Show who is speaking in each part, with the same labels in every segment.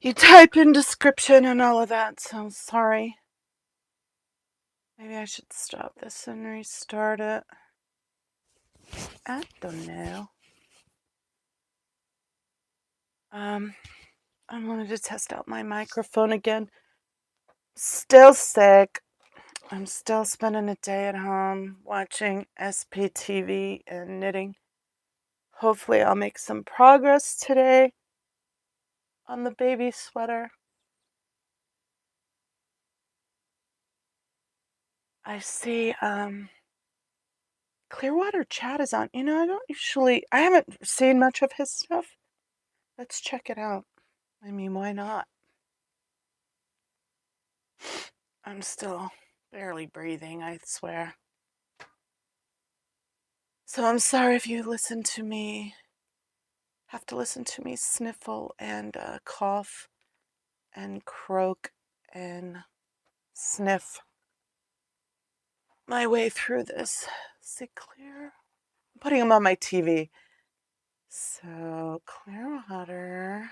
Speaker 1: you type in description and all of that, so sorry. Maybe I should stop this and restart it. I don't know. I wanted to test out my microphone again. Still sick. I'm still spending a day at home watching SPTV and knitting. Hopefully I'll make some progress today on the baby sweater. I see Clearwater Chat is on. I haven't seen much of his stuff. Let's check it out. I mean, why not? I'm still barely breathing, I swear. So I'm sorry if you have to listen to me sniffle and cough and croak and sniff my way through this. Is it clear? I'm putting them on my TV. So, Clearwater.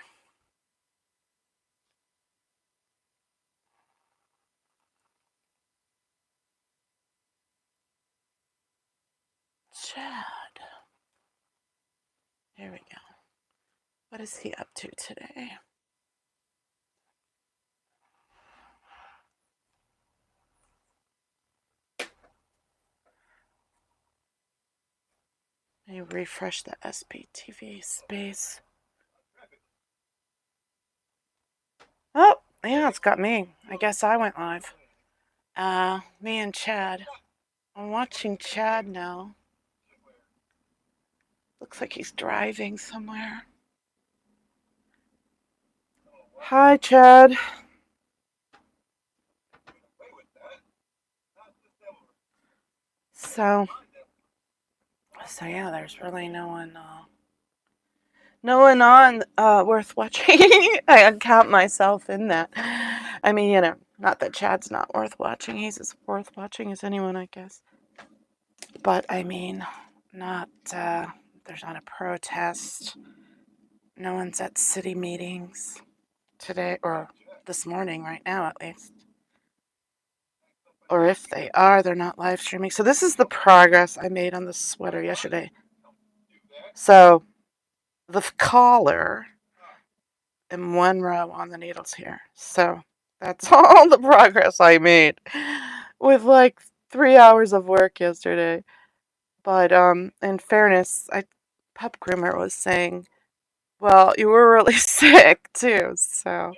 Speaker 1: Chad. Here we go. What is he up to today? Let me refresh the SPTV space. Oh, yeah, it's got me. I guess I went live. Me and Chad. I'm watching Chad now. Looks like he's driving somewhere. Hi, Chad. So yeah, there's really no one on worth watching. I count myself in that. I mean, not that Chad's not worth watching. He's as worth watching as anyone, I guess. But I mean, there's not a protest. No one's at city meetings today, or this morning, right now at least. Or if they are, they're not live streaming. So this is the progress I made on the sweater yesterday. So the collar in one row on the needles here. So that's all the progress I made with like 3 hours of work yesterday. But in fairness, Pup Groomer was saying, well, you were really sick too, so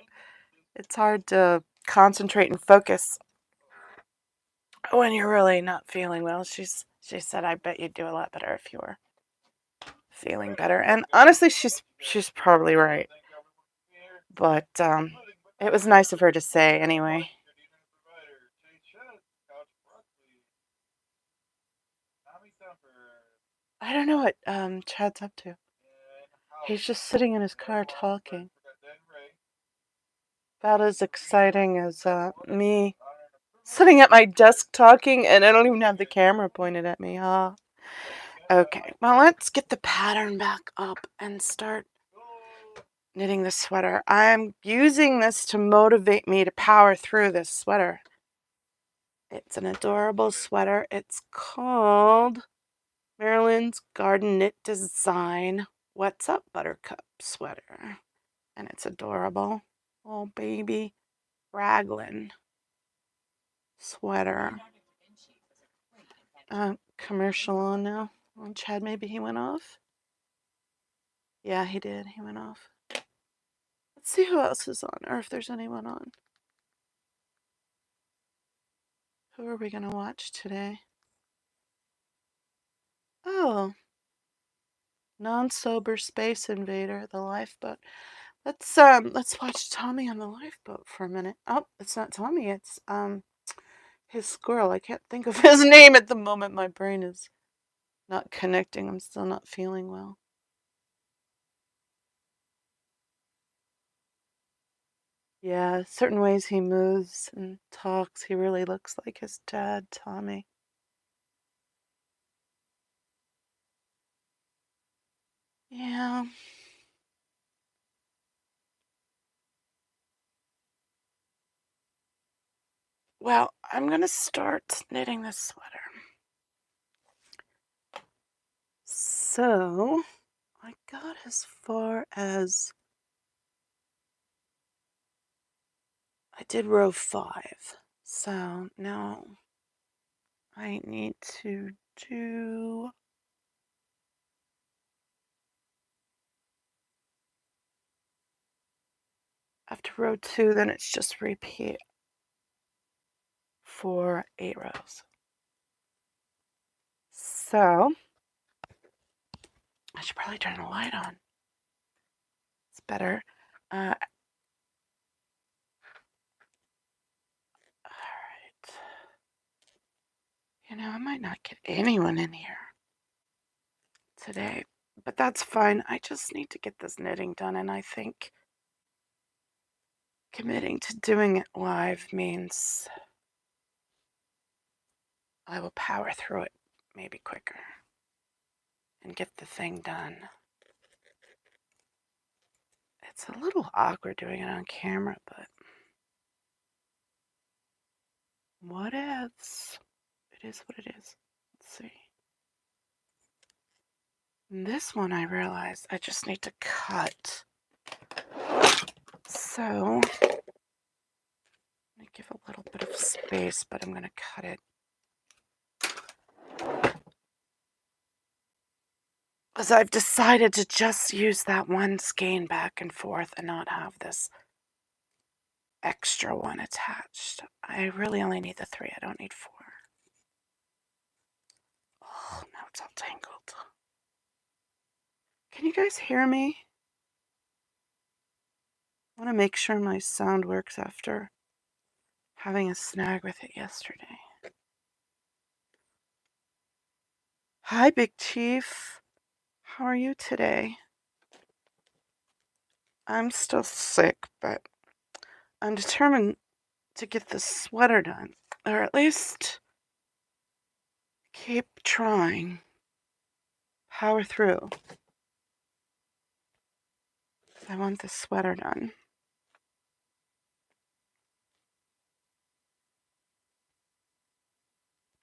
Speaker 1: it's hard to concentrate and focus when you're really not feeling well. She said, I bet you'd do a lot better if you were feeling better. And honestly, she's probably right. But it was nice of her to say anyway. I don't know what Chad's up to. He's just sitting in his car talking. About as exciting as me sitting at my desk talking, and I don't even have the camera pointed at me. Okay, well, let's get the pattern back up and start knitting the sweater. I'm using this to motivate me to power through this sweater. It's an adorable sweater. It's called Marilyn's Garden Knit Design What's Up Buttercup Sweater. And it's adorable. Oh, baby raglan sweater. Commercial on now. Oh, Chad, maybe he went off? Yeah, he did. He went off. Let's see who else is on, or if there's anyone on. Who are we going to watch today? Oh, Non-Sober Space Invader, the lifeboat. Let's watch Tommy on the lifeboat for a minute. Oh, it's not Tommy. It's his squirrel. I can't think of his name at the moment. My brain is not connecting. I'm still not feeling well. Yeah, certain ways he moves and talks, he really looks like his dad, Tommy. Yeah. Well, I'm going to start knitting this sweater. So, I got as far as I did row 5. So, now I need to do after row 2, then it's just repeat for 8 rows. So, I should probably turn the light on. It's better. All right. I might not get anyone in here today, but that's fine. I just need to get this knitting done, and I think committing to doing it live means I will power through it maybe quicker and get the thing done. It's a little awkward doing it on camera, but what ifs? It is what it is. Let's see. This one I realized I just need to cut. So, let me give a little bit of space, but I'm going to cut it. Because I've decided to just use that one skein back and forth and not have this extra one attached. I really only need the 3. I don't need 4. Oh, now it's all tangled. Can you guys hear me? I want to make sure my sound works after having a snag with it yesterday. Hi, Big Chief. How are you today? I'm still sick, but I'm determined to get this sweater done, or at least keep trying. Power through. I want this sweater done.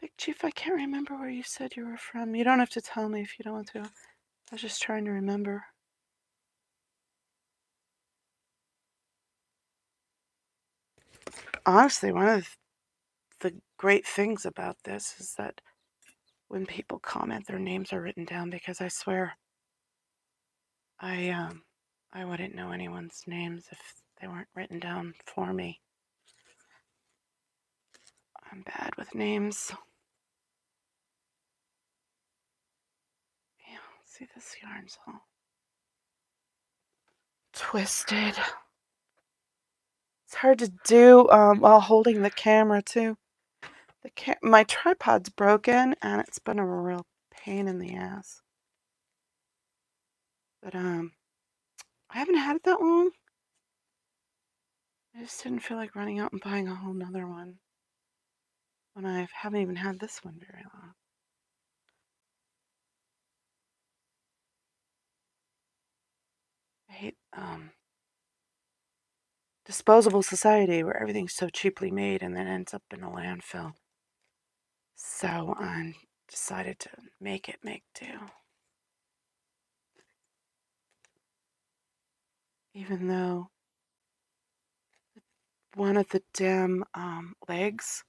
Speaker 1: Big Chief, I can't remember where you said you were from. You don't have to tell me if you don't want to. I was just trying to remember. Honestly, one of the great things about this is that when people comment, their names are written down, because I swear I wouldn't know anyone's names if they weren't written down for me. I'm bad with names. Yeah, see, this yarn's all twisted. It's hard to do while holding the camera too. My tripod's broken, and it's been a real pain in the ass. But I haven't had it that long. I just didn't feel like running out and buying a whole nother one when I haven't even had this one very long. I hate disposable society where everything's so cheaply made and then ends up in a landfill. So I decided to make do. Even though one of the damn legs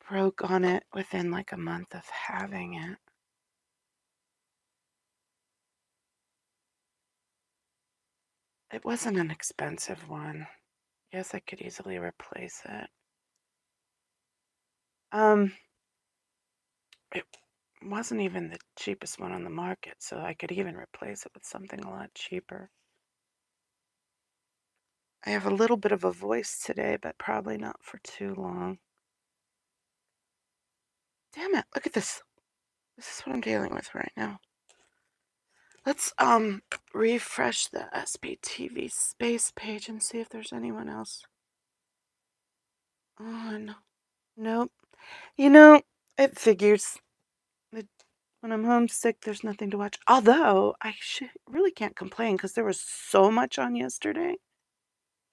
Speaker 1: broke on it within like a month of having it. It wasn't an expensive one. Yes, I could easily replace it. It wasn't even the cheapest one on the market, so I could even replace it with something a lot cheaper. I have a little bit of a voice today, but probably not for too long. Damn it, look at this. This is what I'm dealing with right now. Let's refresh the SPTV space page and see if there's anyone else on. Nope. It figures. When I'm homesick, there's nothing to watch. Although, I really can't complain because there was so much on yesterday.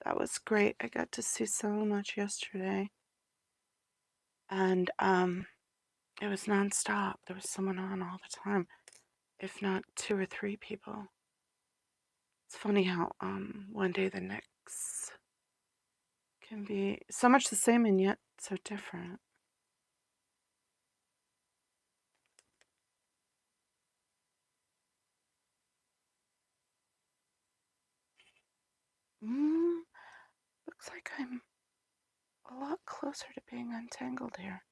Speaker 1: That was great. I got to see so much yesterday. And it was nonstop. There was someone on all the time, if not 2 or 3 people. It's funny how one day the next can be so much the same and yet so different. Mm, looks like I'm a lot closer to being untangled here,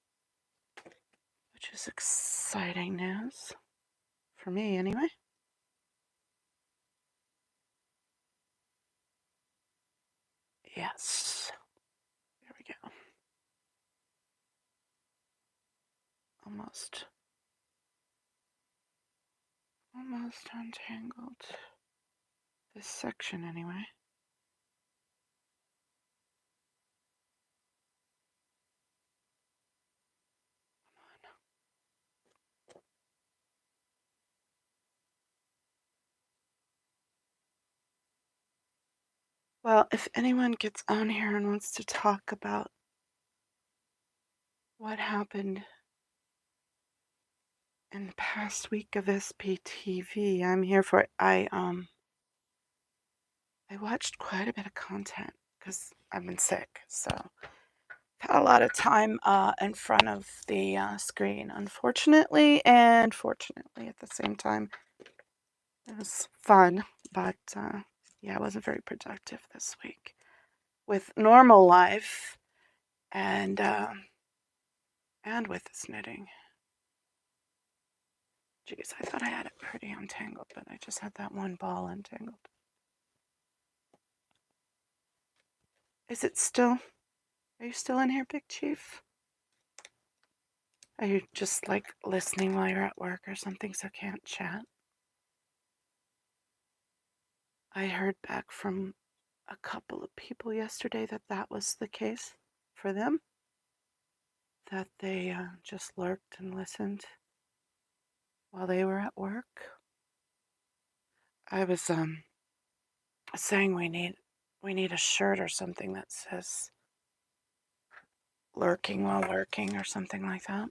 Speaker 1: which is exciting news for me anyway. Yes, there we go. Almost untangled this section anyway. Well, if anyone gets on here and wants to talk about what happened in the past week of SPTV, I'm here for it. I watched quite a bit of content because I've been sick, so I've had a lot of time in front of the screen, unfortunately, and fortunately at the same time. It was fun, but yeah, it wasn't very productive this week with normal life and with this knitting. Geez, I thought I had it pretty untangled, but I just had that one ball untangled. Is it still? Are you still in here, Big Chief? Are you just like listening while you're at work or something so can't chat? I heard back from a couple of people yesterday that that was the case for them, that they just lurked and listened while they were at work. I was saying we need a shirt or something that says lurking while lurking or something like that.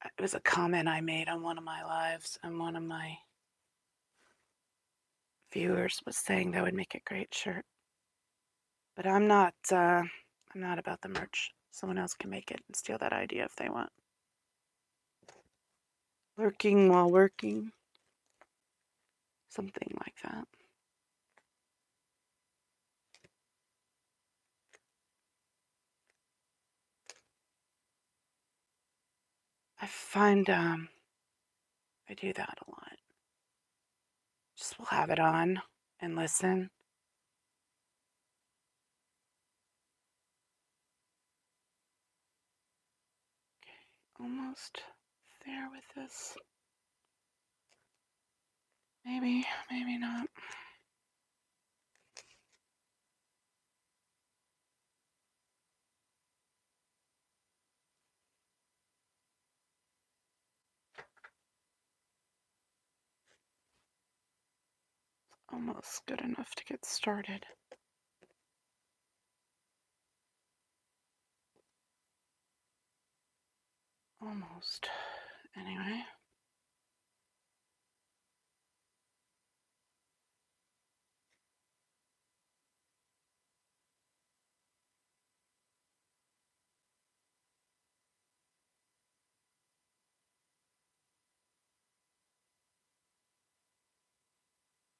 Speaker 1: It was a comment I made on one of my lives, and one of my viewers was saying that would make a great shirt. But I'm not about the merch. Someone else can make it and steal that idea if they want. Lurking while working. Something like that. I find I do that a lot. Just will have it on and listen. Okay, almost there with this. Maybe, maybe not. Almost good enough to get started. Almost. Anyway.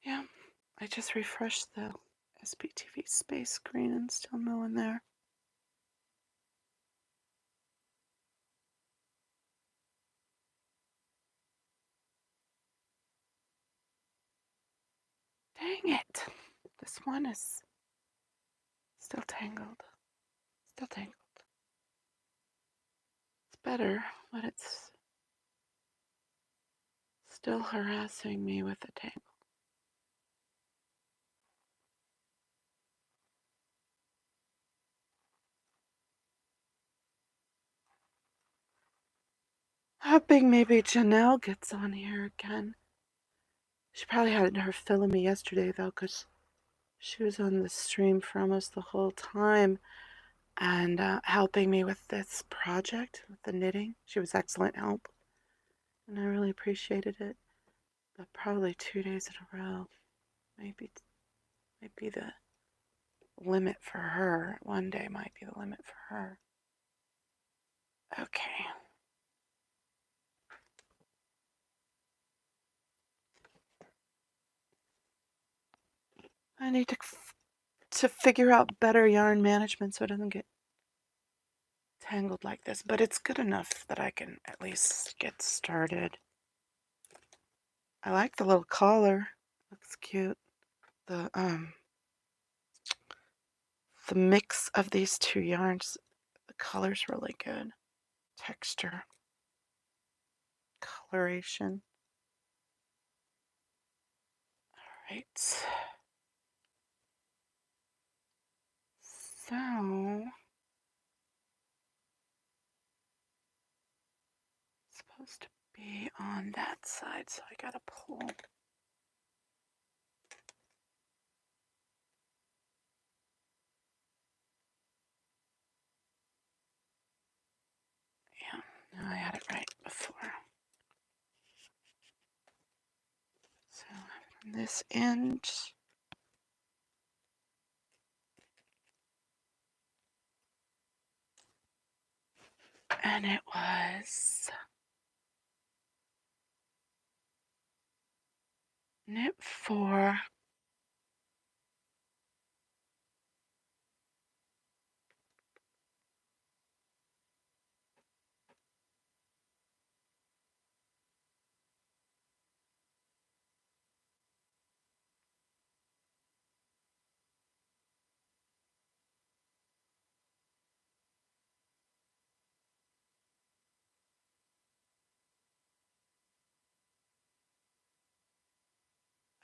Speaker 1: Yeah, I just refreshed the SPTV space screen and still no one there. Dang it! This one is still tangled. Still tangled. It's better, but it's still harassing me with the tangle. Hoping maybe Janelle gets on here again. She probably had her fill of me yesterday, though, because she was on the stream for almost the whole time. and helping me with this project, with the knitting. She was excellent help, and I really appreciated it. But probably 2 days in a row might be the limit for her. One day might be the limit for her. Okay. I need to figure out better yarn management so it doesn't get tangled like this, but it's good enough that I can at least get started. I like the little collar. Looks cute. The mix of these two yarns, the color's really good. Texture, coloration. All right. So it's supposed to be on that side, so I gotta pull. Yeah, no, I had it right before. So from this end, and it was knit 4,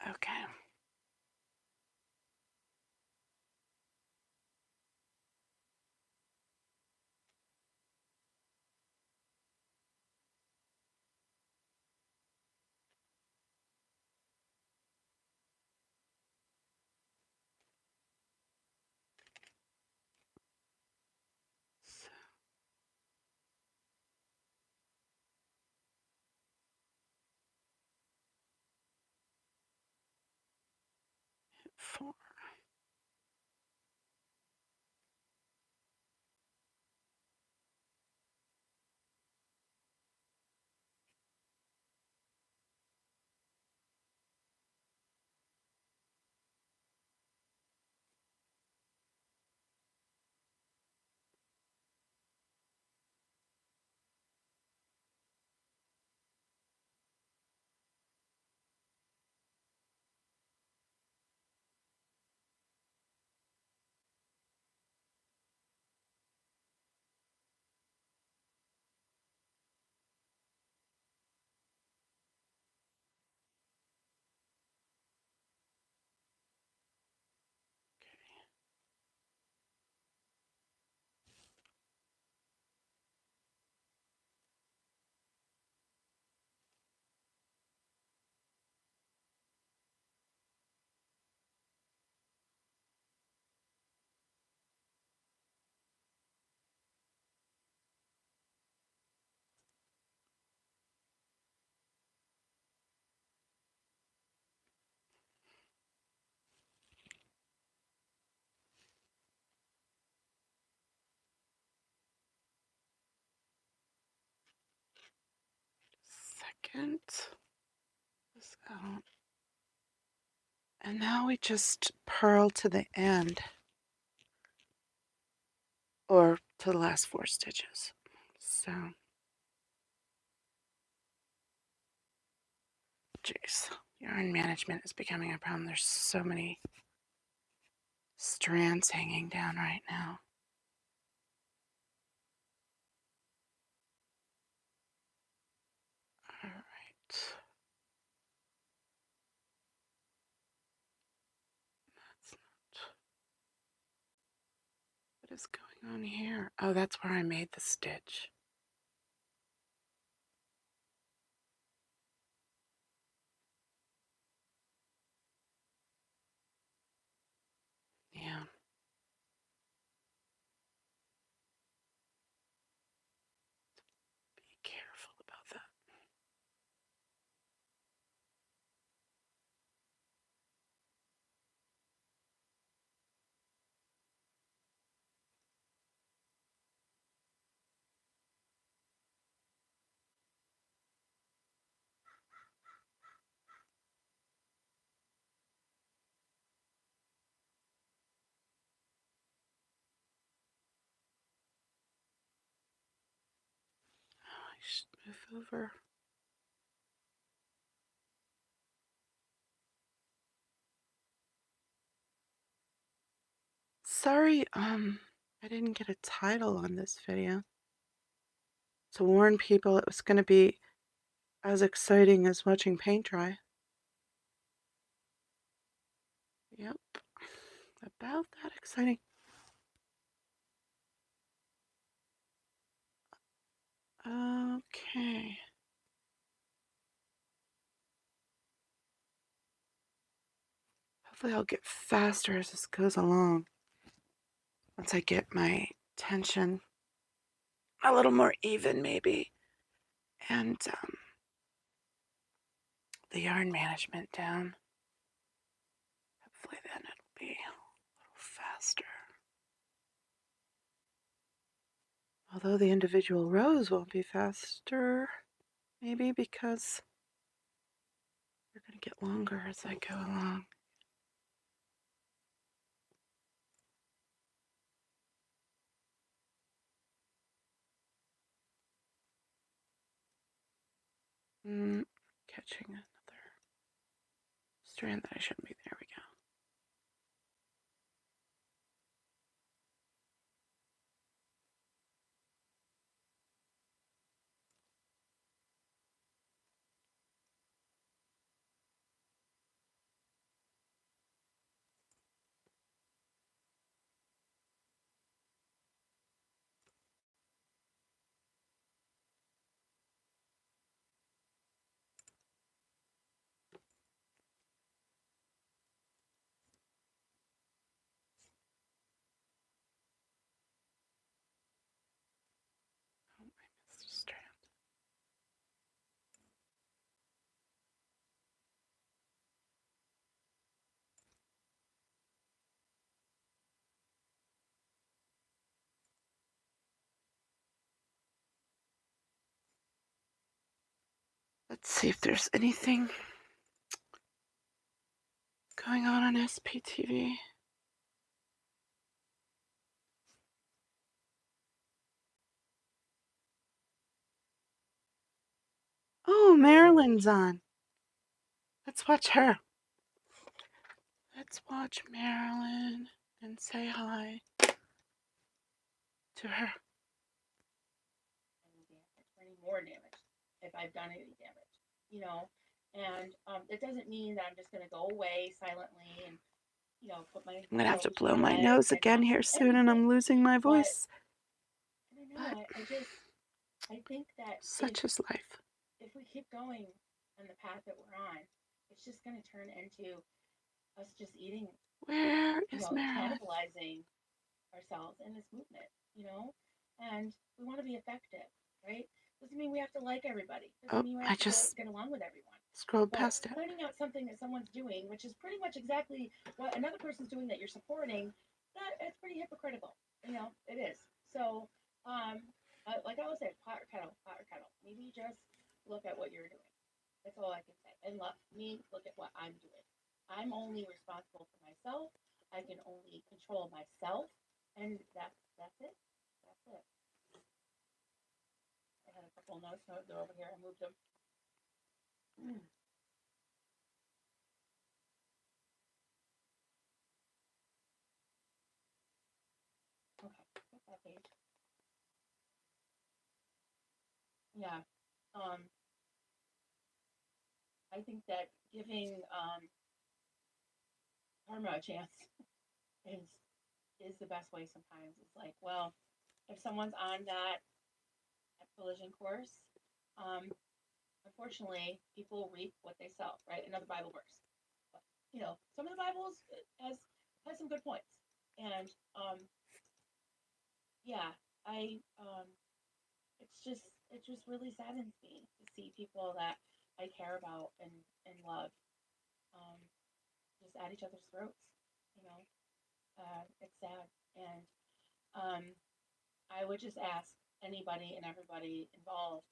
Speaker 1: okay. So 4. Second, this out. And now we just purl to the end, or to the last 4 stitches. So, geez, yarn management is becoming a problem. There's so many strands hanging down right now. All right. That's not. What is going on here? Oh, that's where I made the stitch. Yeah. should move over. Sorry, I didn't get a title on this video. To warn people it was going to be as exciting as watching paint dry. Yep, about that exciting. Okay. Hopefully I'll get faster as this goes along. Once I get my tension a little more even, maybe. And the yarn management down. Hopefully then it'll be a little faster. Although the individual rows won't be faster, maybe because they're going to get longer as I go along. Catching another strand that I shouldn't be. There we go. Oh, I missed a strand. Let's see if there's anything going on SPTV. Oh, Marilyn's on. Let's watch her. Let's watch Marilyn and say hi to her.
Speaker 2: Any more damage if I've done any damage, and it doesn't mean that I'm just going to go away silently and put my.
Speaker 1: I'm gonna have to blow my nose again here soon, and I'm losing my voice.
Speaker 2: I don't know. I think that
Speaker 1: such is life.
Speaker 2: If we keep going on the path that we're on, it's just going to turn into us just eating.
Speaker 1: Where is Marilyn?
Speaker 2: Cannibalizing ourselves in this movement, and we want to be effective, right? Doesn't mean we have to like everybody. Doesn't mean we have to get along with everyone.
Speaker 1: Scrolled past it.
Speaker 2: Pointing out something that someone's doing, which is pretty much exactly what another person's doing that you're supporting, it's pretty hypocritical. It is. So, like I always say, pot or kettle, pot or kettle. Maybe just look at what you're doing. That's all I can say. And look at what I'm doing. I'm only responsible for myself. I can only control myself, and that's it. That's it. I had a couple notes. No, they're over here. I moved them. Okay, flip that page. Yeah. I think that giving karma a chance is the best way sometimes. It's like, well, if someone's on that collision course, unfortunately, people reap what they sow, right? Another Bible verse. But, some of the Bibles has some good points, and yeah, it just really saddens me to see people that I care about and love, um, just at each other's throats. You know, it's sad, and um, I would just ask anybody and everybody involved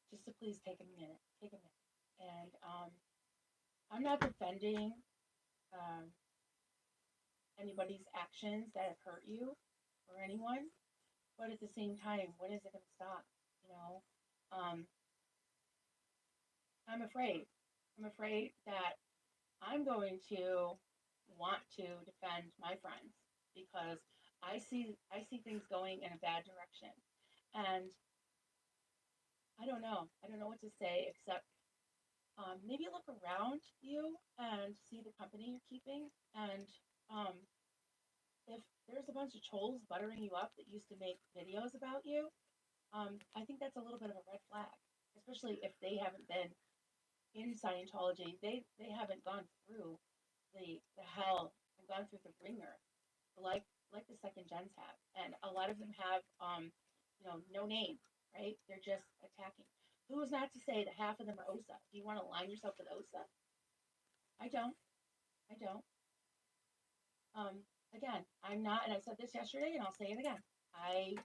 Speaker 2: just to please take a minute, and I'm not defending um, anybody's actions that have hurt you or anyone, but at the same time, when is it going to stop? You know, Um, I'm afraid. I'm afraid that I'm going to want to defend my friends because I see things going in a bad direction. And I don't know. I don't know what to say except maybe look around you and see the company you're keeping. And um, if there's a bunch of trolls buttering you up that used to make videos about you, I think that's a little bit of a red flag, especially if they haven't been in Scientology. They haven't gone through the hell and gone through the ringer like like the second gens have, and a lot of them have no name, right? They're just attacking. Who is not to say that half of them are OSA? Do you want to align yourself with OSA? I don't. I don't. Again, I'm not, and I said this yesterday, and I'll say it again. I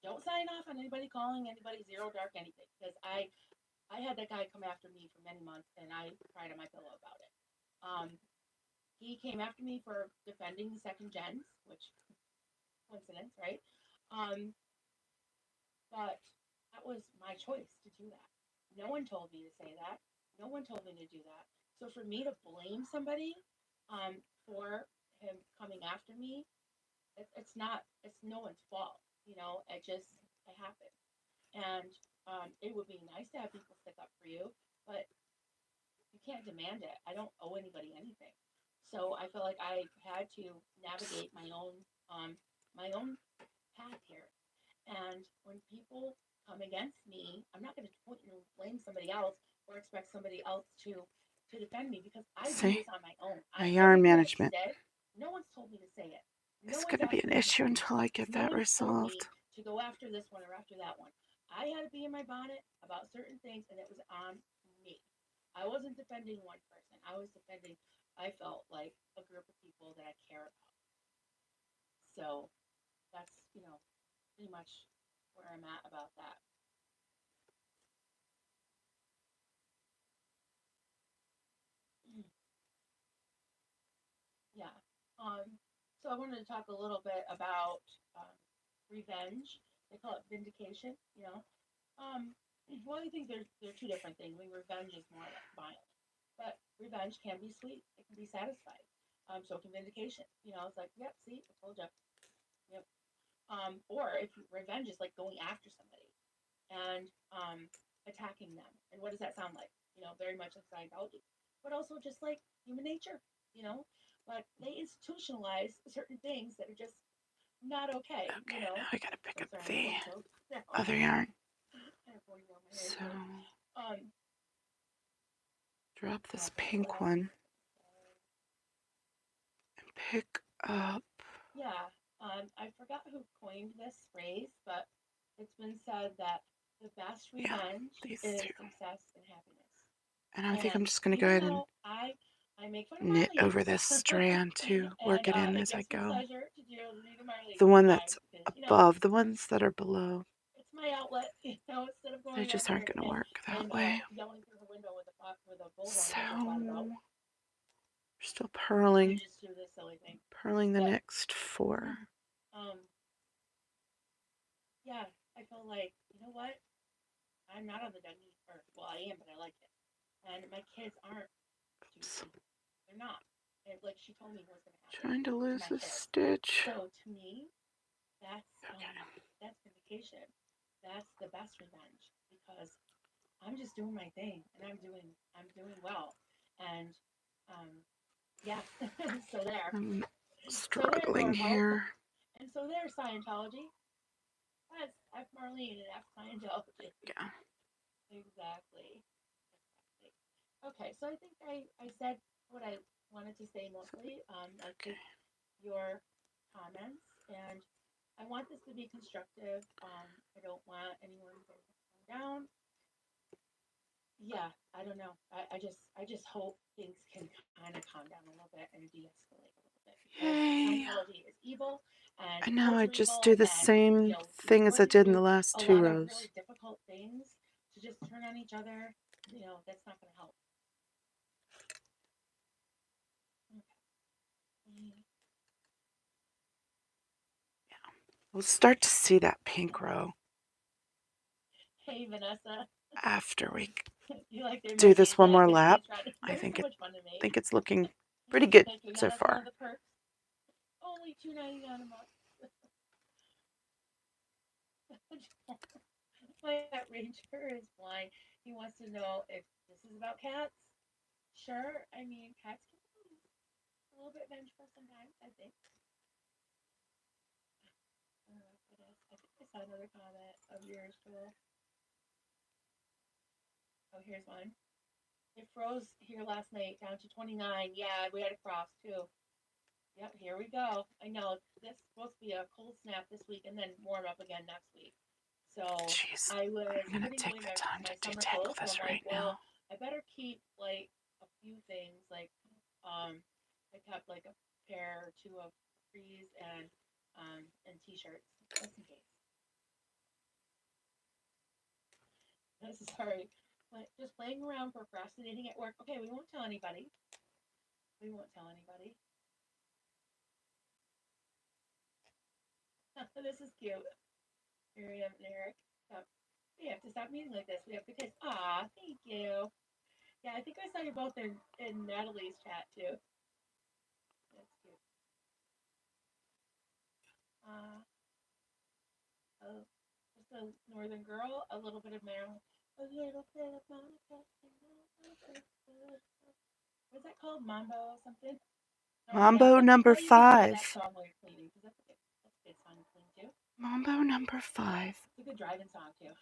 Speaker 2: don't sign off on anybody calling anybody zero dark anything because I had that guy come after me for many months, and I cried on my pillow about it. Um, he came after me for defending the second gens, which coincidence, right? Um, but that was my choice to do that. No one told me to say that. No one told me to do that. So for me to blame somebody for him coming after me, it's not. It's no one's fault. It happened. And it would be nice to have people stick up for you, but you can't demand it. I don't owe anybody anything. So I feel like I had to navigate my own path here. And when people come against me, I'm not going to point and blame somebody else or expect somebody else to defend me because I do
Speaker 1: See,
Speaker 2: this on my own.
Speaker 1: my
Speaker 2: Every
Speaker 1: yarn
Speaker 2: word I
Speaker 1: management
Speaker 2: said, no one's told me to say it. No
Speaker 1: is
Speaker 2: one's
Speaker 1: going to be
Speaker 2: asked
Speaker 1: an
Speaker 2: me to
Speaker 1: issue
Speaker 2: defend
Speaker 1: until
Speaker 2: myself.
Speaker 1: I get
Speaker 2: No
Speaker 1: that
Speaker 2: one's told me
Speaker 1: resolved.
Speaker 2: to go after this one or after that one. I had to be in my bonnet about certain things, and it was on me. I wasn't defending one person. I was defending, I felt like, a group of people that I care about. So that's, pretty much where I'm at about that. Yeah. So I wanted to talk a little bit about um, revenge. They call it vindication. Um, well, I think they're two different things. I mean, revenge is more like violent, but revenge can be sweet. It can be satisfying. So can vindication. It's like, yep, see, I told you. Yep. Or if revenge is like going after somebody and attacking them. And what does that sound like? Very much like Scientology, but also just like human nature. You know, but they institutionalize certain things that are just not okay.
Speaker 1: Okay, now I gotta pick
Speaker 2: I'm
Speaker 1: up
Speaker 2: sorry, I'm
Speaker 1: the
Speaker 2: getting choked.
Speaker 1: other yarn.
Speaker 2: Kind of pulling down my hair
Speaker 1: So,
Speaker 2: today. Um,
Speaker 1: drop this
Speaker 2: okay, what
Speaker 1: pink
Speaker 2: else was
Speaker 1: one
Speaker 2: I gonna say?
Speaker 1: and pick up.
Speaker 2: Yeah, I forgot who coined this phrase, but it's been said that the best
Speaker 1: Yeah,
Speaker 2: revenge
Speaker 1: these
Speaker 2: is
Speaker 1: two.
Speaker 2: success and happiness.
Speaker 1: And I think I'm
Speaker 2: And
Speaker 1: just going to go
Speaker 2: even
Speaker 1: ahead and
Speaker 2: though I make fun of
Speaker 1: knit over
Speaker 2: Marley's,
Speaker 1: this strand to
Speaker 2: and
Speaker 1: work it in
Speaker 2: it
Speaker 1: as I
Speaker 2: gives me
Speaker 1: go.
Speaker 2: pleasure to do the Marley
Speaker 1: The one
Speaker 2: sometimes
Speaker 1: that's
Speaker 2: because
Speaker 1: above, the ones that are below,
Speaker 2: it's my outlet. Instead of
Speaker 1: they
Speaker 2: going up
Speaker 1: just aren't
Speaker 2: there
Speaker 1: going to
Speaker 2: and
Speaker 1: work that
Speaker 2: and
Speaker 1: way.
Speaker 2: yelling through her window with a bullhorn
Speaker 1: So,
Speaker 2: to get spotted out,
Speaker 1: we're still
Speaker 2: I
Speaker 1: purling,
Speaker 2: just do this silly thing.
Speaker 1: purling the
Speaker 2: But
Speaker 1: next four.
Speaker 2: um, yeah, I feel like what? I'm not on the Dougie, or well, I am, but I like it. And my kids aren't
Speaker 1: Oops.
Speaker 2: juicy. They're not. And like she told me was going to happen
Speaker 1: Trying to
Speaker 2: to
Speaker 1: lose
Speaker 2: my
Speaker 1: this
Speaker 2: kids.
Speaker 1: stitch.
Speaker 2: So to me, that's
Speaker 1: Okay.
Speaker 2: that's vindication. That's the best revenge because I'm just doing my thing and I'm doing well. And yeah, so there.
Speaker 1: I'm
Speaker 2: So there,
Speaker 1: struggling
Speaker 2: Norval.
Speaker 1: here.
Speaker 2: And so there's Scientology. That's F Marlene and F Scientology.
Speaker 1: Yeah.
Speaker 2: Exactly. Exactly. Okay, so I think I said what I wanted to say mostly. I
Speaker 1: Okay.
Speaker 2: take your comments and I want this to be constructive. I don't want anyone getting down. Yeah, I don't know. I just hope things can kind of calm down a little bit and de-escalate a little bit because
Speaker 1: Yay.
Speaker 2: Scientology is evil and
Speaker 1: And now
Speaker 2: cults
Speaker 1: I
Speaker 2: are
Speaker 1: just
Speaker 2: evil
Speaker 1: do the
Speaker 2: and
Speaker 1: same
Speaker 2: we're
Speaker 1: thing as
Speaker 2: going
Speaker 1: I did in the
Speaker 2: through
Speaker 1: last
Speaker 2: a
Speaker 1: two
Speaker 2: lot of
Speaker 1: rows.
Speaker 2: really difficult things to just turn on each other. That's not going to help. Okay.
Speaker 1: We'll start to see that pink row.
Speaker 2: Hey, Vanessa.
Speaker 1: after we
Speaker 2: You like their
Speaker 1: do this
Speaker 2: Mercedes
Speaker 1: one more
Speaker 2: jackets
Speaker 1: lap.
Speaker 2: they tried.
Speaker 1: I
Speaker 2: They're
Speaker 1: think
Speaker 2: so much fun to make.
Speaker 1: it's looking pretty good
Speaker 2: Like, yeah,
Speaker 1: so
Speaker 2: that's one
Speaker 1: far.
Speaker 2: of the perks. Only $2.99 a month. My cat Ranger is blind. He wants to know if this is about cats. Sure. I mean, cats can be a little bit vengeful sometimes, I think. I think I saw another comment of yours, Joel. Oh, here's one. It froze here last night down to 29. Yeah, we had a frost too. Yep, here we go. I know this is supposed to be a cold snap this week and then warm up again next week. So
Speaker 1: Jeez,
Speaker 2: I was
Speaker 1: I'm gonna
Speaker 2: putting
Speaker 1: take
Speaker 2: away
Speaker 1: the time
Speaker 2: my
Speaker 1: to
Speaker 2: summer
Speaker 1: detangle
Speaker 2: clothes. So
Speaker 1: this
Speaker 2: I'm like,
Speaker 1: right
Speaker 2: well,
Speaker 1: now.
Speaker 2: I better keep like a few things. Like, I kept like a pair or two of capris and t-shirts just in case. Sorry, just playing around, procrastinating at work. Okay, we won't tell anybody. We won't tell anybody. This is cute. Miriam and Eric. Yep. We have to stop meeting like this. We have to kiss. Aw, thank you. Yeah, I think I saw you both in Natalie's chat too. That's cute. Uh, oh, just a northern girl, a little bit of Maryland, a little bit of Monica. What's that called? Mambo something? Oh yeah,
Speaker 1: Mambo number
Speaker 2: tell you to enjoy that
Speaker 1: 5.
Speaker 2: song while you're cleaning because that's a good song to clean too.
Speaker 1: Mambo number 5.
Speaker 2: It's a good driving song too.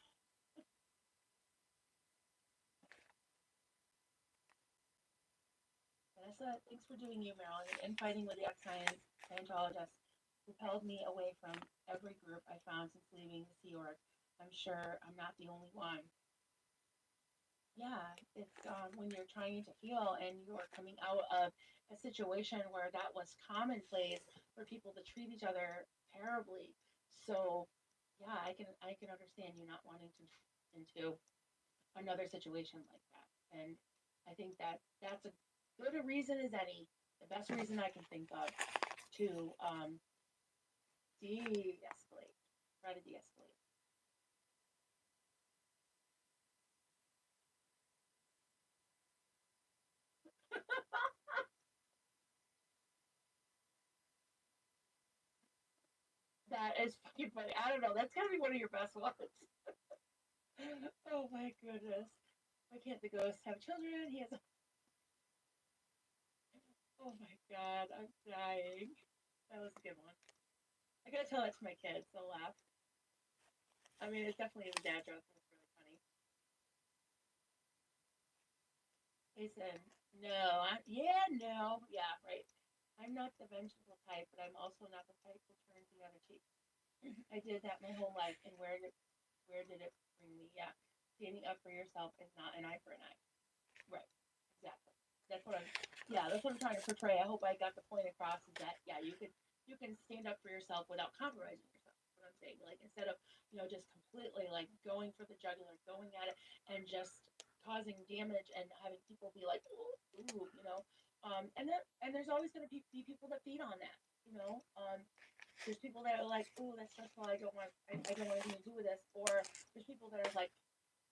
Speaker 2: Vanessa, thanks for doing you, Marilyn. Infighting with the Scientologists repelled me away from every group I found since leaving the Sea Org. I'm sure I'm not the only one. Yeah, it's when you're trying to heal and you're coming out of a situation where that was commonplace for people to treat each other terribly. So, yeah, I can understand you not wanting to into another situation like that. And I think that that's a good a reason as any, the best reason I can think of to de-escalate, try to de-escalate. That is fucking funny. I don't know. That's gotta be one of your best ones. Oh my goodness. Why can't the ghost have children? He has. Oh my god, I'm dying. That was a good one. I gotta tell that to my kids. They'll laugh. I mean, it definitely is a dad joke. It's really funny. He said, "No, yeah, right. I'm not the vengeful type, but I'm also not the type who turns the other cheek. I did that my whole life, and where did it bring me? Yeah, standing up for yourself is not an eye for an eye. Right, exactly. That's what I'm. Yeah, that's what I'm trying to portray. I hope I got the point across. Is that yeah, you can stand up for yourself without compromising yourself. That's what I'm saying. Like instead of just completely like going for the jugular, going at it, and just causing damage and having people be like, ooh, and there's always going to be people that feed on that. You know, there's people that are like, oh, that's stressful. I don't want anything to do with this. Or there's people that are like,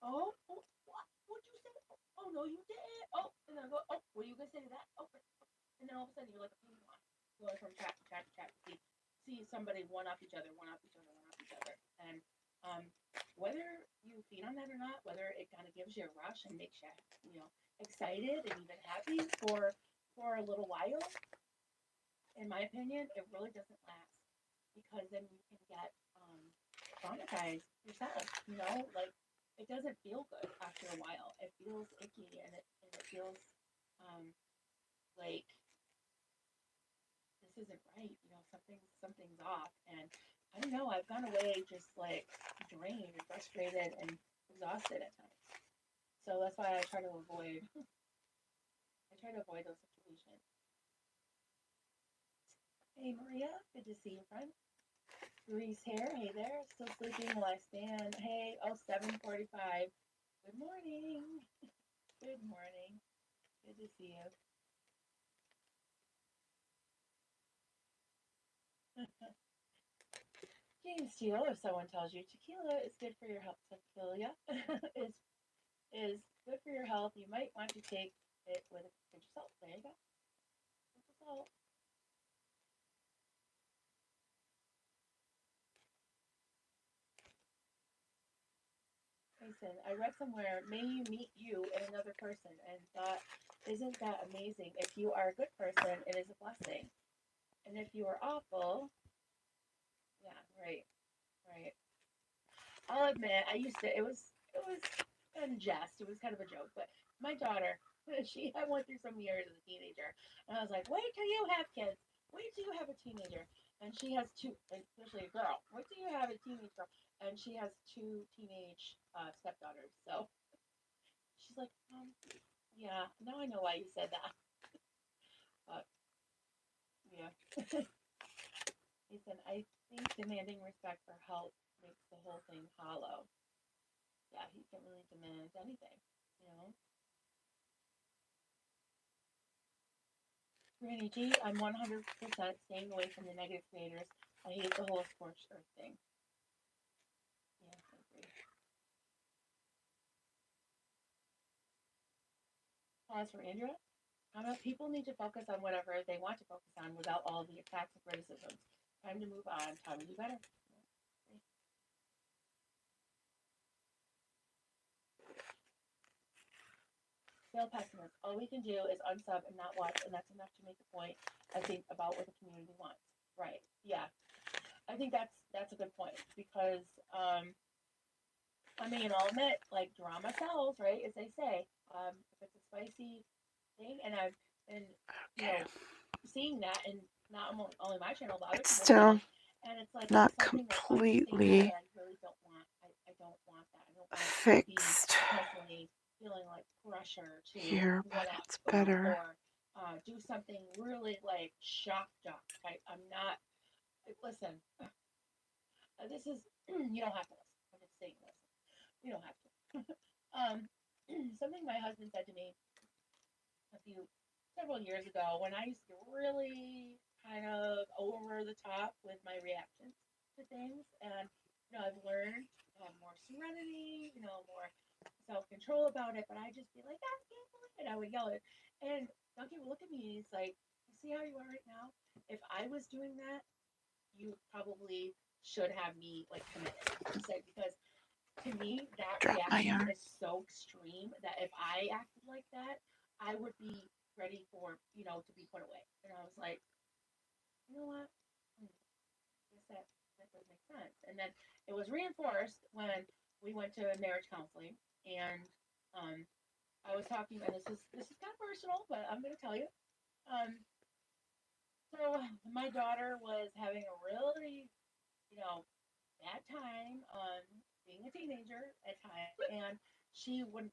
Speaker 2: oh, what? What'd you say? Oh, no, you didn't. Oh, and then I go, oh, what are you gonna say to that? Oh, and then all of a sudden you're like a ping pong, going from chat to chat to chat to see somebody one up each other, one up each other, one up each other, and um, whether you feed on that or not, whether it kind of gives you a rush and makes you, excited and even happy for a little while, in my opinion, it really doesn't last because then you can get traumatized yourself. Like it doesn't feel good after a while. It feels icky and it feels um, like this isn't right. Something's off. And I don't know. I've gone away just like drained, frustrated, and exhausted at times. So that's why I try to avoid. I try to avoid those situations. Hey Maria, good to see you, friend. Bree's here. Hey there. Still sleeping while I stand. Hey, 7:45. Good morning. Good morning. Good to see you. James Steele, if someone tells you tequila is good for your health, tequila is is good for your health. You might want to take it with a pinch of salt. There you go. Pinch of salt. Listen, I read somewhere, may you meet you in another person, and thought, isn't that amazing? If you are a good person, it is a blessing. And if you are awful, yeah, right, right. I'll admit, it was in jest. It was kind of a joke, but my daughter, she I went through some years as a teenager, and I was like, wait till you have kids. Wait till you have a teenager. And she has two, especially a girl. Wait till you have a teenage girl, and she has two teenage stepdaughters. So she's like, yeah, now I know why you said that. But yeah, listen, I think demanding respect for help makes the whole thing hollow. Yeah, he can really demand anything, you know. Granny G, I'm 100% staying away from the negative creators. I hate the whole scorched earth thing. Yeah, I agree. As for Andrea, people need to focus on whatever they want to focus on without all the attacks and criticisms. Time to move on. Time to do better. Failed pessimist. All we can do is unsub and not watch, and that's enough to make a point, I think, about what the community wants. Right. Yeah. I think that's a good point because I mean, I'll admit, like drama sells, right? As they say. If it's a spicy thing, and I've been, you
Speaker 1: Okay.
Speaker 2: know, seeing that, and not only my channel, but other
Speaker 1: It's
Speaker 2: people's
Speaker 1: still
Speaker 2: channels, and it's like
Speaker 1: not
Speaker 2: there's something that's understated
Speaker 1: completely
Speaker 2: that I really don't want. I don't want that. I don't want to be
Speaker 1: fixed
Speaker 2: constantly feeling like pressure to
Speaker 1: here, but
Speaker 2: one up
Speaker 1: it's better.
Speaker 2: or do something really like shock jock type. I'm not. Listen, this is you don't have to listen. I'm just saying listen. You don't have to. Um, something my husband said to me several years ago when I used to get really kind of over the top with my reactions to things, and I've learned to have more serenity, more self control about it. But I just be like, I can't believe it. I would yell it, and Duncan would look at me and he's like, "You see how you are right now? If I was doing that, you probably should have me like committed." He said because to me, that
Speaker 1: Drop my
Speaker 2: reaction
Speaker 1: yarn.
Speaker 2: is so extreme that if I acted like that, I would be ready for, to be put away. And I was like, you know what? I guess that does make sense. And then it was reinforced when we went to marriage counseling, and um, I was talking, and this is kind of personal, but I'm going to tell you. Um, so my daughter was having a really, you know, bad time being a teenager at times, and she wouldn't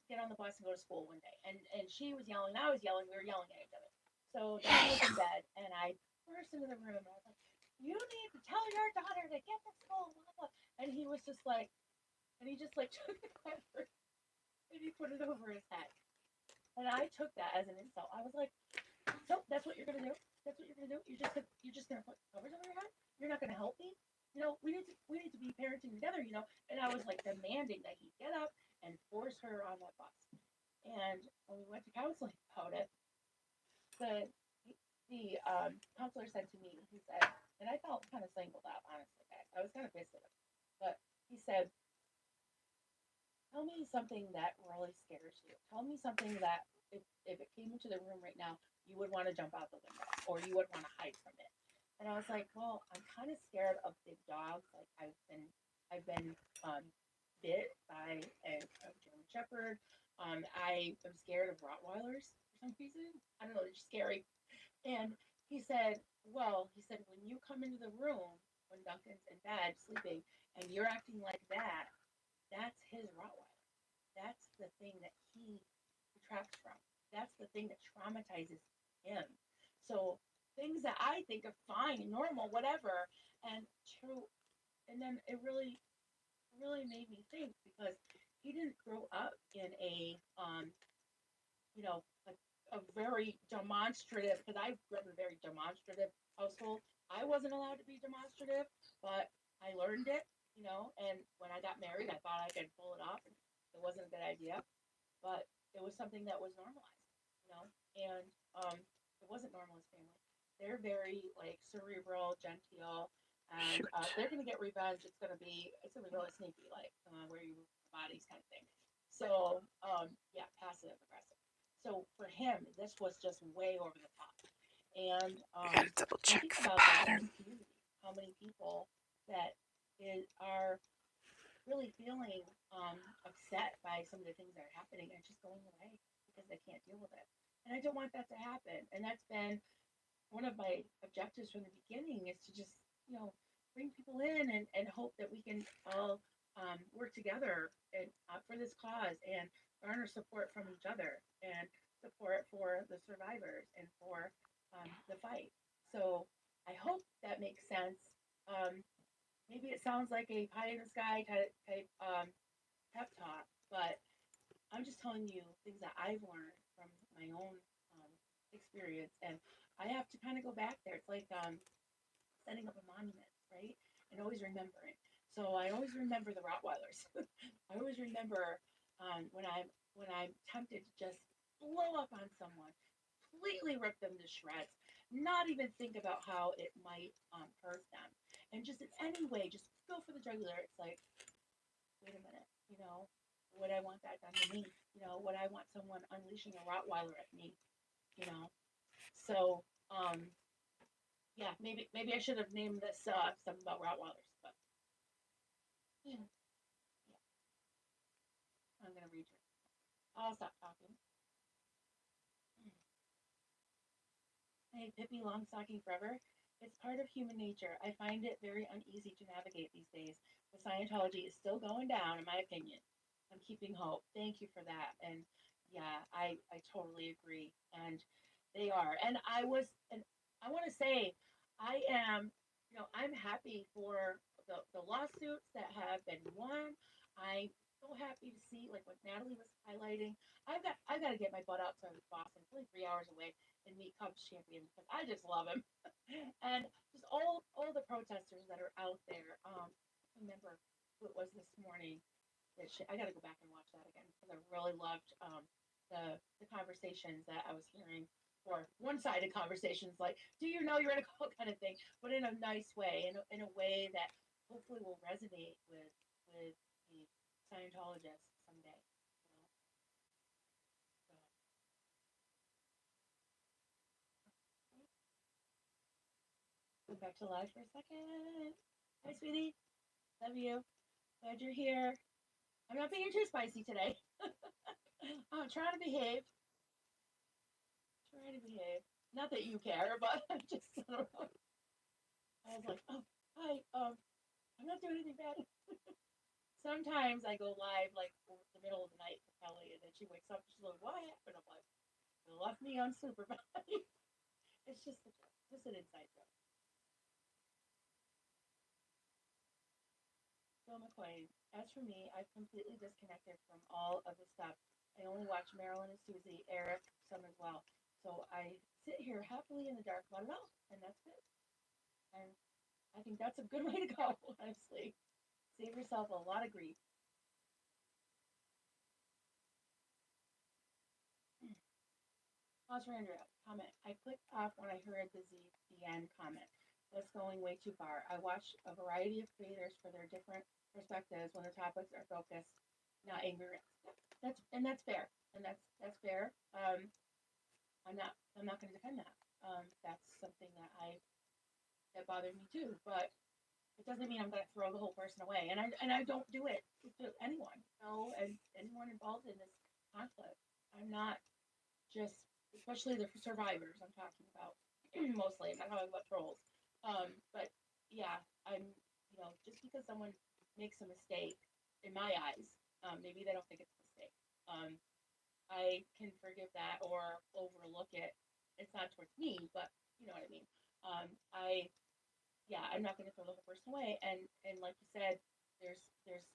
Speaker 2: get on the bus and go to school one day, and she was yelling, I was yelling, we were yelling at each other. So Duncan was in bed, and I burst into the room, and I was like, "You need to tell your daughter to get to school," blah, blah. And he was just like, and he just like took the pepper and he put it over his head, and I took that as an insult. I was like, "So that's what you're gonna do? That's what you're gonna do? You're just gonna put covers over your head? You're not gonna help me? We need to be parenting together, And I was like demanding that he get up and force her on that bus. And when we went to counseling about it, the the counselor said to me, he said, and I felt kind of singled out, honestly, guys. I was kind of pissed at him, but he said, "Tell me something that really scares you. Tell me something that if it came into the room right now, you would want to jump out the window or you would want to hide from it." And I was like, "Well, I'm kind of scared of big dogs. Like I've been bit by a German Shepherd. I am scared of Rottweilers for some reason. I don't know. They're just scary." And he said, when you come into the room when Duncan's in bed sleeping and you're acting like that, that's his Rottweiler. That's the thing that he retracts from. That's the thing that traumatizes him. So things that I think are fine, normal, whatever, and true, and then it really made me think because he didn't grow up in like a very demonstrative. Because I grew up in a very demonstrative household. I wasn't allowed to be demonstrative, but I learned it. And when I got married, I thought I could pull it off. it wasn't a good idea, but it was something that was normalized, you know, and it wasn't normal as family. They're very like cerebral, genteel, and
Speaker 1: Shoot.
Speaker 2: they're gonna get revenge. It's gonna be really sneaky, like where you move the bodies kind of thing. So yeah, passive aggressive. So for him, this was just way over the top. And
Speaker 1: You gotta double
Speaker 2: I
Speaker 1: check
Speaker 2: think
Speaker 1: the
Speaker 2: about that in this
Speaker 1: pattern.
Speaker 2: community, how many people that are really feeling upset by some of the things that are happening and just going away because they can't deal with it. And I don't want that to happen. And that's been one of my objectives from the beginning is to just, bring people in and hope that we can all work together and for this cause and garner support from each other and support for the survivors and for the fight. So I hope that makes sense. Um, Maybe it sounds like a pie in the sky type pep talk, but I'm just telling you things that I've learned from my own experience, and I have to kind of go back there. It's like setting up a monument, right? And always remembering. So I always remember the Rottweilers. I always remember when I'm tempted to just blow up on someone, completely rip them to shreds, not even think about how it might hurt them, and just in any way, just go for the jugular. It's like, wait a minute, would I want that done to me? Would I want someone unleashing a Rottweiler at me? You know, so yeah, maybe I should have named this something about Rottweilers, but yeah, yeah, I'm gonna read you. I'll stop talking. Hey, Pippi Longstocking Forever. It's part of human nature. I find it very uneasy to navigate these days. The Scientology is still going down, in my opinion. I'm keeping hope. Thank you for that. And yeah, I totally agree. And they are. And I want to say, I am, I'm happy for the lawsuits that have been won. I'm so happy to see, like what Natalie was highlighting. I've got to get my butt out to Boston. It's only 3 hours away and meet Cubs champion because I just love him, and just all the protesters that are out there. I remember who it was this morning. I got to go back and watch that again because I really loved the conversations that I was hearing, or one-sided conversations like, "Do you know you're in a cult?" kind of thing, but in a nice way, in a way that hopefully will resonate with the Scientologists someday. You know? So, go back to live for a second. Hi, sweetie. Love you. Glad you're here. I'm not being too spicy today. I'm trying to behave. Trying to behave. Not that you care, but I just I don't know. I was like, oh, hi. I'm not doing anything bad. Sometimes I go live like in the middle of the night for Kelly, and then she wakes up. She's like, "What happened?" I'm like, "You left me unsupervised." It's just a joke, just an inside joke. Bill McQuain. As for me, I've completely disconnected from all of the stuff. I only watch Marilyn and Susie, Eric, some as well. So I sit here happily in the dark about it all, and that's it. And I think that's a good way to go, honestly. Save yourself a lot of grief. Pause for Andrea. Comment. I clicked off when I heard the end comment. That's going way too far. I watch a variety of creators for their different perspectives when the topics are focused, not ignorance. That's fair. And that's fair. I'm not going to defend that. That's something that bothered me too. But it doesn't mean I'm going to throw the whole person away. And I don't do it to anyone, and anyone involved in this conflict. I'm not just, especially the survivors. I'm talking about mostly. I'm not talking about trolls. But yeah, just because someone makes a mistake, in my eyes, maybe they don't think it's a mistake. I can forgive that or overlook it. It's not towards me, but you know what I mean. I Yeah, I'm not going to throw the whole person away. And like you said, there's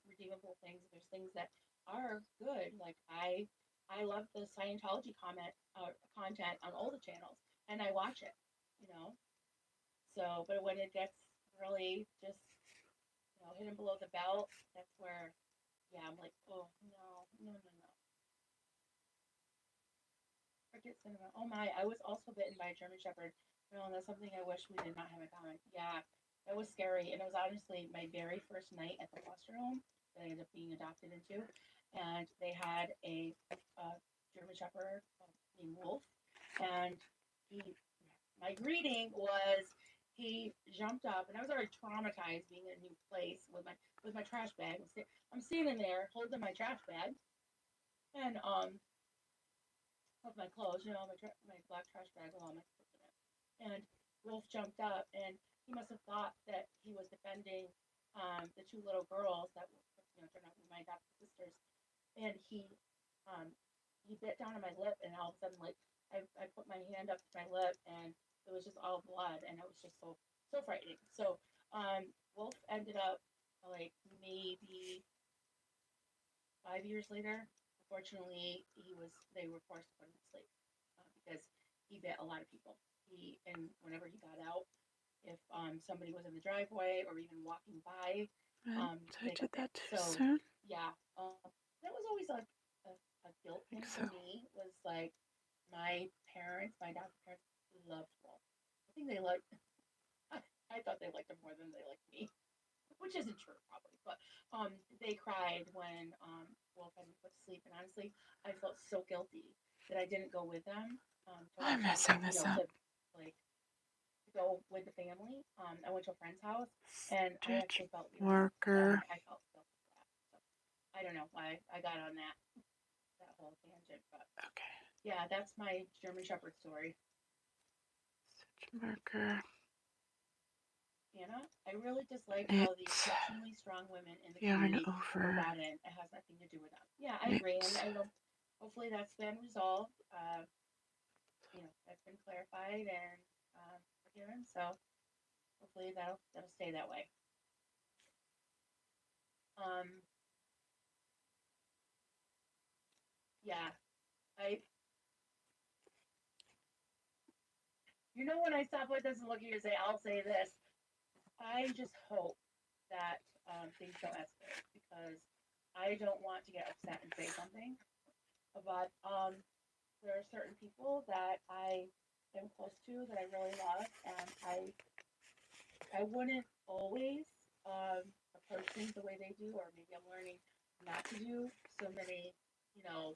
Speaker 2: redeemable things. There's things that are good. Like I love the Scientology content on all the channels, and I watch it. You know, so but when it gets really just hidden below the belt, that's where yeah, I'm like, oh no, no, no, no. Forget cinnamon. Oh my, I was also bitten by a German Shepherd. No, and that's something I wish we did not have in common. Yeah, that was scary. And it was honestly my very first night at the foster home that I ended up being adopted into. And they had a German Shepherd named Wolf. And he, my greeting was he jumped up, and I was already traumatized being in a new place with my trash bag. I'm standing there holding my trash bag, and of my clothes, my black trash bag with all my clothes in it. And Wolf jumped up, and he must have thought that he was defending the two little girls that turned out to be my adopted sisters. And um, he bit down on my lip, and all of a sudden, like I put my hand up to my lip, and it was just all blood, and it was just so frightening. So Wolf ended up like maybe 5 years later. Unfortunately, they were forced to put him to sleep because he bit a lot of people. And whenever he got out, if somebody was in the driveway or even walking by,
Speaker 1: And so I
Speaker 2: they
Speaker 1: did
Speaker 2: got bit.
Speaker 1: that too
Speaker 2: So
Speaker 1: soon.
Speaker 2: yeah, that was always like a guilt
Speaker 1: I think
Speaker 2: thing
Speaker 1: so.
Speaker 2: for me. Was like my adopted parents loved Wolf. I think they liked. I thought they liked him more than they liked me, which isn't true probably, but they cried when Wolf had been put to sleep, and honestly, I felt so guilty that I didn't go with them to
Speaker 1: I'm
Speaker 2: watch him,
Speaker 1: messing this up.
Speaker 2: to like go with the family. I went to a friend's house, and I
Speaker 1: Stitch
Speaker 2: actually felt
Speaker 1: marker.
Speaker 2: I felt guilty for that. So I don't know why I got on that whole tangent, but
Speaker 1: Okay.
Speaker 2: yeah, that's my German Shepherd story.
Speaker 1: Stitch marker.
Speaker 2: Anna, I really dislike how the
Speaker 1: Knit.
Speaker 2: exceptionally strong women in the
Speaker 1: Yarn
Speaker 2: community were
Speaker 1: over.
Speaker 2: brought in. It has nothing to do with them. Yeah, I agree, and
Speaker 1: Knit.
Speaker 2: I know hopefully that's been resolved. That's been clarified and forgiven. So hopefully that'll stay that way. Um, yeah, I when I stop with this and look at you and say I'll say this, I just hope that things don't escalate because I don't want to get upset and say something. But there are certain people that I am close to that I really love, and I wouldn't always approach things the way they do, or maybe I'm learning not to do so many, you know,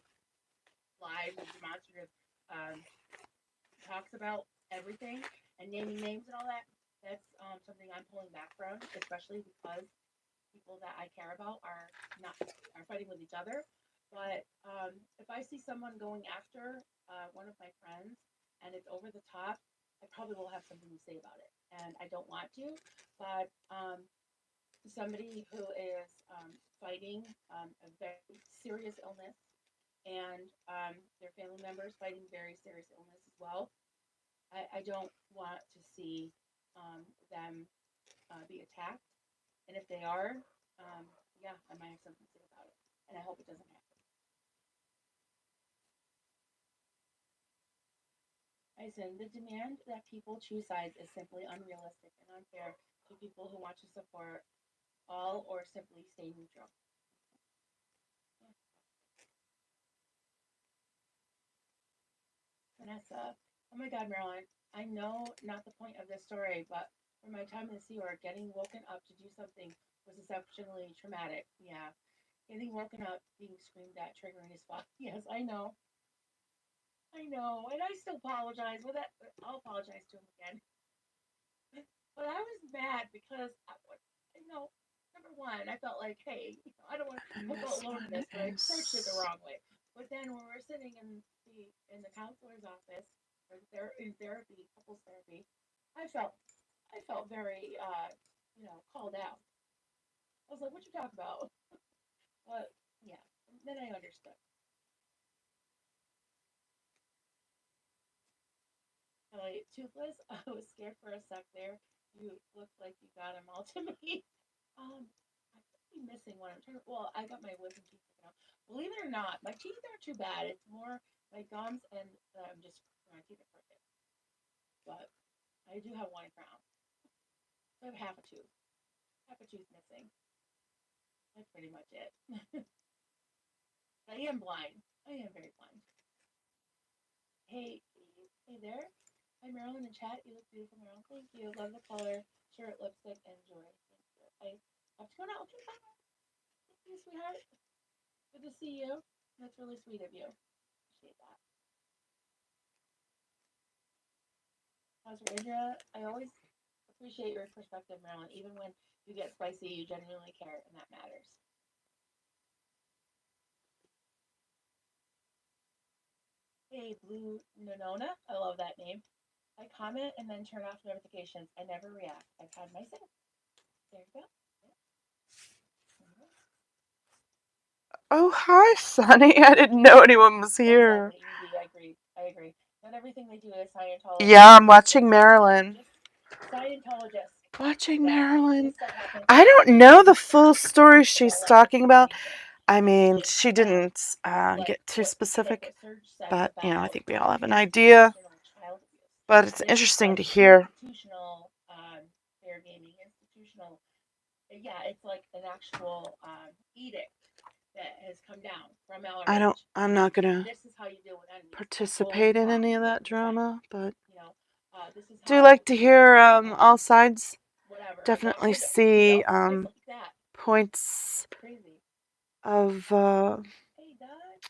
Speaker 2: live and demonstrative um, talks about everything and naming names and all that. That's something I'm pulling back from, especially because people that I care about not are fighting with each other. But if I see someone going after one of my friends and it's over the top, I probably will have something to say about it, and I don't want to. But somebody who is fighting a very serious illness and their family members fighting very serious illness as well, I don't want to see them be attacked. And if they are, yeah, I might have something to say about it. And I hope it doesn't happen. I said the demand that people choose sides is simply unrealistic and unfair to people who want to support all or simply stay neutral. Yeah. Vanessa, oh my God, Marilyn, I know not the point of this story, but for my time in the Sea Org, getting woken up to do something was exceptionally traumatic. Yeah, getting woken up, being screamed at, triggering as fuck. Yes, I know, and I still apologize. Well, I'll apologize to him again. But I was mad because number one, I felt like, hey, I don't want.
Speaker 1: And
Speaker 2: I
Speaker 1: then
Speaker 2: felt
Speaker 1: this
Speaker 2: alone in
Speaker 1: one
Speaker 2: this, but I approached it the
Speaker 1: is
Speaker 2: wrong way. But then when we were sitting in the counselor's office or in therapy, couples therapy, I felt I felt very called out. I was like, what you talk about? But yeah, then I understood. Toothless, I was scared for a sec there. You looked like you got them all to me. I could be missing one. Well, I got my wisdom teeth taken out. Believe it or not, my teeth aren't too bad. It's more my gums and just my teeth are crooked. But I do have one crown. So I have half a tooth missing. That's pretty much it. I am blind. I am very blind. Hey, hey there. Hi, Marilyn in chat. You look beautiful, Marilyn. Thank you. Love the color, shirt, lipstick, and jewelry. Thank you. I have to go now. Okay, bye. Thank you, sweetheart. Good to see you. That's really sweet of you. Appreciate that. How's Indra? I always appreciate your perspective, Marilyn. Even when you get spicy, you genuinely care, and that matters. Hey, Blue Nonona. I love that name. I comment and then turn off notifications. I never react. I've had my say. There you go. Yeah.
Speaker 1: Oh, hi, Sonny. I didn't know anyone was here.
Speaker 2: Exactly, Evie. I agree. I agree. Not everything they do is Scientology.
Speaker 1: Yeah, I'm watching Marilyn.
Speaker 2: Just Scientologists.
Speaker 1: Watching
Speaker 2: That
Speaker 1: Marilyn.
Speaker 2: this stuff happens.
Speaker 1: I don't know the full story she's
Speaker 2: Like
Speaker 1: talking about.
Speaker 2: information.
Speaker 1: I mean,
Speaker 2: Like,
Speaker 1: she didn't
Speaker 2: like
Speaker 1: get too
Speaker 2: what
Speaker 1: specific,
Speaker 2: Surge says
Speaker 1: but, I
Speaker 2: about
Speaker 1: think we all have an idea.
Speaker 2: institutional child abuse.
Speaker 1: But it's
Speaker 2: This is
Speaker 1: interesting
Speaker 2: like
Speaker 1: to hear.
Speaker 2: institutional fair gaming, institutional. Yeah, it's like an actual edict that has come down from LRH.
Speaker 1: I'm not going to
Speaker 2: This is how you deal with enemies.
Speaker 1: participate in any of that
Speaker 2: Consent.
Speaker 1: drama, but
Speaker 2: You know, this is
Speaker 1: do
Speaker 2: how
Speaker 1: like to hear all sides.
Speaker 2: whatever.
Speaker 1: Definitely
Speaker 2: Like,
Speaker 1: see
Speaker 2: it's like that.
Speaker 1: points
Speaker 2: Crazy.
Speaker 1: of
Speaker 2: Hey, Doug.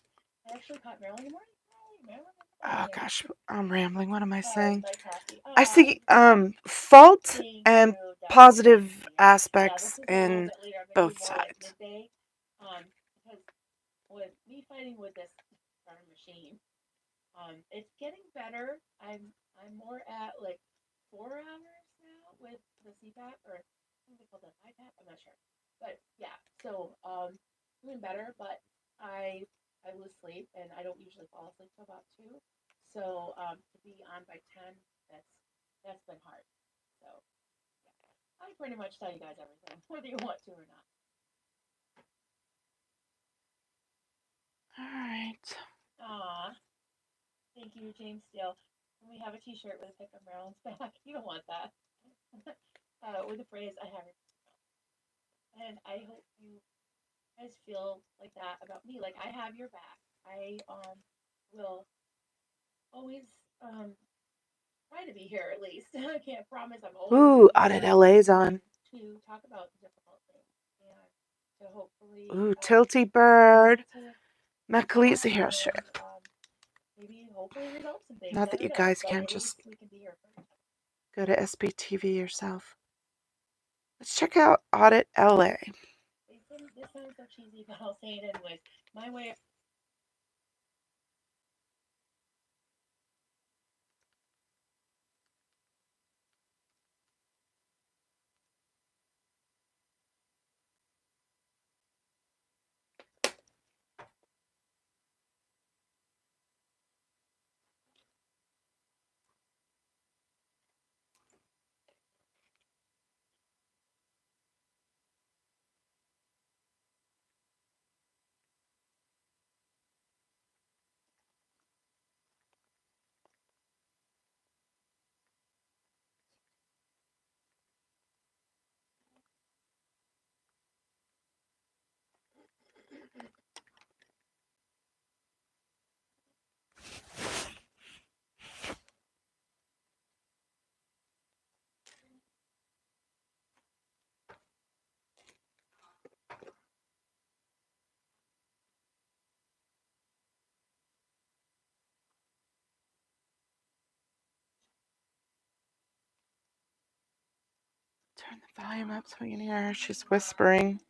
Speaker 2: I actually caught Marilyn in the morning. Hey, Marilyn in the
Speaker 1: oh
Speaker 2: morning.
Speaker 1: gosh, I'm rambling. What am I
Speaker 2: Oh,
Speaker 1: saying?
Speaker 2: bye, Kathy.
Speaker 1: I see fault
Speaker 2: Thank
Speaker 1: and
Speaker 2: you, Doug.
Speaker 1: positive
Speaker 2: Yeah, this
Speaker 1: aspects
Speaker 2: is a little
Speaker 1: in
Speaker 2: bit later. I'm gonna do
Speaker 1: both
Speaker 2: more like
Speaker 1: sides.
Speaker 2: midday. Because with me fighting with this darn machine, it's getting better. I'm more at like 4 hours now with the CPAP, or I think they call that IPAP. I'm not sure, but yeah. So doing better, but I lose sleep and I don't usually fall asleep till about 2. So to be on by 10, that's been hard. So yeah, I pretty much tell you guys everything, whether you want to or not.
Speaker 1: All right.
Speaker 2: Aw, thank you, James Steele. And we have a T-shirt with a pic of Marilyn's back. You don't want that. With the phrase "I have your," and I hope you guys feel like that about me. Like I have your back. I will always um try to be here at least. I can't promise I'm always
Speaker 1: Ooh,
Speaker 2: gonna be
Speaker 1: Audit
Speaker 2: here
Speaker 1: LA's on.
Speaker 2: to talk about difficult things and to hopefully
Speaker 1: Ooh, Tilty Bird.
Speaker 2: to
Speaker 1: Macalisa
Speaker 2: and
Speaker 1: here, sure.
Speaker 2: maybe hopefully resolve some things.
Speaker 1: Not
Speaker 2: I
Speaker 1: that you
Speaker 2: don't know,
Speaker 1: guys
Speaker 2: but
Speaker 1: can't
Speaker 2: at
Speaker 1: just
Speaker 2: least we can be here for each other.
Speaker 1: go to SPTV yourself. Let's check out Audit LA.
Speaker 2: This sounds so cheesy, but I'll say it anyways. My way of
Speaker 1: Turn the volume up so we can hear her. She's whispering.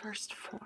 Speaker 1: first 4.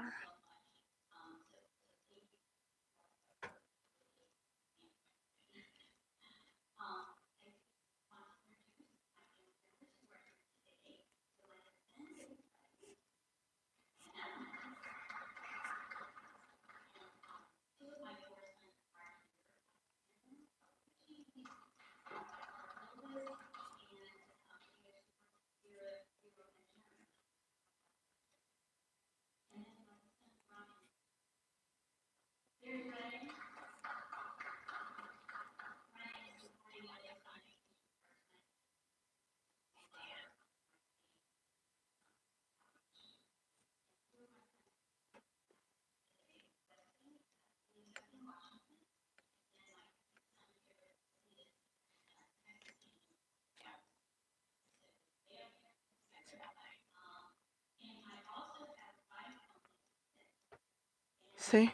Speaker 1: See?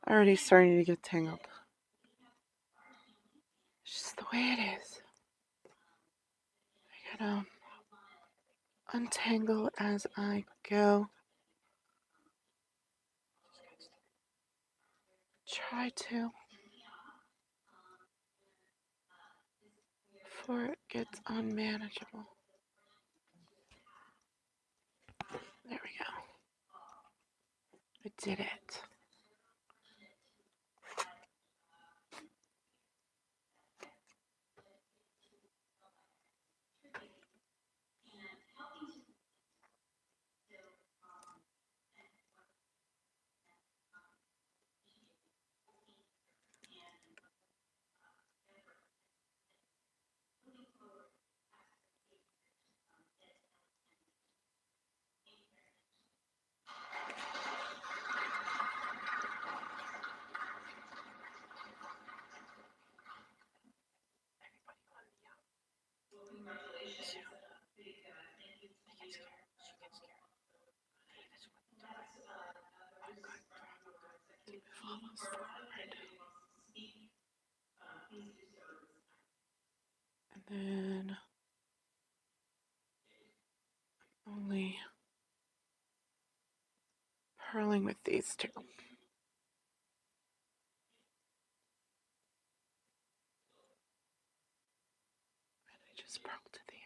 Speaker 1: Already starting to get tangled. It's just the way it is. I gotta untangle as I go. Try to. Before it gets unmanageable. There we go. I did it. And then only purling with these 2. And I just purl to the end.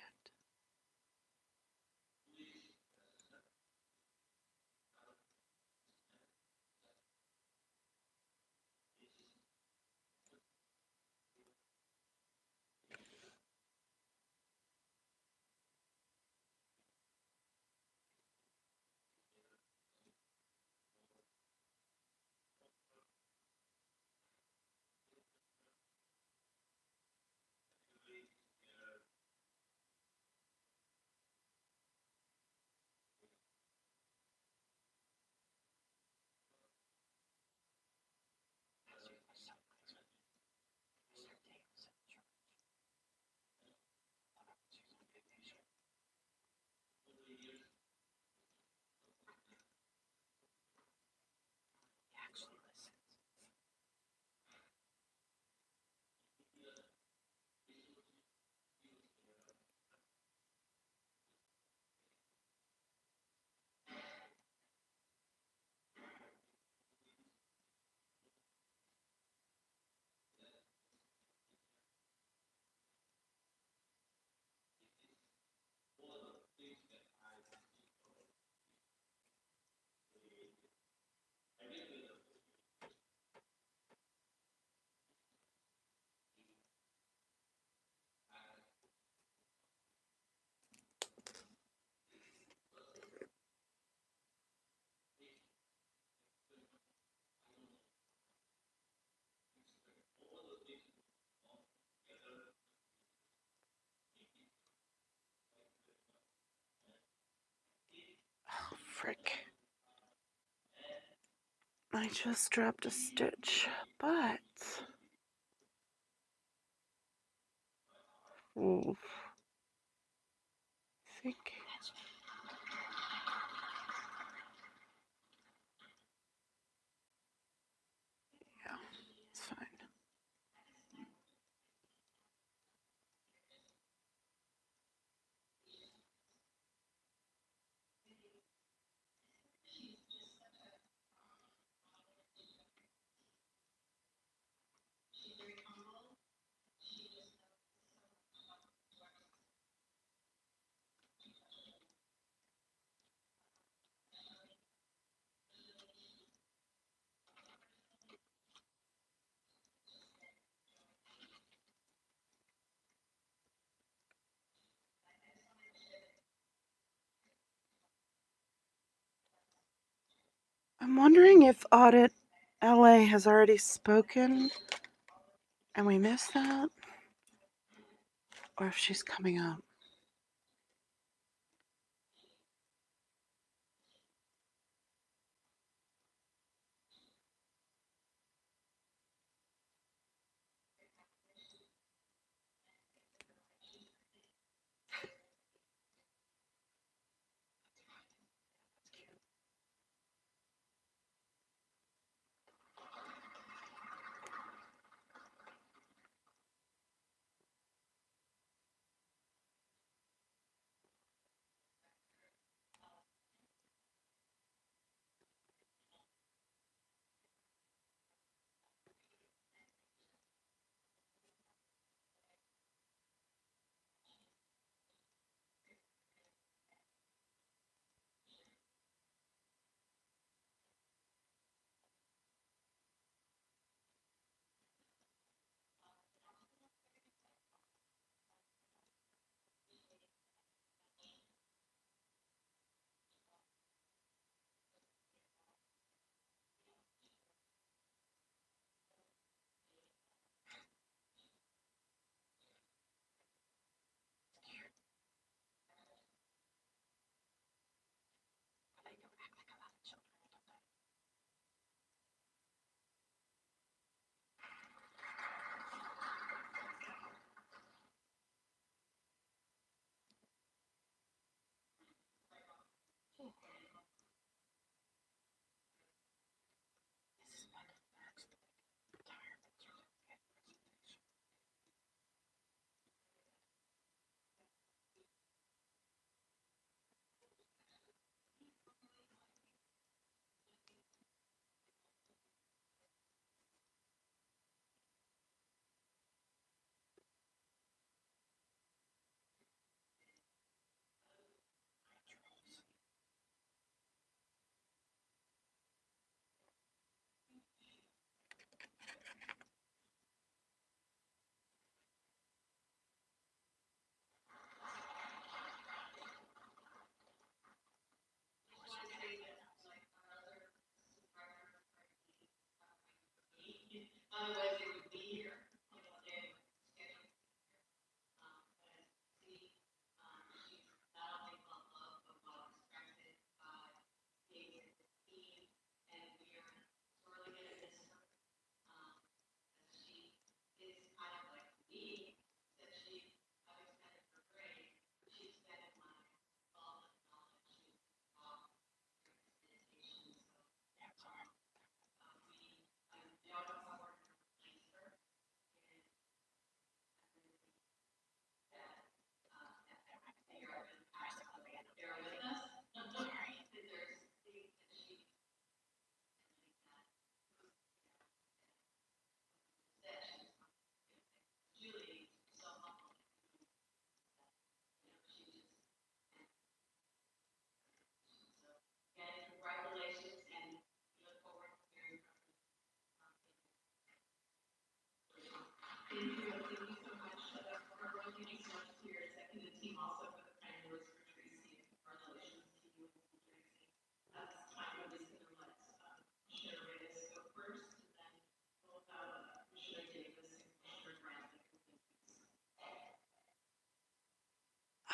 Speaker 1: Oh, frick. I just dropped a stitch, but ooh, I think yeah, it's fine. I'm wondering if Audit LA has already spoken and we missed that, or if she's coming up.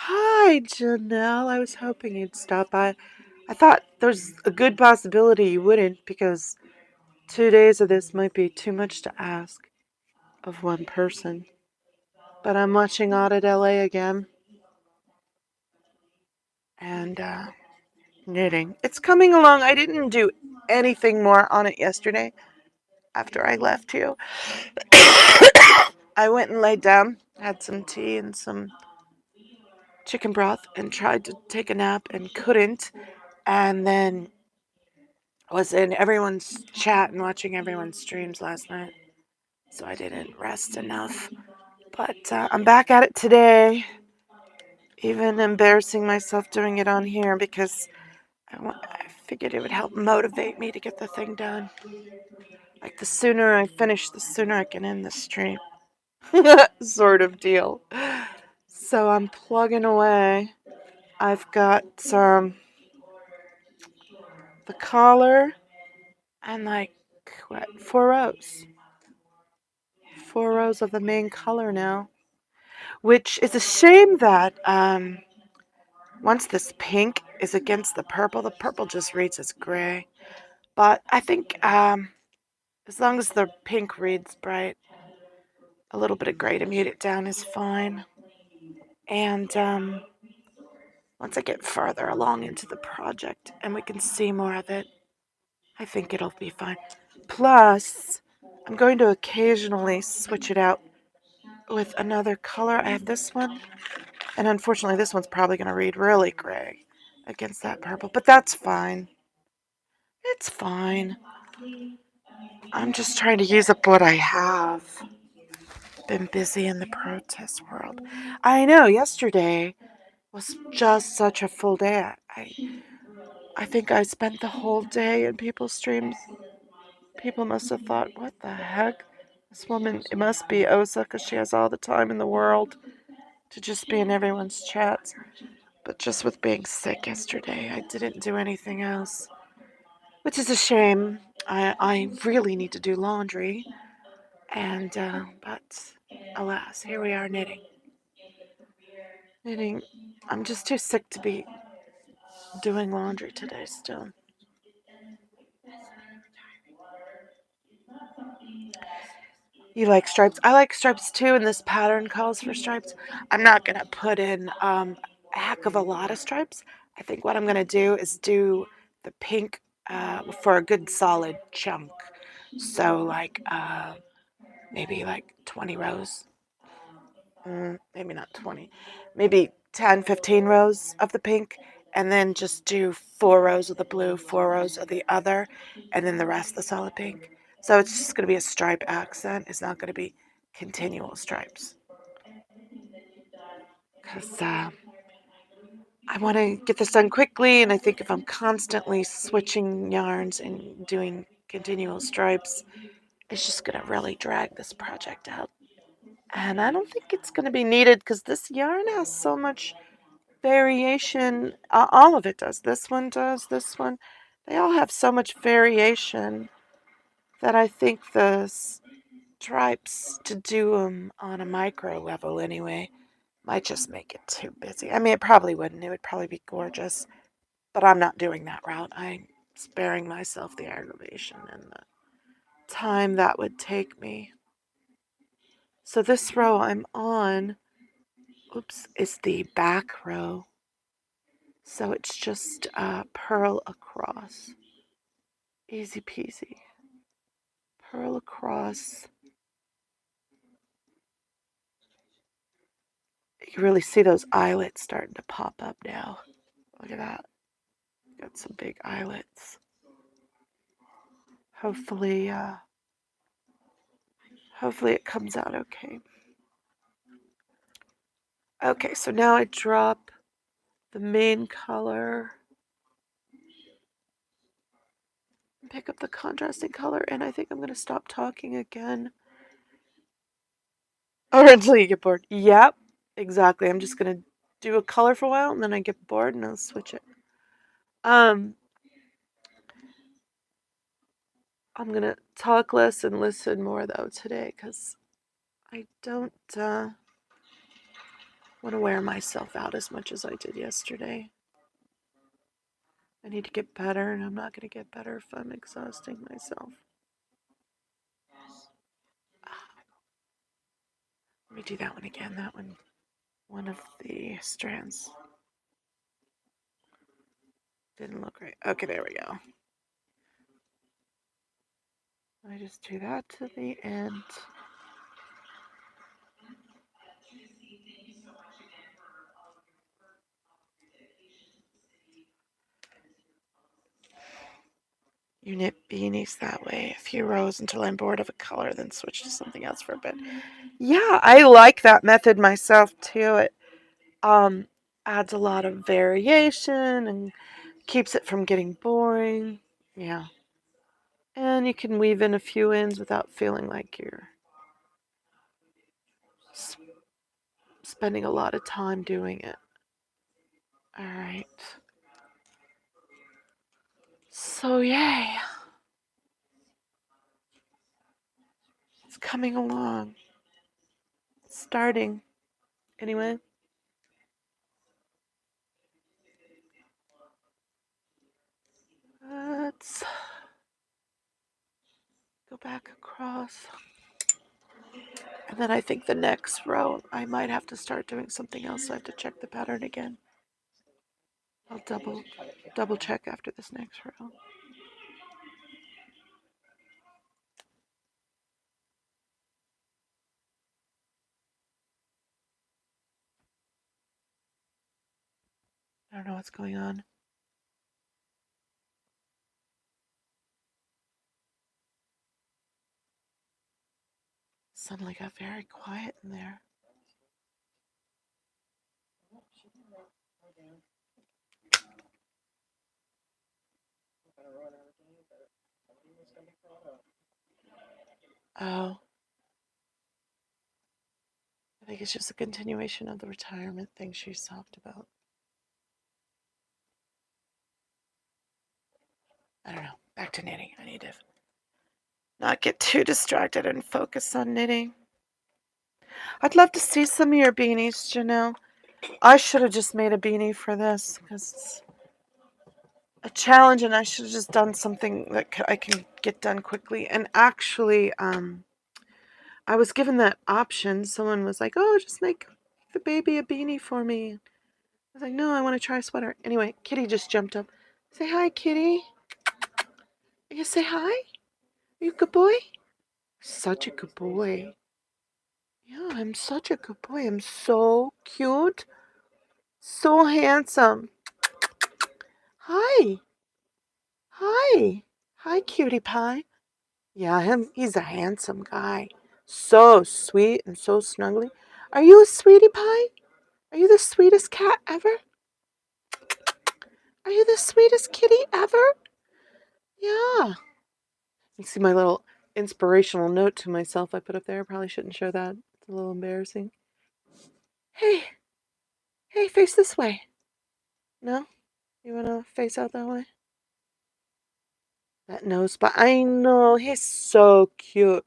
Speaker 1: Hi, Janelle. I was hoping you'd stop by. I thought there's a good possibility you wouldn't because 2 days of this might be too much to ask of one person. But I'm watching Audit LA again and knitting. It's coming along. I didn't do anything more on it yesterday after I left you. I went and laid down, had some tea and some chicken broth, and tried to take a nap and couldn't. And then was in everyone's chat and watching everyone's streams last night. So I didn't rest enough. But I'm back at it today. Even embarrassing myself doing it on here because I figured it would help motivate me to get the thing done. Like the sooner I finish, the sooner I can end the stream. Sort of deal. So I'm plugging away. I've got the collar and like what, 4 rows. 4 rows of the main color now, which is a shame that once this pink is against the purple just reads as gray. But I think as long as the pink reads bright, a little bit of gray to mute it down is fine. And once I get farther along into the project and we can see more of it, I think it'll be fine. Plus, I'm going to occasionally switch it out with another color. I have this one, and unfortunately this one's probably going to read really gray against that purple, but that's fine. It's fine. I'm just trying to use up what I have. Been busy in the protest world. I know, yesterday was just such a full day. I think I spent the whole day in people's streams. People must have thought, what the heck? This woman, it must be Osa because she has all the time in the world to just be in everyone's chats. But just with being sick yesterday, I didn't do anything else, which is a shame. I really need to do laundry, and but alas, here we are knitting. Knitting. I'm just too sick to be doing laundry today still. You like stripes? I like stripes too, and this pattern calls for stripes. I'm not gonna put in a heck of a lot of stripes. I think what I'm gonna do is do the pink for a good solid chunk. So like maybe like 20 rows. Maybe not 20. Maybe 10, 15 rows of the pink, and then just do 4 rows of the blue, 4 rows of the other, and then the rest the solid pink. So it's just going to be a stripe accent. It's not going to be continual stripes. Because I want to get this done quickly, and I think if I'm constantly switching yarns and doing continual stripes, it's just going to really drag this project out. And I don't think it's going to be needed because this yarn has so much variation. All of it does. This one does. This one. They all have so much variation that I think the stripes, to do them on a micro level anyway, might just make it too busy. I mean, it probably wouldn't. It would probably be gorgeous. But I'm not doing that route. I'm sparing myself the aggravation and the time that would take me. So this row I'm on, oops, is the back row. So it's just purl across. Easy peasy. Purl across. You can really see those eyelets starting to pop up now. Look at that. Got some big eyelets. Hopefully it comes out okay. Okay, so now I drop the main color. Pick up the contrasting color, and I think I'm going to stop talking again. Or until you get bored. Yep, exactly. I'm just going to do a color for a while, and then I get bored, and I'll switch it. I'm going to talk less and listen more, though, today, because I don't want to wear myself out as much as I did yesterday. I need to get better, and I'm not going to get better if I'm exhausting myself. Let me do that one again. That one of the strands didn't look right. Okay, there we go. I just do that to the end. You knit beanies that way, a few rows until I'm bored of a color, then switch to something else for a bit. Yeah, I like that method myself too. It adds a lot of variation and keeps it from getting boring. Yeah. And you can weave in a few ends without feeling like you're spending a lot of time doing it. All right. So, yay. coming along. It's starting. Anyway. Let's go back across. And then I think the next row, I might have to start doing something else. So I have to check the pattern again. I'll double check after this next row. I don't know what's going on. Suddenly got very quiet in there. Oh. I think it's just a continuation of the retirement thing she's talked about. I don't know. Back to knitting. I need to not get too distracted and focus on knitting. I'd love to see some of your beanies, Janelle. I should have just made a beanie for this because it's a challenge and I should have just done something that I can get done quickly. And actually, I was given that option. Someone was like, oh, just make the baby a beanie for me. I was like, no, I want to try a sweater. Anyway, Kitty just jumped up. Say hi, Kitty. You say hi? Are you a good boy? Such a good boy. Yeah, I'm such a good boy. I'm so cute. So handsome. Hi. Hi. Hi, cutie pie. Yeah, he's a handsome guy. So sweet and so snuggly. Are you a sweetie pie? Are you the sweetest cat ever? Are you the sweetest kitty ever? Yeah. You see my little inspirational note to myself I put up there. Probably shouldn't show that. It's a little embarrassing. Hey. Hey, face this way. No? You want to face out that way? That nose spot. I know. He's so cute.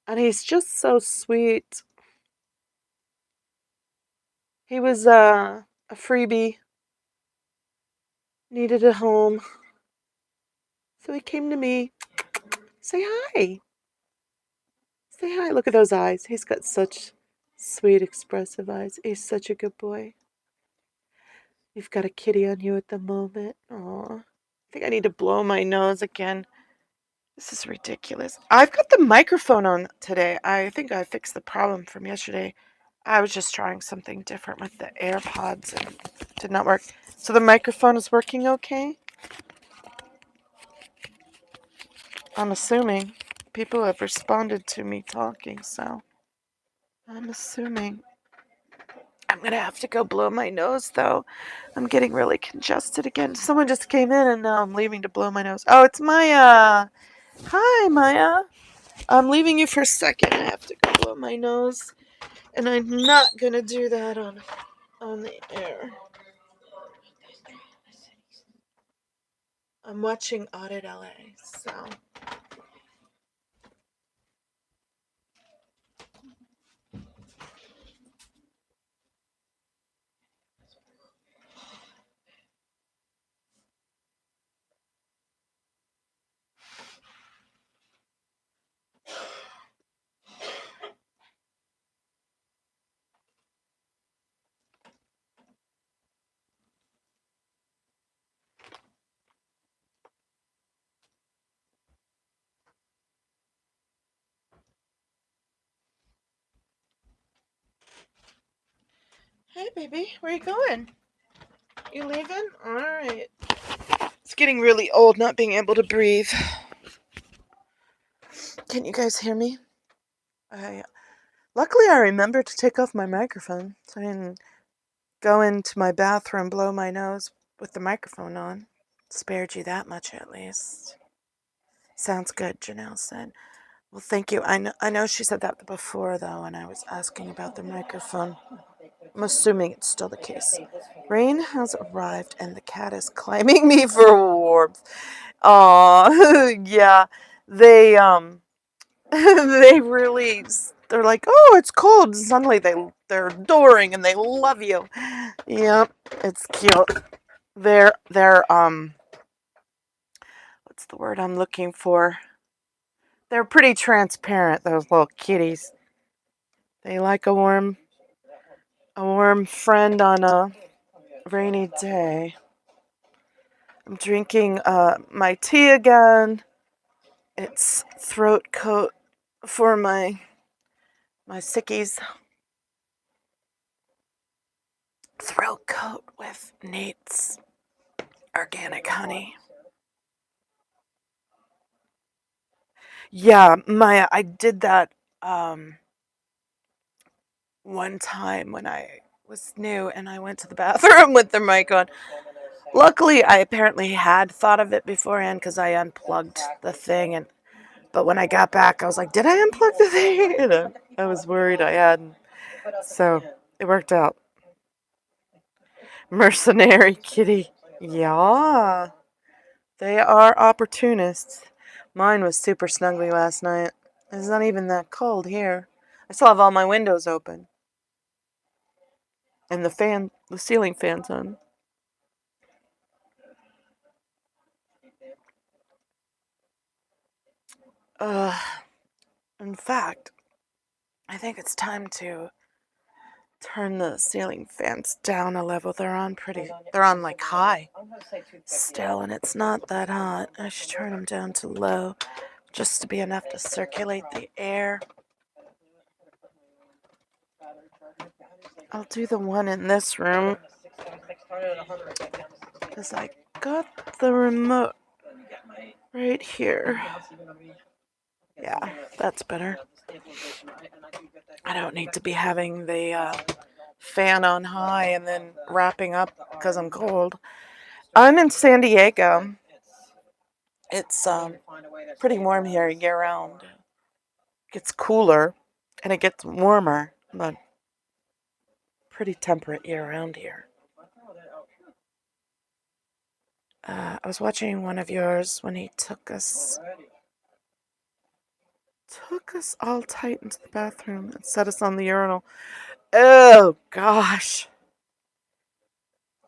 Speaker 1: And he's just so sweet. He was a freebie. Needed a home. So he came to me. Say hi. Say hi. Look at those eyes. He's got such sweet, expressive eyes. He's such a good boy. You've got a kitty on you at the moment. Aw. I think I need to blow my nose again. This is ridiculous. I've got the microphone on today. I think I fixed the problem from yesterday. I was just trying something different with the AirPods and it did not work. So the microphone is working okay? I'm assuming. People have responded to me talking, so I'm assuming. I'm going to have to go blow my nose, though. I'm getting really congested again. Someone just came in, and now I'm leaving to blow my nose. Oh, it's Maya. Hi, Maya. I'm leaving you for a second. I have to go blow my nose, and I'm not going to do that on the air. I'm watching Audit LA, so... Hey, baby, where you going? You leaving? All right. It's getting really old not being able to breathe. Can you guys hear me? Luckily, I remembered to take off my microphone, so I didn't go into my bathroom, blow my nose with the microphone on. Spared you that much, at least. Sounds good, Janelle said. Well, thank you. I know she said that before, though, when I was asking about the microphone. I'm assuming it's still the case. Rain has arrived, and the cat is climbing me for warmth. Aw, yeah. they're like, oh, it's cold. And suddenly they're adoring and they love you. Yep, it's cute. They're what's the word I'm looking for? They're pretty transparent, those little kitties. They like a warm friend on a rainy day. I'm drinking my tea again. It's throat coat for my sickies. Throat coat with Nate's organic honey. Yeah, Maya, I did that one time when I was new and I went to the bathroom with the mic on. Luckily, I apparently had thought of it beforehand because I unplugged the thing, but when I got back, I was like, "Did I unplug the thing?" And I was worried I hadn't. So it worked out. Mercenary kitty. Yeah, they are opportunists. Mine was super snuggly last night. It's not even that cold here. I still have all my windows open and the ceiling fan's on. Uh, in fact, I think it's time to turn the ceiling fans down a level. They're on like high still, and it's not that hot. I should turn them down to low just to be enough to circulate the air. I'll do the one in this room because I got the remote right here. Yeah, that's better. I don't need to be having the fan on high and then wrapping up because I'm cold. I'm in San Diego. It's pretty warm here year round. It gets cooler and it gets warmer, but pretty temperate year round here. I was watching one of yours when he took us all tight into the bathroom and set us on the urinal. Oh gosh.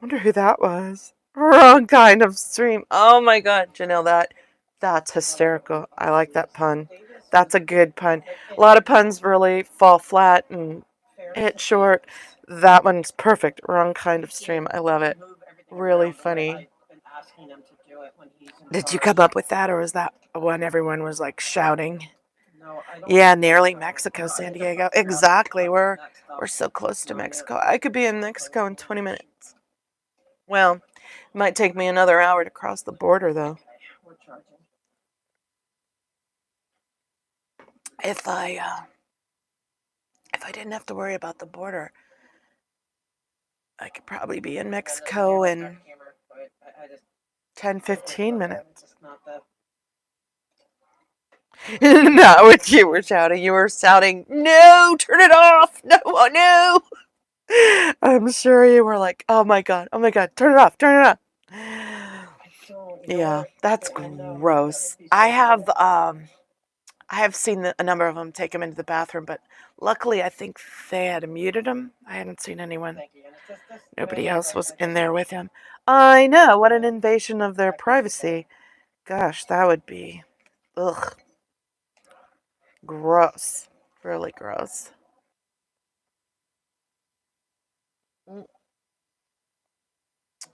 Speaker 1: Wonder who that was. Wrong kind of stream. Oh my god, Janelle, that's hysterical. I like that pun. That's a good pun. A lot of puns really fall flat and hit short. That one's perfect. Wrong kind of stream. I love it. Really funny. Did you come up with that, or was that when everyone was like shouting? Yeah, nearly Mexico, San Diego. Exactly. We're so close to Mexico. I could be in Mexico in 20 minutes. Well, it might take me another hour to cross the border, though. If I didn't have to worry about the border, I could probably be in Mexico in 10, 15 minutes. Not what you were shouting. You were shouting, "No, turn it off! No, oh, no!" I'm sure you were like, oh my god, turn it off, turn it off. Yeah, that's gross. I have seen a number of them take him into the bathroom, but luckily I think they had muted him. I hadn't seen anyone. Nobody else was in there with him. I know, what an invasion of their privacy. Gosh, that would be, ugh, gross. Really gross.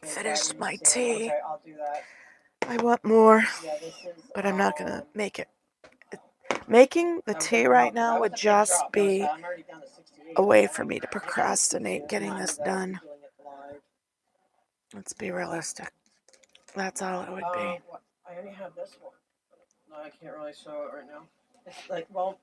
Speaker 1: Finished my tea. I want more, but I'm not gonna make it. Making the tea right now would just be a way for me to procrastinate getting this done. Let's be realistic. That's all it would be.
Speaker 3: I only have this one. No, I can't really show it right now. It's like, well,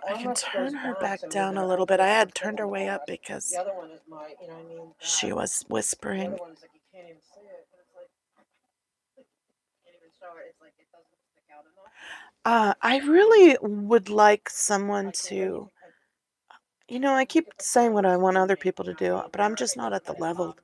Speaker 1: I can turn her back down a little bit. I had turned her way up because
Speaker 3: the other one is my, you know what I mean?
Speaker 1: she was
Speaker 3: The
Speaker 1: whispering.
Speaker 3: other one is like, you can't even see it. But it's like, can't even show it. It's like, it doesn't stick out enough.
Speaker 1: I really would like someone to, I keep saying what I want other people to do, but I'm just not at the level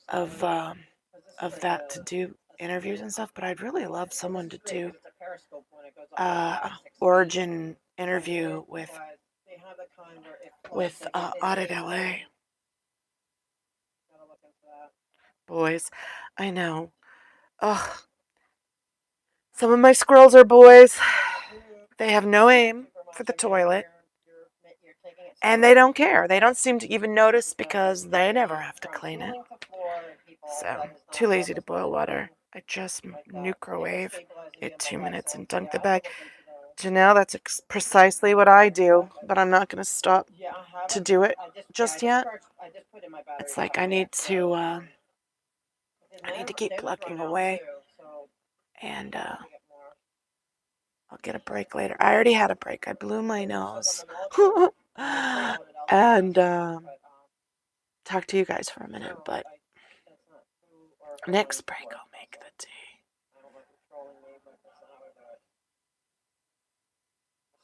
Speaker 1: of that to do interviews and stuff, but I'd really love someone to do
Speaker 3: It's a periscope when it goes up to 5, 6 feet.
Speaker 1: origin interview with
Speaker 3: But they have the kind where it floods, like,
Speaker 1: Audit
Speaker 3: it-
Speaker 1: LA.
Speaker 3: Gotta look into that.
Speaker 1: Boys, I know. Ugh. Some of my squirrels are boys. They have no aim for the toilet.
Speaker 3: You're taking it
Speaker 1: And they don't care. They don't seem to even notice because they never have to clean it. So, too lazy to boil water. I just microwave it 2 minutes and dunk the bag. Janelle, that's precisely what I do, but I'm not going to stop to do it just yet. It's like I need to keep plugging away, and I'll get a break later. I already had a break. I blew my nose. And talk to you guys for a minute, but next break I'll make the tea.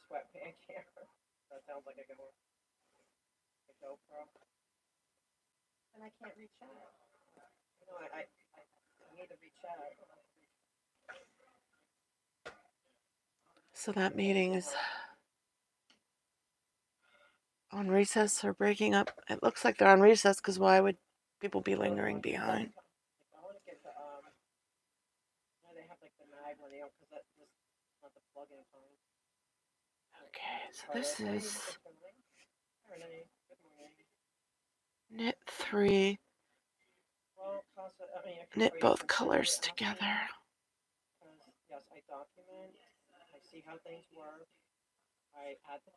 Speaker 3: Sweatband camera. That sounds like a good one. A GoPro. And I can't reach out. You know, I need to reach out.
Speaker 1: So that meeting is on recess or breaking up. It looks like they're on recess because why would people be lingering behind?
Speaker 3: I want to get the they have like the mag one, because that's just not the plug-in kind.
Speaker 1: Okay, so this is knit 3. Knit both colors together.
Speaker 3: Yes, I document. I see how things work. I advocate.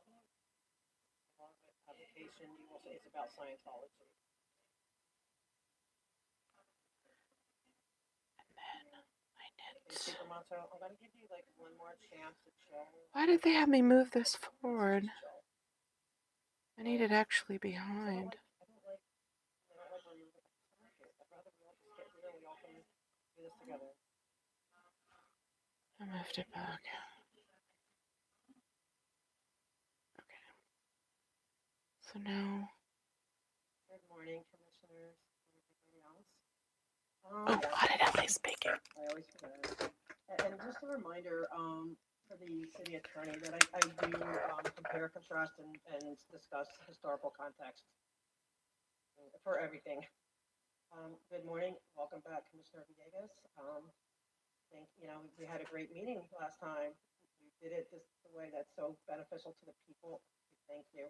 Speaker 3: Application, you will say it's about Scientology.
Speaker 1: And then I knit.
Speaker 3: I'm going to give you like one more chance to chill.
Speaker 1: Why did they have me move this forward? I need it actually behind.
Speaker 3: I don't like where you look at it. I'd rather we all just get here and we all can do this together.
Speaker 1: I moved it back. Okay. So now.
Speaker 3: Good morning, commissioners and everybody else.
Speaker 1: Audit LA speaking.
Speaker 3: I always forget. And just a reminder for the city attorney that I do compare, contrast, and discuss historical context for everything. Good morning. Welcome back, Commissioner Villegas. We had a great meeting last time. We did it just the way that's so beneficial to the people. Thank you.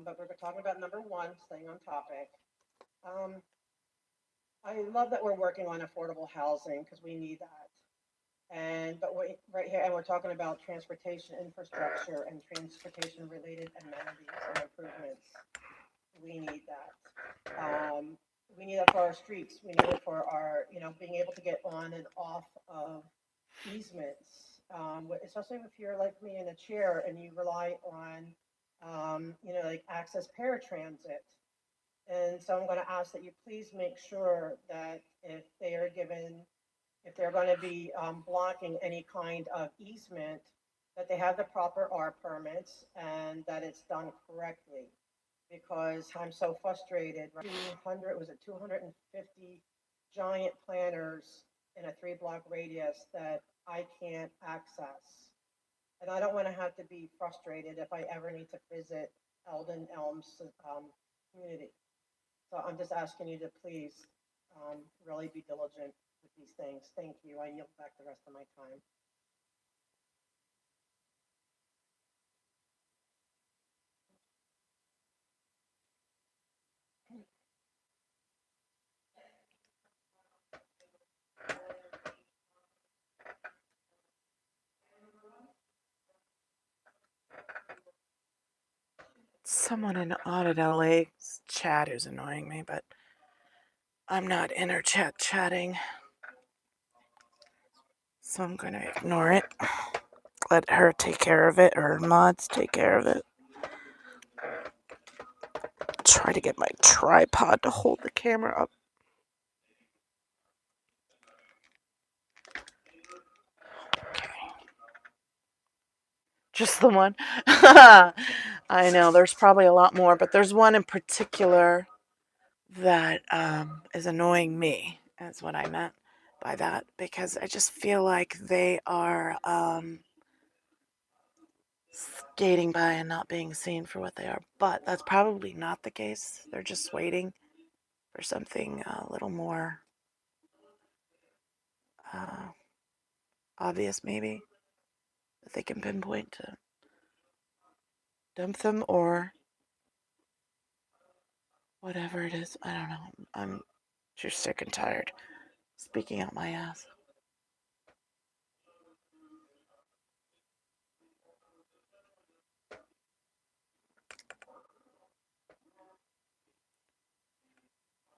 Speaker 3: But we're talking about number 1, staying on topic. I love that we're working on affordable housing because we need that. But right here, and we're talking about transportation infrastructure and transportation related amenities and improvements. We need that. We need it for our streets. We need it for our, being able to get on and off of easements. Especially if you're like me in a chair and you rely on, like access paratransit. And so I'm going to ask that you please make sure that if they're going to be blocking any kind of easement, that they have the proper R permits and that it's done correctly. Because I'm so frustrated. 250 giant planters in a 3-block radius that I can't access. And I don't want to have to be frustrated if I ever need to visit Eldon Elms community. So I'm just asking you to please really be diligent with these things. Thank you. I yield back the rest of my time.
Speaker 1: Someone in Audit LA's chat is annoying me, but I'm not in her chatting. So I'm going to ignore it. Let her take care of it, or her mods take care of it. Try to get my tripod to hold the camera up. Okay. Just the one? I know, there's probably a lot more, but there's one in particular that is annoying me. That's what I meant. by that because I just feel like they are skating by and not being seen for what they are. But that's probably not the case. They're just waiting for something a little more uh, obvious, maybe, that they can pinpoint to dump them or whatever it is. I don't know. I'm just sick and tired speaking out my ass.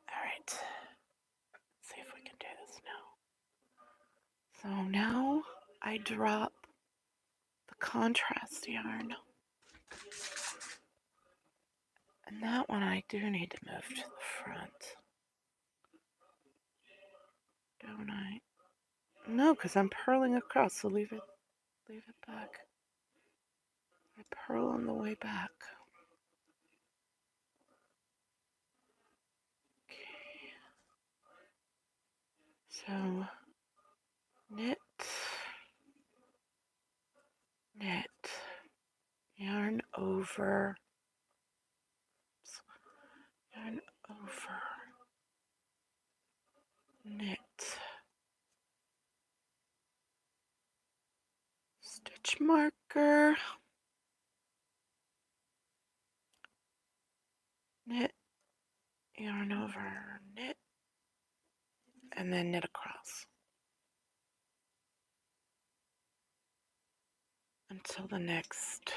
Speaker 1: All right. Let's see if we can do this now. So now I drop the contrast yarn. And that one I do need to move to the front. Don't I? No, because I'm purling across, so leave it back. I purl on the way back. Okay. So knit, knit, yarn over, yarn over, knit, stitch marker, knit, yarn over, knit, and then knit across until the next,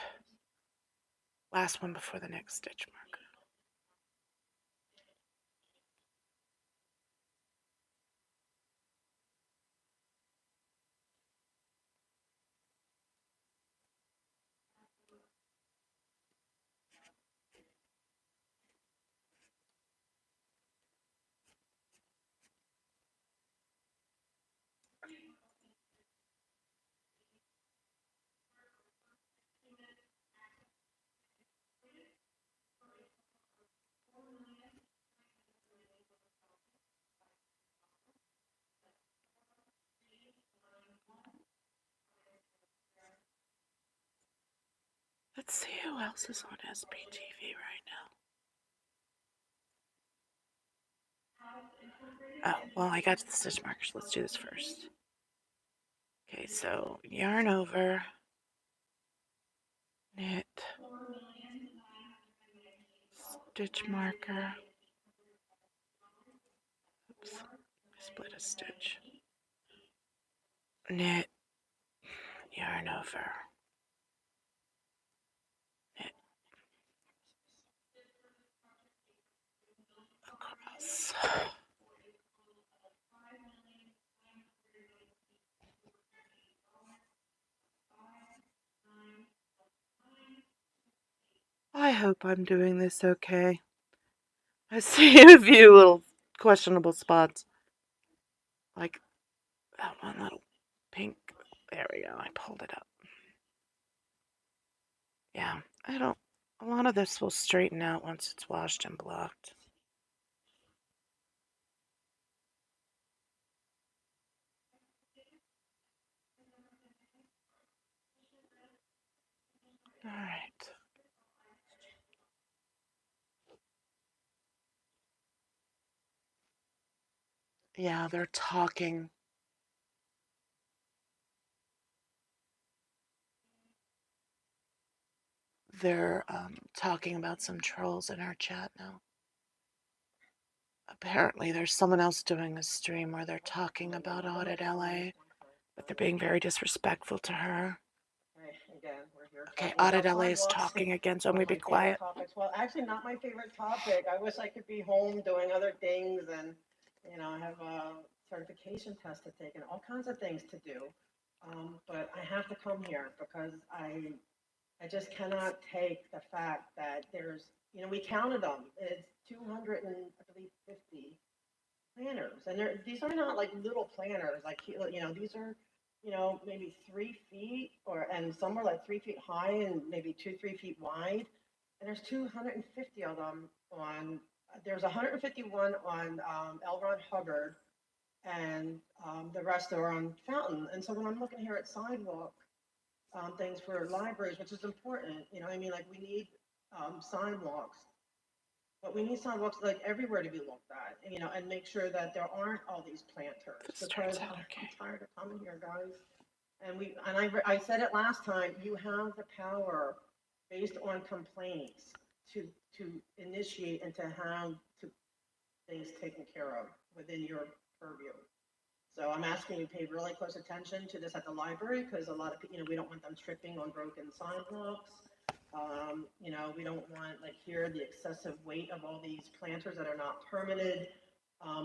Speaker 1: last one before the next stitch marker. Let's see who else is on SPTV right now. Oh, well, I got to the stitch markers. Let's do this first. Okay, so yarn over, knit, stitch marker. Oops, split a stitch. Knit, yarn over, knit, across. I hope I'm doing this okay. I see a few little questionable spots. Like that one little pink. There we go. I pulled it up. Yeah, a lot of this will straighten out once it's washed and blocked. All right. Yeah, they're talking. They're talking about some trolls in our chat now. Apparently, there's someone else doing a stream where they're talking about Audit LA, but they're being very disrespectful to her.
Speaker 3: Again, we're here.
Speaker 1: Okay,
Speaker 3: talking
Speaker 1: Audit
Speaker 3: about
Speaker 1: LA is
Speaker 3: sidewalks.
Speaker 1: talking again, so I'm
Speaker 3: One
Speaker 1: going
Speaker 3: of
Speaker 1: to be
Speaker 3: my favorite
Speaker 1: quiet.
Speaker 3: topics. Well, actually, not my favorite topic. I wish I could be home doing other things, and I have a certification test to take and all kinds of things to do. But I have to come here because I just cannot take the fact that there's, we counted them. It's 200 and I believe 50 planners, and these are not like little planners. Like these are maybe 3 feet, and some are like 3 feet high and maybe 3 feet wide. And there's 250 of them on. There's 151 on L. Ron Hubbard, and the rest are on Fountain. And so when I'm looking here at sidewalk things for libraries, which is important, you know, I mean, like we need sidewalks, but we need sidewalks like everywhere to be looked at, and, you know, and make sure that there aren't all these planters
Speaker 1: This
Speaker 3: because
Speaker 1: turns out
Speaker 3: I'm
Speaker 1: okay.
Speaker 3: tired of coming here, guys. I said it last time. You have the power, based on complaints, to to initiate and to have to things taken care of within your purview. So I'm asking you to pay really close attention to this at the library because a lot of people, you know, we don't want them tripping on broken sidewalks. You know, we don't want like here the excessive weight of all these planters that are not permitted.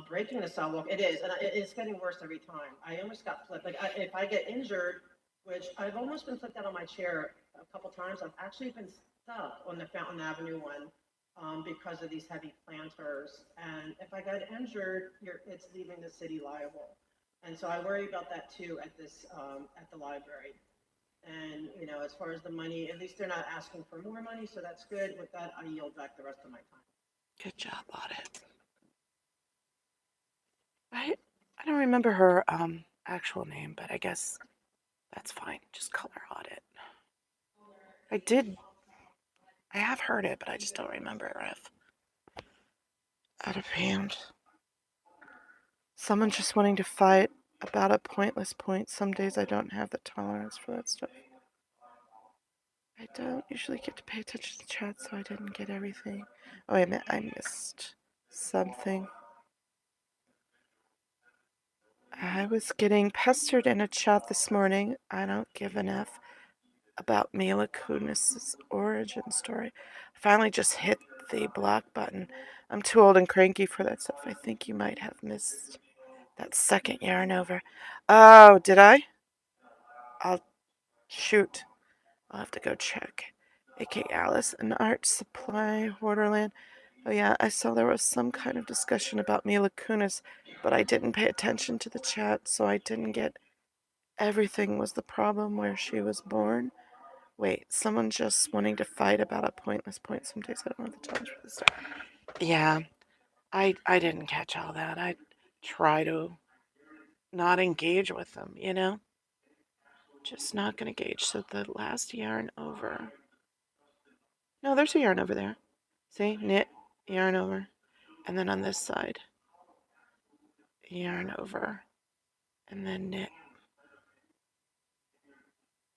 Speaker 3: Breaking the sidewalk, it is, and it's getting worse every time. I almost got flipped. Like if I get injured, which I've almost been flipped out on my chair a couple times, I've actually been stuck on the Fountain Avenue one because of these heavy planters. And if I get injured, it's leaving the city liable. And so I worry about that too at this at the library. And you know, as far as the money, at least they're not asking for more money, so that's good. With that, I yield back the rest of my time.
Speaker 1: Good job, Audit. I don't remember her actual name, but I guess that's fine. Just call her Audit. I have heard it, but I just don't remember it right out of hand. Someone just wanting to fight about a pointless point. Some days I don't have the tolerance for that stuff. I don't usually get to pay attention to chat, so I didn't get everything. Oh, wait a minute, I missed something. I was getting pestered in a chat this morning. I don't give an F about Mila Kunis's origin story. I finally just hit the block button. I'm too old and cranky for that stuff. I think you might have missed that second yarn over. Oh, did I? I'll shoot. I'll have to go check. AK Alice, an art supply Borderland. Oh yeah, I saw there was some kind of discussion about Mila Kunis, but I didn't pay attention to the chat, so I didn't get everything. Was the problem where she was born? Wait, someone just wanting to fight about a pointless point. Some days I don't have the tolerance for this stuff. Yeah, I didn't catch all that. I try to not engage with them, you know? Just not gonna gauge. So the last yarn over. No, there's a yarn over there. See? Knit, yarn over. And then on this side, yarn over. And then knit.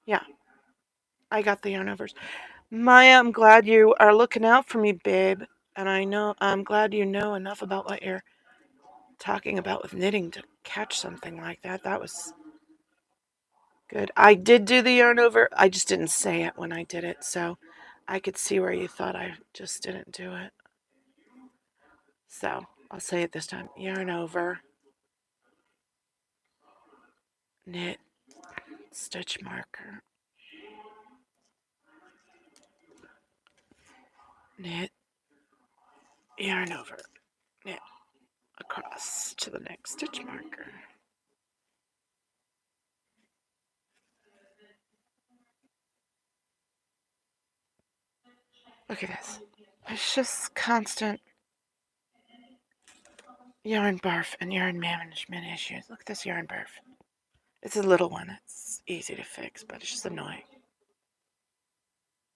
Speaker 1: Yeah, I got the yarn overs. Maya, I'm glad you are looking out for me, babe. And I'm glad you know enough about what you're talking about with knitting to catch something like that. That was good. I did do the yarn over. I just didn't say it when I did it, so I could see where you thought I just didn't do it. So I'll say it this time. Yarn over, knit, stitch marker, knit, yarn over, knit across to the next stitch marker. Look at this. It's just constant yarn barf and yarn management issues. Look at this yarn barf. It's a little one. It's easy to fix, but it's just annoying.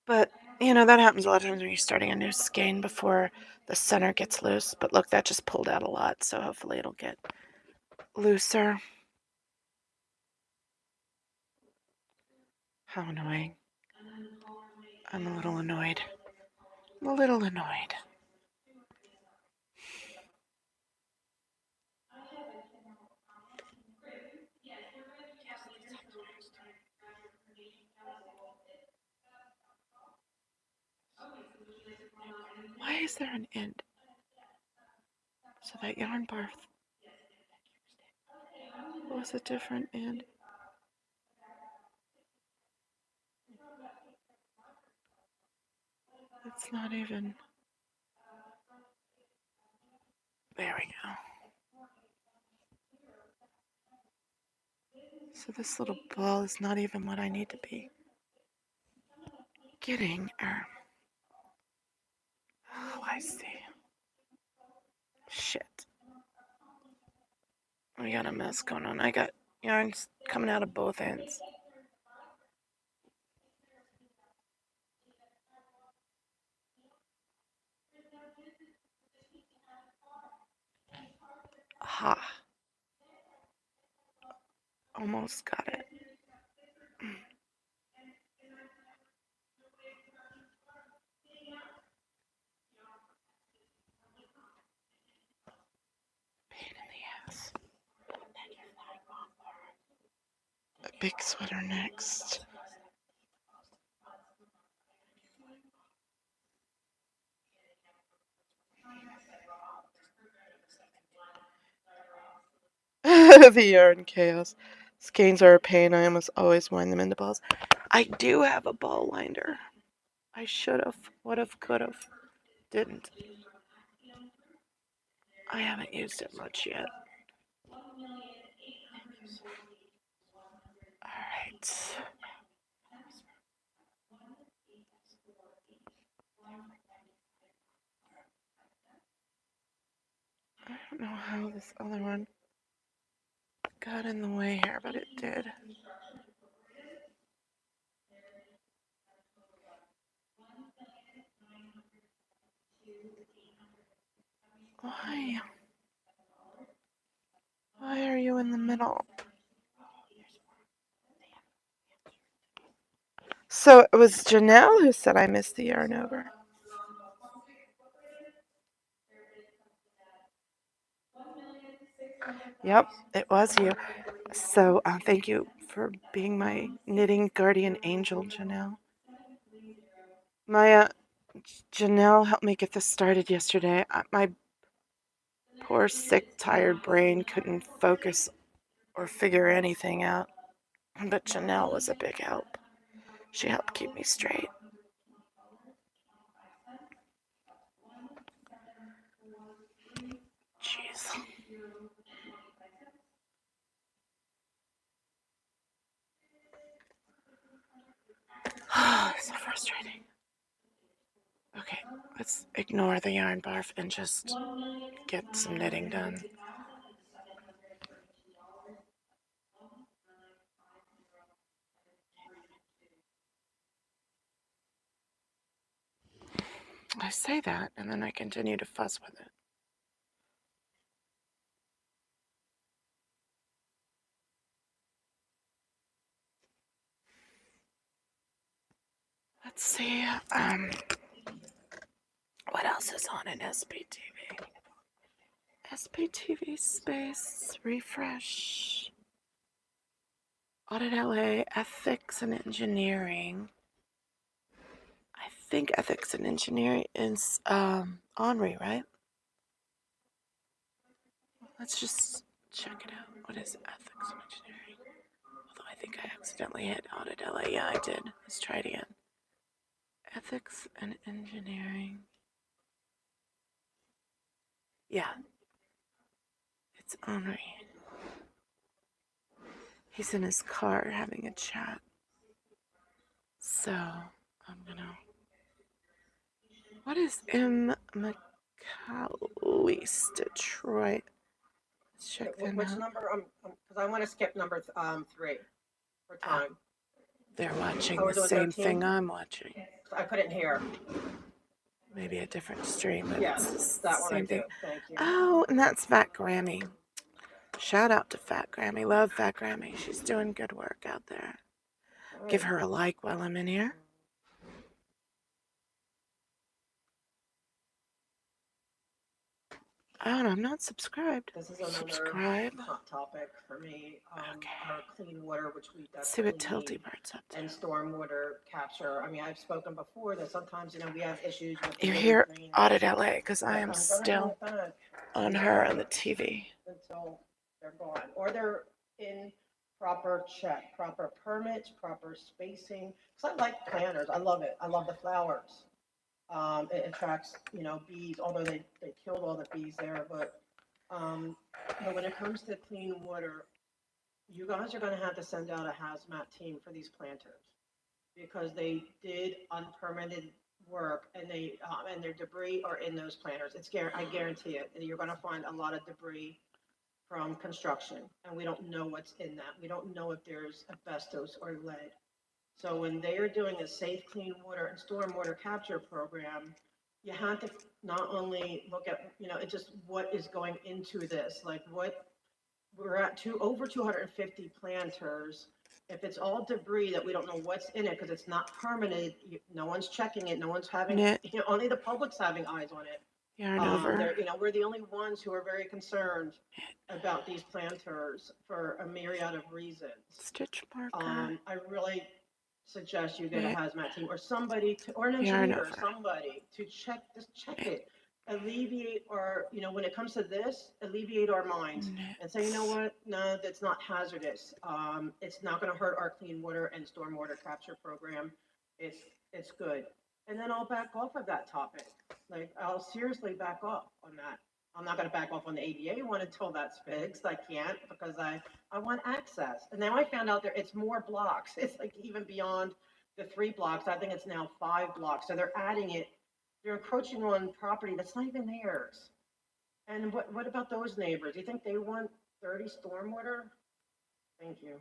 Speaker 1: But, you know, that happens a lot of times when you're starting a new skein before the center gets loose. But look, that just pulled out a lot, so hopefully it'll get looser. How annoying. I'm a little annoyed. I'm a little annoyed. Why is there an end? So that yarn barf was a different end. It's not even. There we go. So this little ball is not even what I need to be getting. Oh, I see. Shit. We got a mess going on. I got yarns coming out of both ends. Aha. Almost got it. Pain in the ass. A big sweater next. The yarn chaos. Skeins are a pain. I almost always wind them into balls. I do have a ball winder. I should have, would have, could have. Didn't. I haven't used it much yet. Alright. I don't know how this other one got in the way here, but it did. Why? Why are you in the middle? So it was Janelle who said I missed the yarn over. Yep, it was you. So thank you for being my knitting guardian angel, Janelle. My Janelle helped me get this started yesterday. My poor, sick, tired brain couldn't focus or figure anything out. But Janelle was a big help. She helped keep me straight. Jeez. So frustrating. Okay, let's ignore the yarn barf and just get some knitting done. I say that, and then I continue to fuss with it. Let's see. What else is on in SPTV? SPTV space refresh. Audit LA, ethics and engineering. I think ethics and engineering is Henri, right? Let's just check it out. What is ethics and engineering? Although I think I accidentally hit audit LA. Yeah, I did. Let's try it again. Ethics and engineering. Yeah. It's Henri. He's in his car having a chat. So, I'm gonna... What is M. McAleese, Detroit? Let's check them
Speaker 3: Which
Speaker 1: out.
Speaker 3: number? Because I want to skip number 3 for time.
Speaker 1: They're watching
Speaker 3: Oh, we're
Speaker 1: the
Speaker 3: doing
Speaker 1: same
Speaker 3: 13?
Speaker 1: thing I'm watching.
Speaker 3: I couldn't hear.
Speaker 1: Maybe a different stream, but
Speaker 3: Yes,
Speaker 1: it's the
Speaker 3: that one I
Speaker 1: same thing.
Speaker 3: do. Thank you.
Speaker 1: Oh, and that's Fat Grammy. Shout out to Fat Grammy. Love Fat Grammy. She's doing good work out there.
Speaker 3: All
Speaker 1: Give
Speaker 3: right.
Speaker 1: her a like while I'm in here. Oh, no, I'm not subscribed.
Speaker 3: This is another
Speaker 1: Subscribe.
Speaker 3: hot topic for me.
Speaker 1: Okay.
Speaker 3: Our clean water, which we
Speaker 1: Let's see what
Speaker 3: desperately
Speaker 1: Tilty
Speaker 3: need,
Speaker 1: Bird's up to.
Speaker 3: and stormwater capture. I mean, I've spoken before that sometimes, we have issues with
Speaker 1: You're
Speaker 3: water
Speaker 1: here,
Speaker 3: drainage.
Speaker 1: Audit LA, because I
Speaker 3: But
Speaker 1: am
Speaker 3: I'm gonna
Speaker 1: still
Speaker 3: go back
Speaker 1: on her on the TV.
Speaker 3: until they're gone, or they're in proper check, proper permits, proper spacing. Because I like planters. I love it. I love the flowers. It attracts, bees, although they killed all the bees there. But when it comes to clean water, you guys are going to have to send out a hazmat team for these planters because they did unpermitted work and and their debris are in those planters. I guarantee it. You're going to find a lot of debris from construction, and we don't know what's in that. We don't know if there's asbestos or lead. So when they are doing a safe, clean water and stormwater capture program, you have to not only look at, it just what is going into this, like what we're at over 250 planters. If it's all debris that we don't know what's in it because it's not permitted, no one's checking it, no one's having,
Speaker 1: Knit
Speaker 3: only the public's having eyes on it.
Speaker 1: yarn over.
Speaker 3: We're the only ones who are very concerned about these planters for a myriad of reasons.
Speaker 1: Stitch marker.
Speaker 3: I really suggest you get a
Speaker 1: knit
Speaker 3: hazmat team or somebody or an
Speaker 1: yarn
Speaker 3: engineer or
Speaker 1: over.
Speaker 3: somebody to just check it. Alleviate our, when it comes to this, alleviate our minds and say, you know what? No, that's not hazardous. It's not going to hurt our clean water and stormwater capture program. It's good. And then I'll back off of that topic. Like I'll seriously back off on that. I'm not going to back off on the ADA one until that's fixed. I can't because I want access. And now I found out it's more blocks. It's like even beyond the 3 blocks. I think it's now 5 blocks. So they're adding it. They're encroaching on property that's not even theirs. And what about those neighbors? Do you think they want dirty stormwater? Thank you.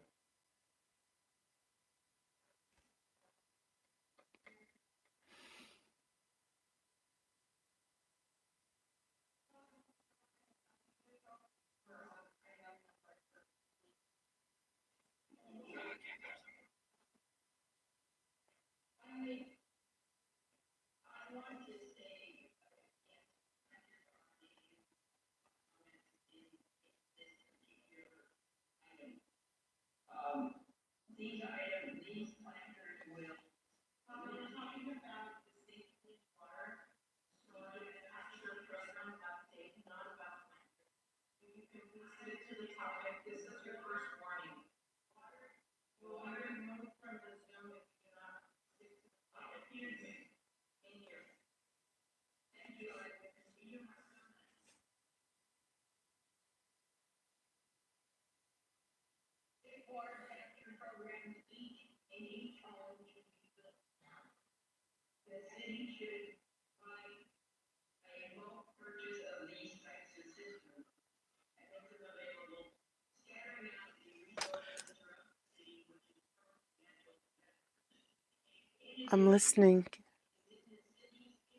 Speaker 1: I'm listening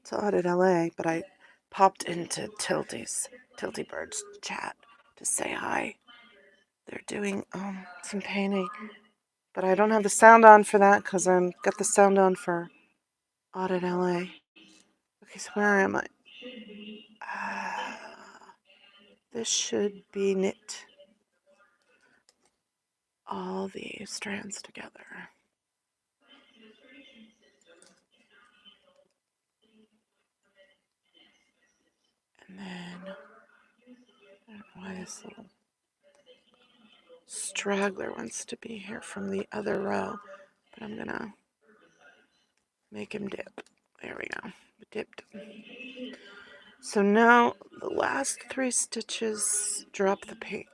Speaker 1: to Audit LA, but I popped into Tilty Bird's chat to say hi. They're doing some painting, but I don't have the sound on for that because I've got the sound on for Audit LA. Okay, so where am I? This should be knit all the strands together. And then, I don't know why this little straggler wants to be here from the other row, but I'm gonna make him dip. There we go, dipped. So now the last 3 stitches drop the pink.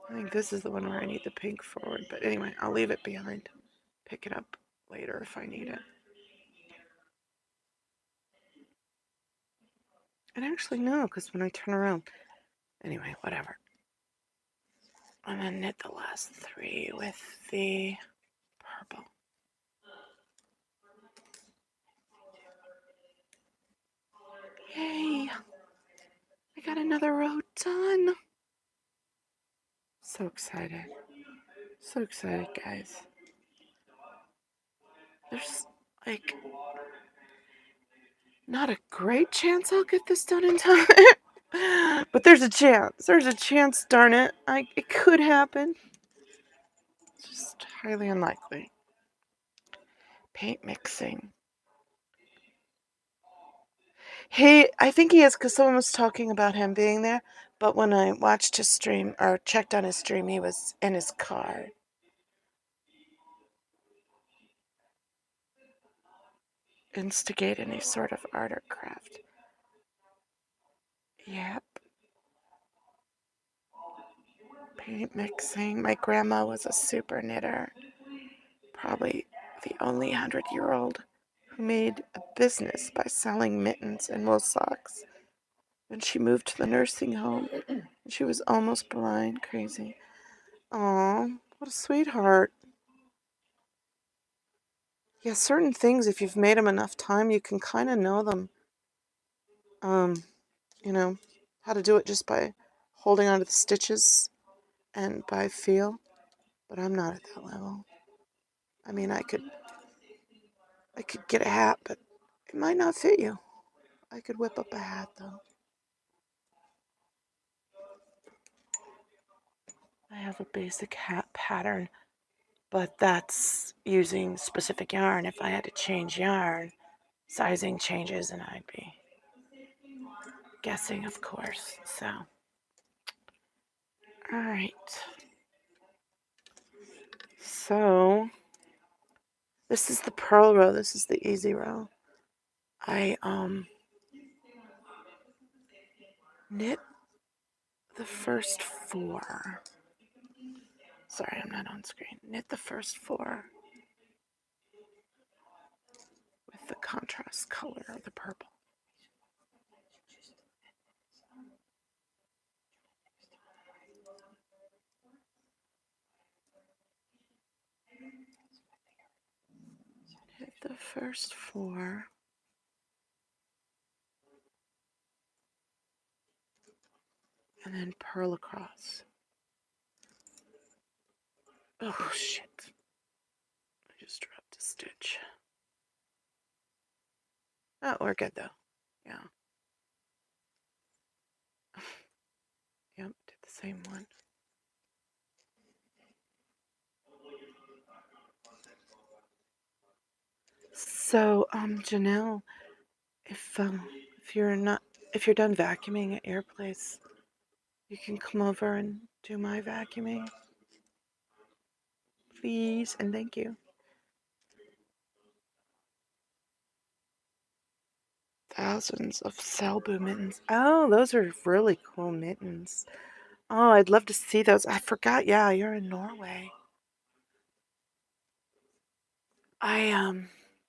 Speaker 1: I think this is the one where I need the pink forward, but anyway, I'll leave it behind. Pick it up later if I need it. And actually, no, because when I turn around, anyway, whatever. I'm gonna knit the last 3 with the purple. Yay! I got another row done. So excited. So excited, guys. There's like not a great chance I'll get this done in time. But there's a chance. There's a chance, darn it. It could happen. It's just highly unlikely. Paint mixing. I think he is because someone was talking about him being there. But when I watched his stream or checked on his stream, he was in his car. Instigate any sort of art or craft. Yep. Paint mixing. My grandma was a super knitter. Probably the only 100-year-old who made a business by selling mittens and wool socks. When she moved to the nursing home, she was almost blind. Crazy. Aw, what a sweetheart. Yeah, certain things, if you've made them enough time, you can kind of know them. You know, how to do it just by holding onto the stitches and by feel. But I'm not at that level. I mean, I could get a hat, but it might not fit you. I could whip up a hat, though. I have a basic hat pattern, but that's using specific yarn. If I had to change yarn, sizing changes, and I'd be guessing, of course. So, all right. So, this is the purl row. This is the easy row. I knit the first 4. Sorry, I'm not on screen. Knit the first 4 with the contrast color of the purple. Knit the first 4. And then purl across. Oh, shit. I just dropped a stitch. Oh, we're good, though. Yeah. Yep, did the same one. So, Janelle, if you're done vacuuming at your place, you can come over and do my vacuuming. Please, and thank you. Thousands of Selbu mittens. Oh, those are really cool mittens. Oh, I'd love to see those. I forgot. Yeah, you're in Norway.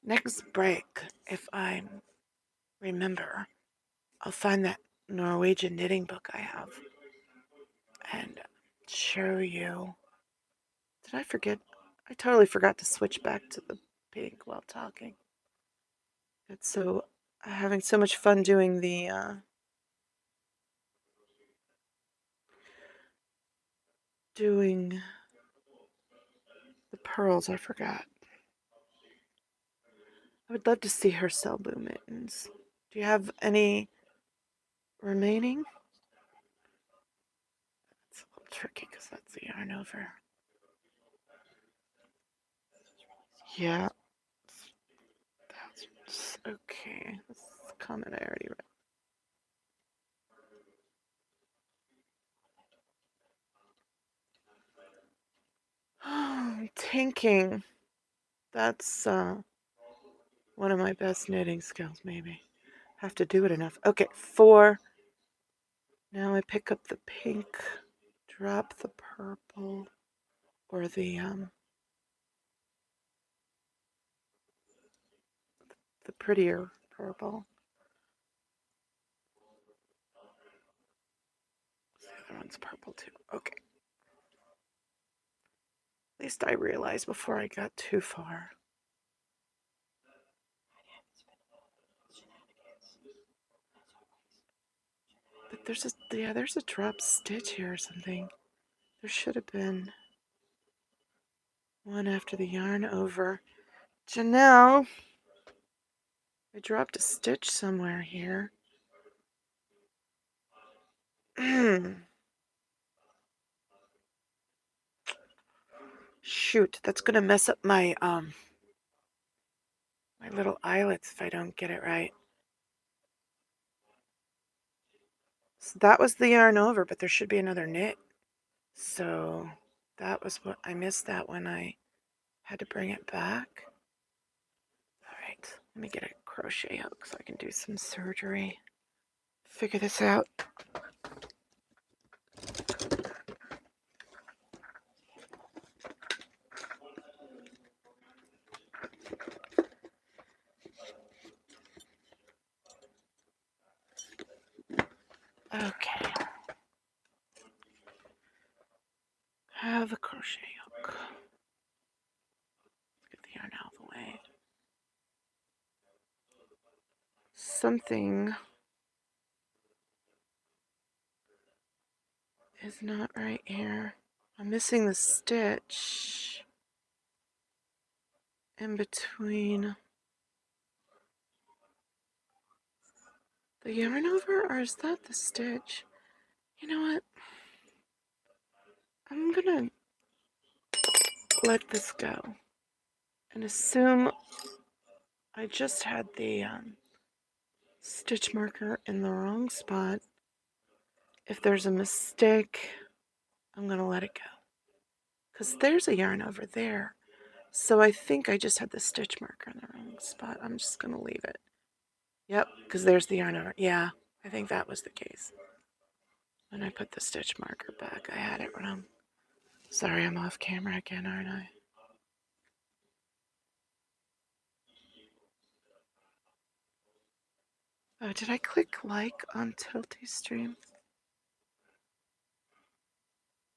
Speaker 1: Next break, if I remember, I'll find that Norwegian knitting book I have and show you. Did I forget? I totally forgot to switch back to the pink while talking. It's so having so much fun doing the pearls. I forgot. I would love to see her sell blue mittens. Do you have any remaining? It's a little tricky because that's the yarn over. Yeah. That's okay. This comment I already read. Oh, tinking. That's one of my best knitting skills, maybe. Have to do it enough. Okay, 4. Now I pick up the pink, drop the purple, or the prettier purple. The other one's purple too. Okay. At least I realized before I got too far. But there's a drop stitch here or something. There should have been one after the yarn over. Janelle, I dropped a stitch somewhere here. Shoot, that's gonna mess up my my little eyelets if I don't get it right. So that was the yarn over, but there should be another knit. So that was what I missed that when I had to bring it back. All right, let me get a crochet hook so I can do some surgery. Figure this out. have a crochet hook. Let's get the yarn out of the way. Something is not right here. I'm missing the stitch in between the yarn over, or is that the stitch? You know what? I'm gonna let this go and assume I just had the stitch marker in the wrong spot. If there's a mistake, I'm gonna let it go. Because there's a yarn over there. So I think I just had the stitch marker in the wrong spot. I'm just gonna leave it. Yep, because there's the yarn over. Yeah, I think that was the case. When I put the stitch marker back, I had it wrong. Sorry, I'm off camera again, aren't I? Oh, did I click like on Tilty Stream?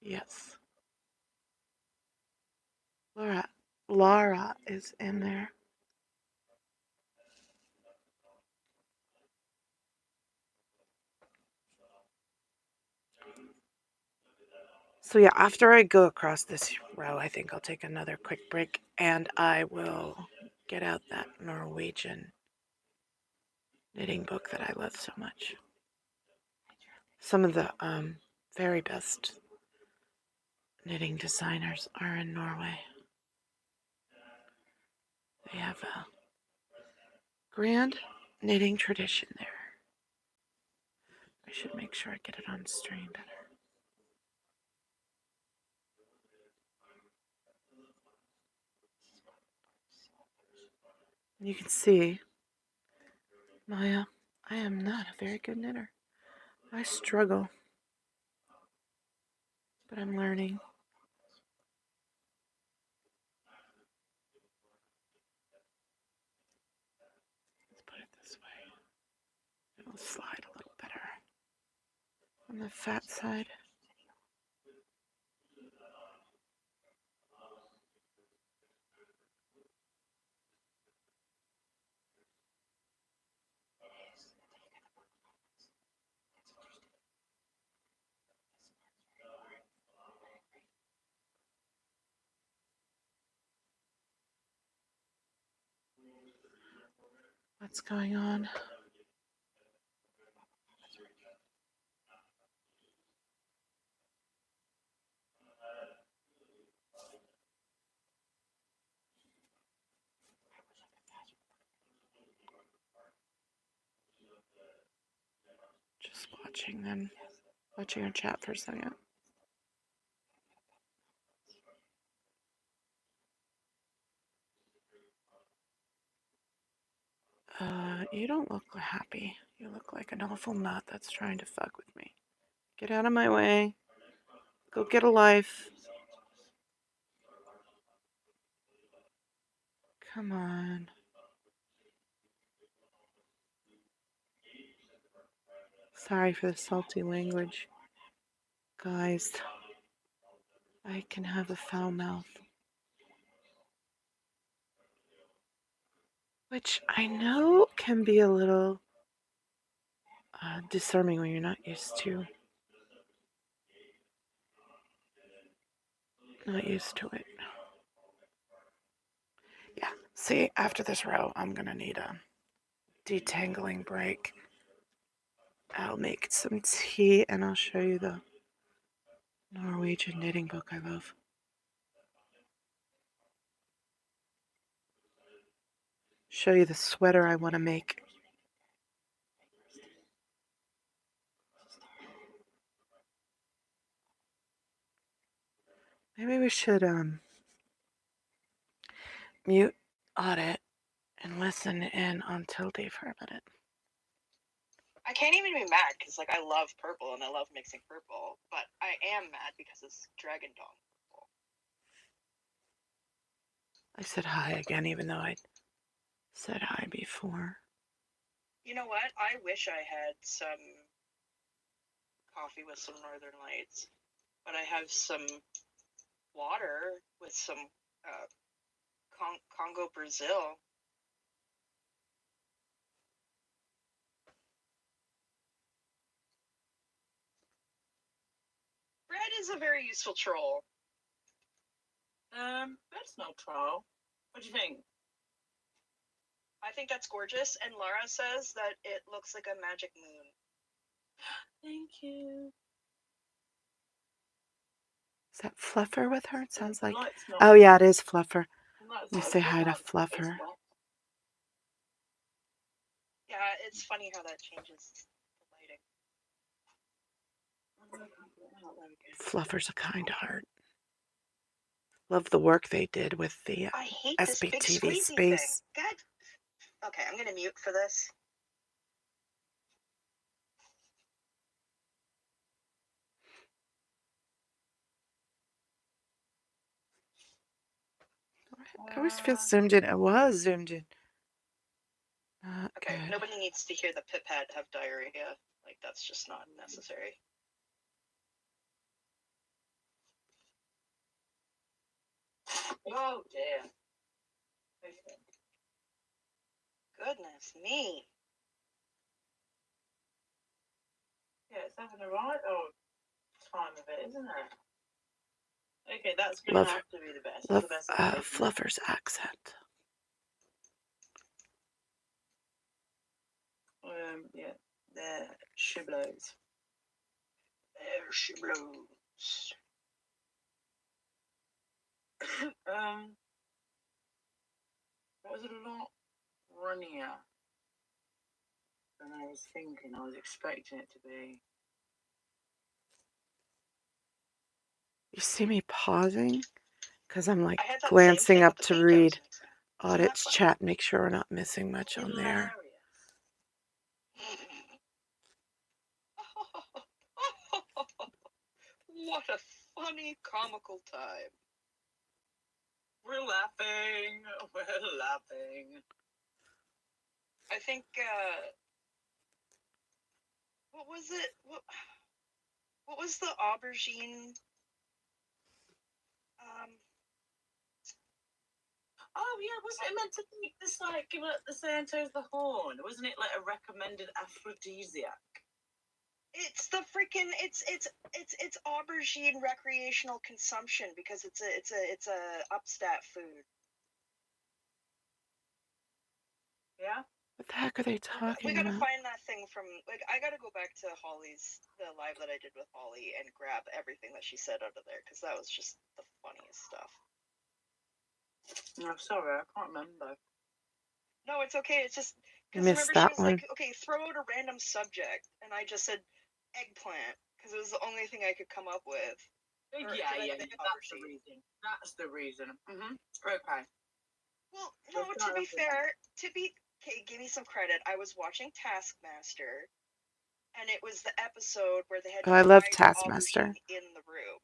Speaker 1: Yes. Laura is in there. So yeah, after I go across this row, I think I'll take another quick break and I will get out that Norwegian knitting book that I love so much. Some of the very best knitting designers are in Norway. They have a grand knitting tradition there. I should make sure I get it on stream better. You can see, Maya, I am not a very good knitter. I struggle, but I'm learning. Let's put it this way. It'll slide a little better on the fat side. What's going on? Just watching them, watching our chat for a second. You don't look happy. You look like an awful nut that's trying to fuck with me. Get out of my way. Go get a life. Come on. Sorry for the salty language. Guys, I can have a foul mouth. Which I know can be a little disarming when you're not used to it. Yeah, see, after this row, I'm gonna need a detangling break. I'll make some tea and I'll show you the Norwegian knitting book I love. Show you the sweater I want to make. Maybe we should mute audit and listen in on Tildy for a minute.
Speaker 4: I can't even be mad because, like, I love purple and I love mixing purple, but I am mad because it's Dragon Dawn purple.
Speaker 1: I said hi again, even though I said hi before.
Speaker 4: You know what? I wish I had some coffee with some Northern Lights, but I have some water with some Congo Brazil. Bread is a very useful troll.
Speaker 5: That's no troll. What do you think?
Speaker 4: I think that's gorgeous, and Lara says that it looks like a magic moon.
Speaker 5: Thank you.
Speaker 1: Is that Fluffer with her? It sounds like.
Speaker 5: Light's not-
Speaker 1: Oh, yeah, it is Fluffer.
Speaker 5: light's
Speaker 1: Let me
Speaker 5: not
Speaker 1: say
Speaker 5: good
Speaker 1: hi to
Speaker 5: now. It's
Speaker 1: Fluffer.
Speaker 5: wet.
Speaker 4: Yeah, it's funny how that changes the lighting.
Speaker 1: Fluffer's a kind heart. Love the work they did with the
Speaker 4: I hate this big
Speaker 1: SPTV
Speaker 4: squeezy
Speaker 1: space.
Speaker 4: thing. God. Okay, I'm gonna mute for this.
Speaker 1: I always feel zoomed in. It was zoomed in. Not
Speaker 4: Okay,
Speaker 1: good.
Speaker 4: nobody needs to hear the pipette have diarrhea. Like, that's just not necessary.
Speaker 5: Oh dear.
Speaker 4: Goodness me.
Speaker 5: Yeah, it's having a right old time of it, isn't it? Okay, that's going
Speaker 1: Love
Speaker 5: to have to be the best.
Speaker 1: Love
Speaker 5: the best I've taken.
Speaker 1: Fluffer's accent.
Speaker 5: Yeah, they're shiblos.
Speaker 4: They're shiblos.
Speaker 5: That was a lot runnier than I was thinking. I was expecting it to be.
Speaker 1: You see me pausing? Because I'm like
Speaker 4: I had that same
Speaker 1: glancing
Speaker 4: thing
Speaker 1: up
Speaker 4: with the
Speaker 1: to
Speaker 4: paint I was
Speaker 1: read
Speaker 4: mixing.
Speaker 1: audits
Speaker 4: funny?
Speaker 1: chat, make sure we're not missing much on there.
Speaker 4: What a funny, comical time.
Speaker 5: We're laughing. We're laughing.
Speaker 4: I think, what was it? What was the aubergine?
Speaker 5: Oh yeah, wasn't it meant to be this like give up the Santos the horn? Wasn't it like a recommended aphrodisiac?
Speaker 4: It's the freaking it's aubergine recreational consumption because it's a upstat food.
Speaker 5: Yeah.
Speaker 1: What the heck are they
Speaker 4: We
Speaker 1: talking
Speaker 4: gotta
Speaker 1: about?
Speaker 4: find that thing from I gotta go back to the live that I did with Holly and grab everything that she said out of there because that was just the funniest stuff.
Speaker 5: I'm sorry, I can't remember.
Speaker 4: No, it's okay. It's just because
Speaker 1: Missed
Speaker 4: remember she
Speaker 1: that
Speaker 4: was
Speaker 1: one.
Speaker 4: like, okay, throw out a random subject, and I just said eggplant because it was the only thing I could come up with.
Speaker 5: Yeah, that's the reason. That's the reason. Okay.
Speaker 4: Well, no, to be fair, okay, give me some credit. I was watching Taskmaster, and it was the episode where they had
Speaker 1: Oh, I love
Speaker 4: fried
Speaker 1: Taskmaster.
Speaker 4: aubergine in the room.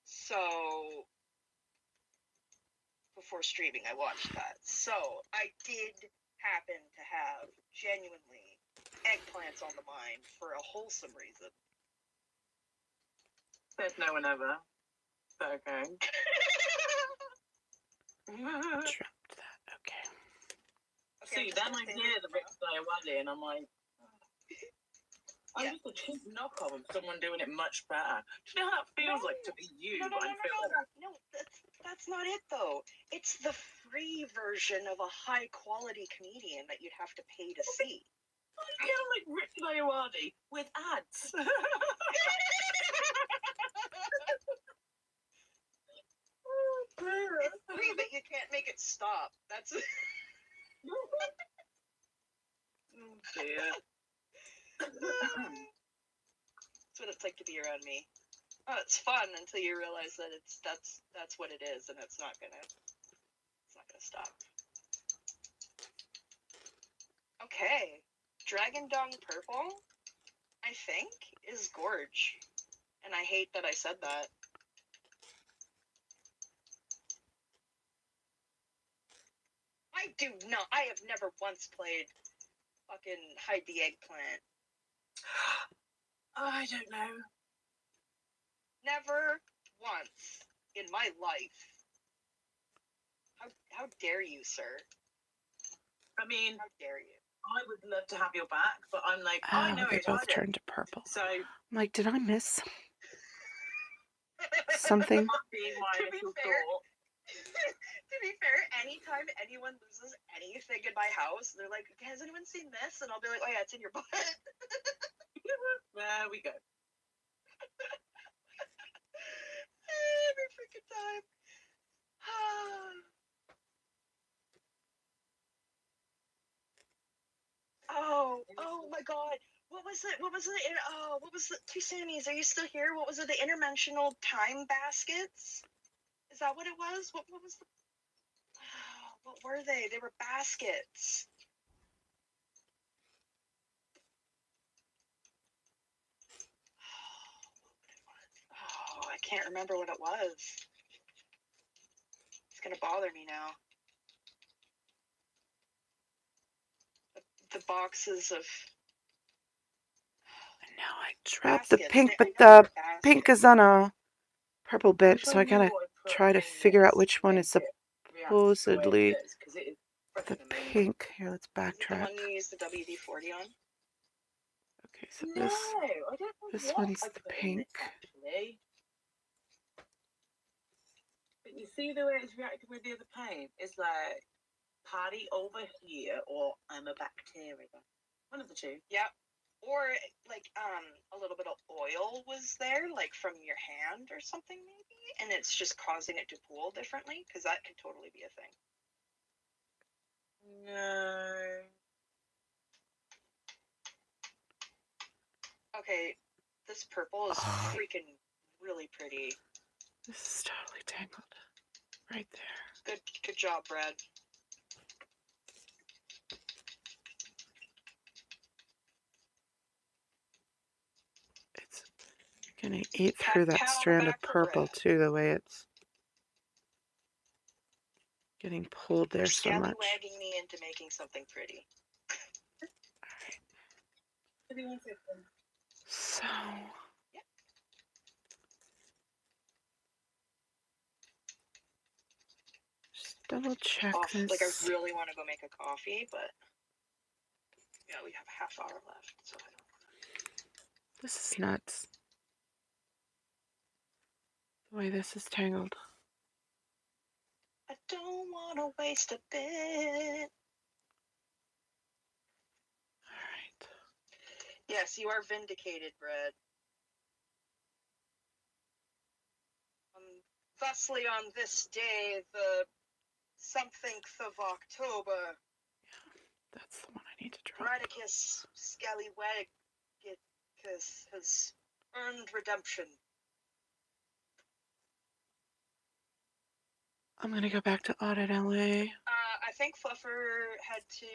Speaker 4: So before streaming, I watched that. So I did happen to have genuinely eggplants on the mind for a wholesome reason.
Speaker 5: There's no one ever. But okay.
Speaker 1: Dropped that. Okay.
Speaker 5: See, then I hear the Rick Diawadi and I'm like, I'm
Speaker 4: Yeah.
Speaker 5: just a cheap knockoff of someone doing it much better. Do you know how it feels like to be you?
Speaker 4: No, that's not it though. It's the free version of a high quality comedian that you'd have to pay to see.
Speaker 5: Yeah, like Rick Diawadi with ads.
Speaker 4: It's free, but you can't make it stop. That's
Speaker 5: Oh dear.
Speaker 4: That's what it's like to be around me. Oh, it's fun until you realize that that's what it is, and it's not gonna stop. Okay, Dragon Dung Purple, I think, is gorge, and I hate that I said that. I have never once played fucking Hide the Eggplant.
Speaker 5: I don't know.
Speaker 4: Never once in my life. How dare you, sir?
Speaker 5: I mean,
Speaker 4: How dare you?
Speaker 5: I would love to have your back, but I'm like, I
Speaker 1: Oh,
Speaker 5: know
Speaker 1: they
Speaker 5: it's
Speaker 1: both
Speaker 5: harder.
Speaker 1: turned to purple.
Speaker 5: So
Speaker 1: I'm like, did I miss something?
Speaker 5: that being my
Speaker 4: To be
Speaker 5: initial
Speaker 4: fair-
Speaker 5: thought.
Speaker 4: To be fair, anytime anyone loses anything in my house, they're like, has anyone seen this? And I'll be like, oh yeah, it's in your butt.
Speaker 5: There we go.
Speaker 4: Every freaking time. Oh my god. What was it? What was the two Sammys? Are you still here? What was it? The interdimensional time baskets? Is that what it was? What was the what were they? They were baskets. Oh, I can't remember what it was. It's gonna bother me now. The boxes of
Speaker 1: Now I dropped the
Speaker 4: baskets.
Speaker 1: pink,
Speaker 4: I
Speaker 1: but
Speaker 4: know
Speaker 1: the
Speaker 4: they were
Speaker 1: pink
Speaker 4: baskets.
Speaker 1: is on a purple bit,
Speaker 5: Wish
Speaker 1: so I
Speaker 5: knew
Speaker 1: gotta
Speaker 5: what put
Speaker 1: try to
Speaker 5: in
Speaker 1: figure out
Speaker 5: this
Speaker 1: which
Speaker 5: to
Speaker 1: one
Speaker 5: make
Speaker 1: is
Speaker 5: it react the way
Speaker 1: supposedly
Speaker 5: it does, 'cause it is
Speaker 1: the
Speaker 5: freaking amazing.
Speaker 1: pink. Here, let's
Speaker 4: Is it the
Speaker 1: backtrack.
Speaker 4: one you used the WD-40 on?
Speaker 1: Okay, so
Speaker 5: No, I don't know
Speaker 1: this
Speaker 5: what
Speaker 1: one's
Speaker 5: I
Speaker 1: the
Speaker 5: put in
Speaker 1: pink.
Speaker 5: this, actually. But you see the way it's reacting with the other paint? It's like, party over here, or I'm a bacteria. One of the two.
Speaker 4: Yeah. Or like a little bit of oil was there, like from your hand or something maybe, and it's just causing it to pool differently, because that could totally be a thing.
Speaker 5: No.
Speaker 4: Okay, this purple is
Speaker 1: Oh.
Speaker 4: freaking really pretty.
Speaker 1: This is totally tangled. Right there.
Speaker 4: Good job, Brad.
Speaker 1: It's gonna eat through that
Speaker 4: Pat on the
Speaker 1: strand of
Speaker 4: back for
Speaker 1: purple
Speaker 4: Brad.
Speaker 1: too, the way it's getting pulled there so much.
Speaker 4: Scallywagging me into making something pretty.
Speaker 1: So
Speaker 4: Yep.
Speaker 1: just double check
Speaker 4: Like I
Speaker 1: this.
Speaker 4: really want to go make a coffee, but yeah, we have a half hour left, so I don't want to.
Speaker 1: This is nuts. The way this is tangled.
Speaker 4: I don't want to waste a bit.
Speaker 1: Alright.
Speaker 4: Yes, you are vindicated, Brad. Thusly on this day, the somethingth of October,
Speaker 1: That's the one I need to drop.
Speaker 4: Bradicus Scallywaggicus has earned redemption.
Speaker 1: I'm gonna go back to Audit LA.
Speaker 4: I think Fluffer had to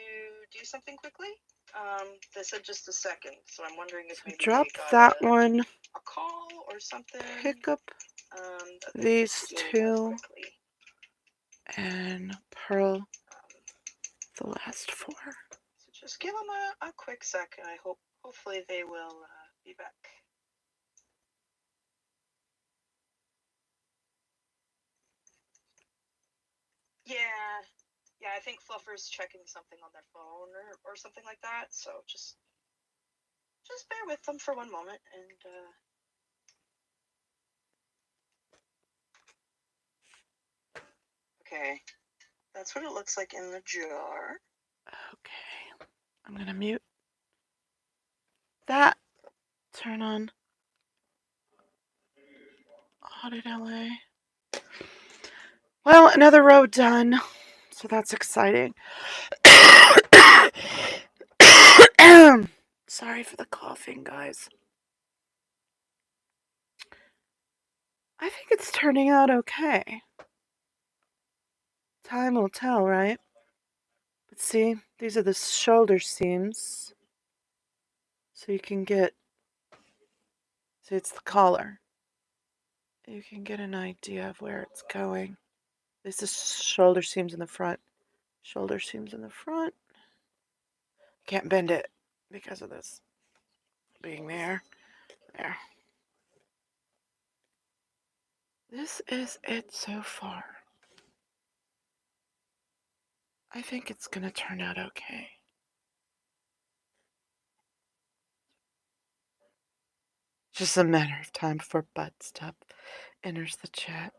Speaker 4: do something quickly. They said just a second, so I'm wondering if
Speaker 1: So
Speaker 4: maybe
Speaker 1: drop
Speaker 4: they got
Speaker 1: that one.
Speaker 4: a call or something.
Speaker 1: Pick up
Speaker 4: that they
Speaker 1: these
Speaker 4: could deal with
Speaker 1: two
Speaker 4: quickly.
Speaker 1: and Pearl the last four.
Speaker 4: So just give them a quick sec, and hopefully they will be back. Yeah, I think Fluffer's checking something on their phone or something like that, so just bear with them for one moment, and okay, that's what it looks like in the jar.
Speaker 1: Okay, I'm gonna mute that. Turn on Audit LA. Well, another row done, so that's exciting. Sorry for the coughing, guys. I think it's turning out okay. Time will tell, right? But see, these are the shoulder seams. So you can get, see, it's the collar. You can get an idea of where it's going. This is shoulder seams in the front. Shoulder seams in the front. Can't bend it because of this being there. There. This is it so far. I think it's gonna turn out okay. Just a matter of time before Butt Stuff enters the chat.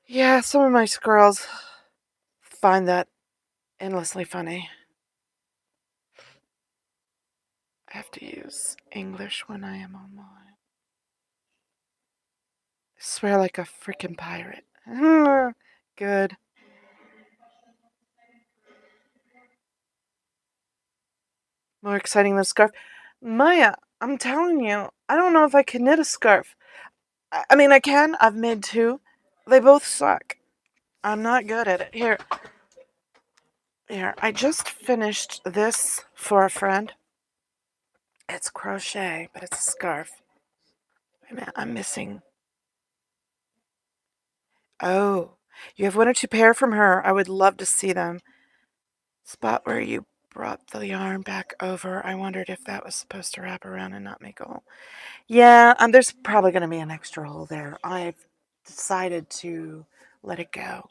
Speaker 1: Yeah, some of my squirrels find that endlessly funny. I have to use English when I am online. I swear like a freaking pirate. Good. More exciting than a scarf. Maya, I'm telling you, I don't know if I can knit a scarf. I mean, I can. I've made two. They both suck. I'm not good at it. Here, I just finished this for a friend. It's crochet, but it's a scarf. Wait a minute, I'm missing. Oh, you have one or two pair from her. I would love to see them. Spot where you brought the yarn back over. I wondered if that was supposed to wrap around and not make a hole. Yeah, there's probably going to be an extra hole there. I've decided to let it go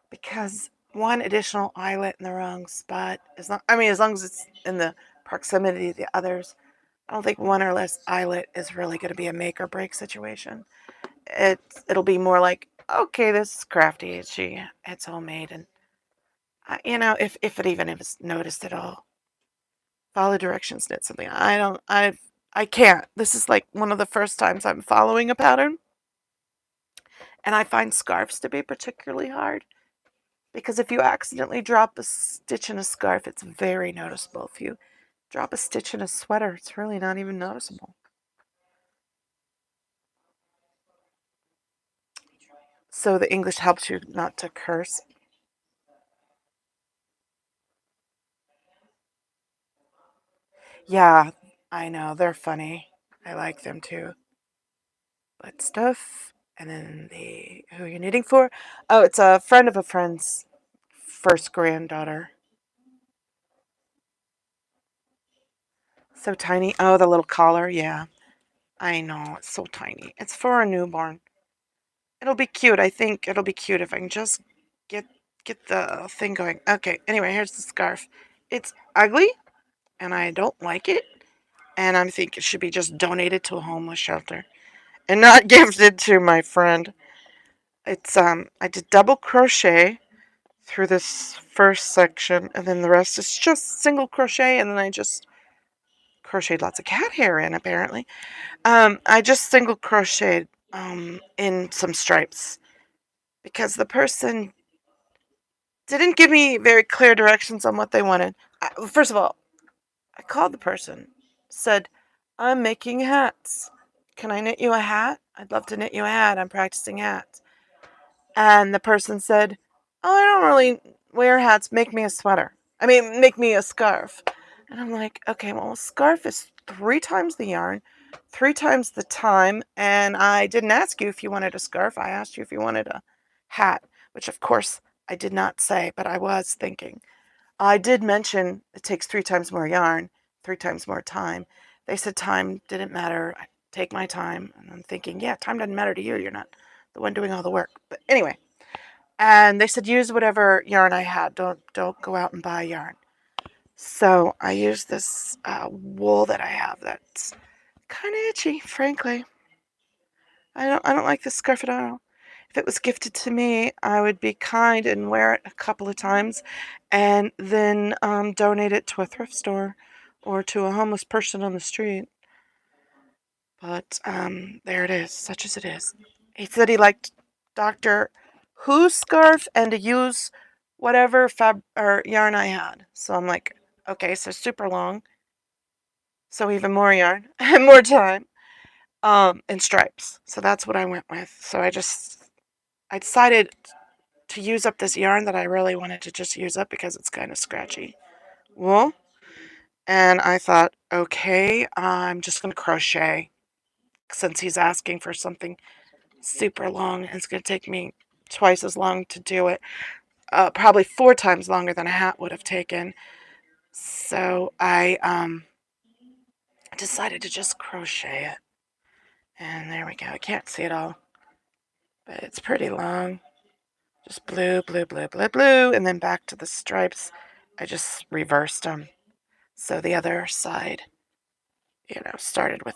Speaker 1: because one additional eyelet in the wrong spot is not. I mean, as long as it's in the proximity of the others, I don't think one or less eyelet is really going to be a make or break situation. It'll be more like, okay, this is crafty. It's homemade, and if it even is noticed at all. Follow directions, knit something. I can't. This is like one of the first times I'm following a pattern. And I find scarves to be particularly hard because if you accidentally drop a stitch in a scarf, it's very noticeable. If you drop a stitch in a sweater, it's really not even noticeable. So the English helps you not to curse. Yeah, I know. They're funny. I like them too. But stuff. And then who are you knitting for? Oh, it's a friend of a friend's first granddaughter. So tiny. Oh, the little collar. Yeah, I know. It's so tiny. It's for a newborn. It'll be cute. I think it'll be cute if I can just get the thing going. Okay. Anyway, here's the scarf. It's ugly, and I don't like it. And I think it should be just donated to a homeless shelter and not gifted to my friend. It's I did double crochet through this first section, and then the rest is just single crochet, and then I just crocheted lots of cat hair in apparently. I just single crocheted in some stripes because the person didn't give me very clear directions on what they wanted. First of all, I called the person, said, I'm making hats. Can I knit you a hat? I'd love to knit you a hat. I'm practicing hats. And the person said, oh, I don't really wear hats. Make me a sweater. I mean, make me a scarf. And I'm like, okay, well, a scarf is 3 times the yarn, 3 times the time. And I didn't ask you if you wanted a scarf. I asked you if you wanted a hat, which of course I did not say, but I was thinking. I did mention it takes 3 times more yarn, 3 times more time. They said time didn't matter. I take my time. And I'm thinking, yeah, time doesn't matter to you. You're not the one doing all the work. But anyway, and they said use whatever yarn I had. Don't go out and buy yarn. So I used this wool that I have that's kind of itchy, frankly. I don't like this scarf at all. If it was gifted to me, I would be kind and wear it a couple of times and then donate it to a thrift store or to a homeless person on the street. But there it is, such as it is. He said he liked Dr. Who's scarf and to use whatever or yarn I had. So I'm like, okay, so super long. So even more yarn and more time. And stripes. So that's what I went with. So I decided to use up this yarn that I really wanted to just use up because it's kind of scratchy wool. And I thought, okay, I'm just going to crochet since he's asking for something super long. It's going to take me twice as long to do it, probably 4 times longer than a hat would have taken. So I decided to just crochet it. And there we go. I can't see it all, but it's pretty long. Just blue, blue, blue, blue, blue, and then back to the stripes. I just reversed them. So the other side, started with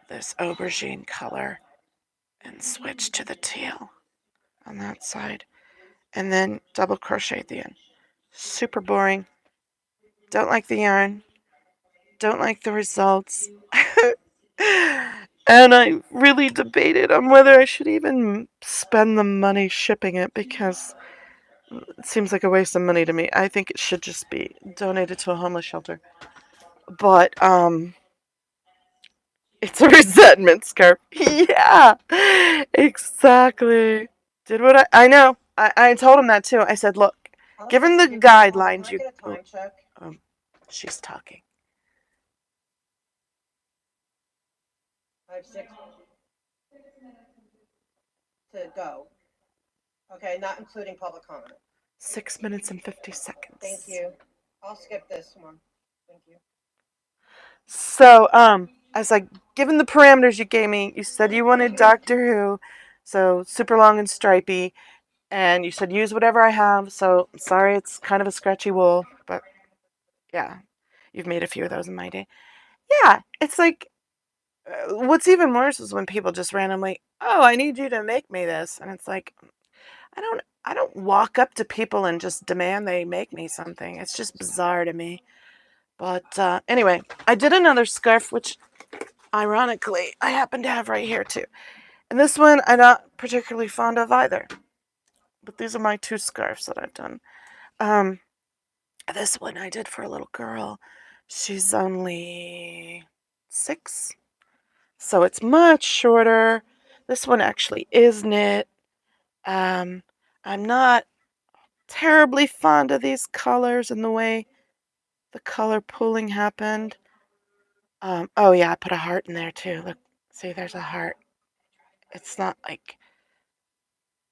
Speaker 1: this aubergine color and switched to the teal on that side. And then double crochet at the end. Super boring. Don't like the yarn. Don't like the results. And I really debated on whether I should even spend the money shipping it because it seems like a waste of money to me. I think it should just be donated to a homeless shelter. But it's a resentment scarf. Yeah, exactly. Did what I know. I told him that too. I said, look, given the guidelines,
Speaker 3: Can I get a time check?
Speaker 1: She's talking.
Speaker 3: I have 6 to go. Okay, not including public comment.
Speaker 1: 6 minutes and 50 seconds.
Speaker 3: Thank you. I'll skip this one. Thank you.
Speaker 1: So, I was like, given the parameters you gave me, you said you wanted Doctor Who, so super long and stripy, and you said use whatever I have. So, sorry, it's kind of a scratchy wool, but yeah, you've made a few of those in my day. Yeah, it's like, what's even worse is when people just randomly, oh, I need you to make me this, and it's like, I don't walk up to people and just demand they make me something. It's just bizarre to me. But anyway, I did another scarf, which ironically I happen to have right here too. And this one I'm not particularly fond of either. But these are my 2 scarves that I've done. This one I did for a little girl. She's only 6. So it's much shorter. This one actually is knit. I'm not terribly fond of these colors and the way the color pooling happened. Oh yeah, I put a heart in there too. Look, see, there's a heart. It's not like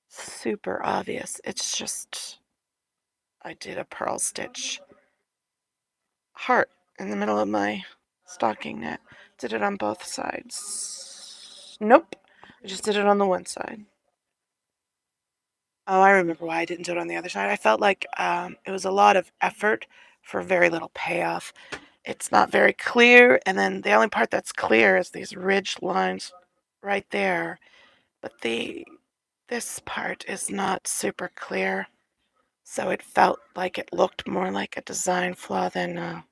Speaker 1: super obvious. It's just I did a purl stitch heart in the middle of my stocking knit. Did it on both sides. Nope, I just did it on the one side. Oh, I remember why I didn't do it on the other side. I felt like it was a lot of effort for very little payoff. It's not very clear, and then the only part that's clear is these ridged lines right there. But this part is not super clear, so it felt like it looked more like a design flaw than a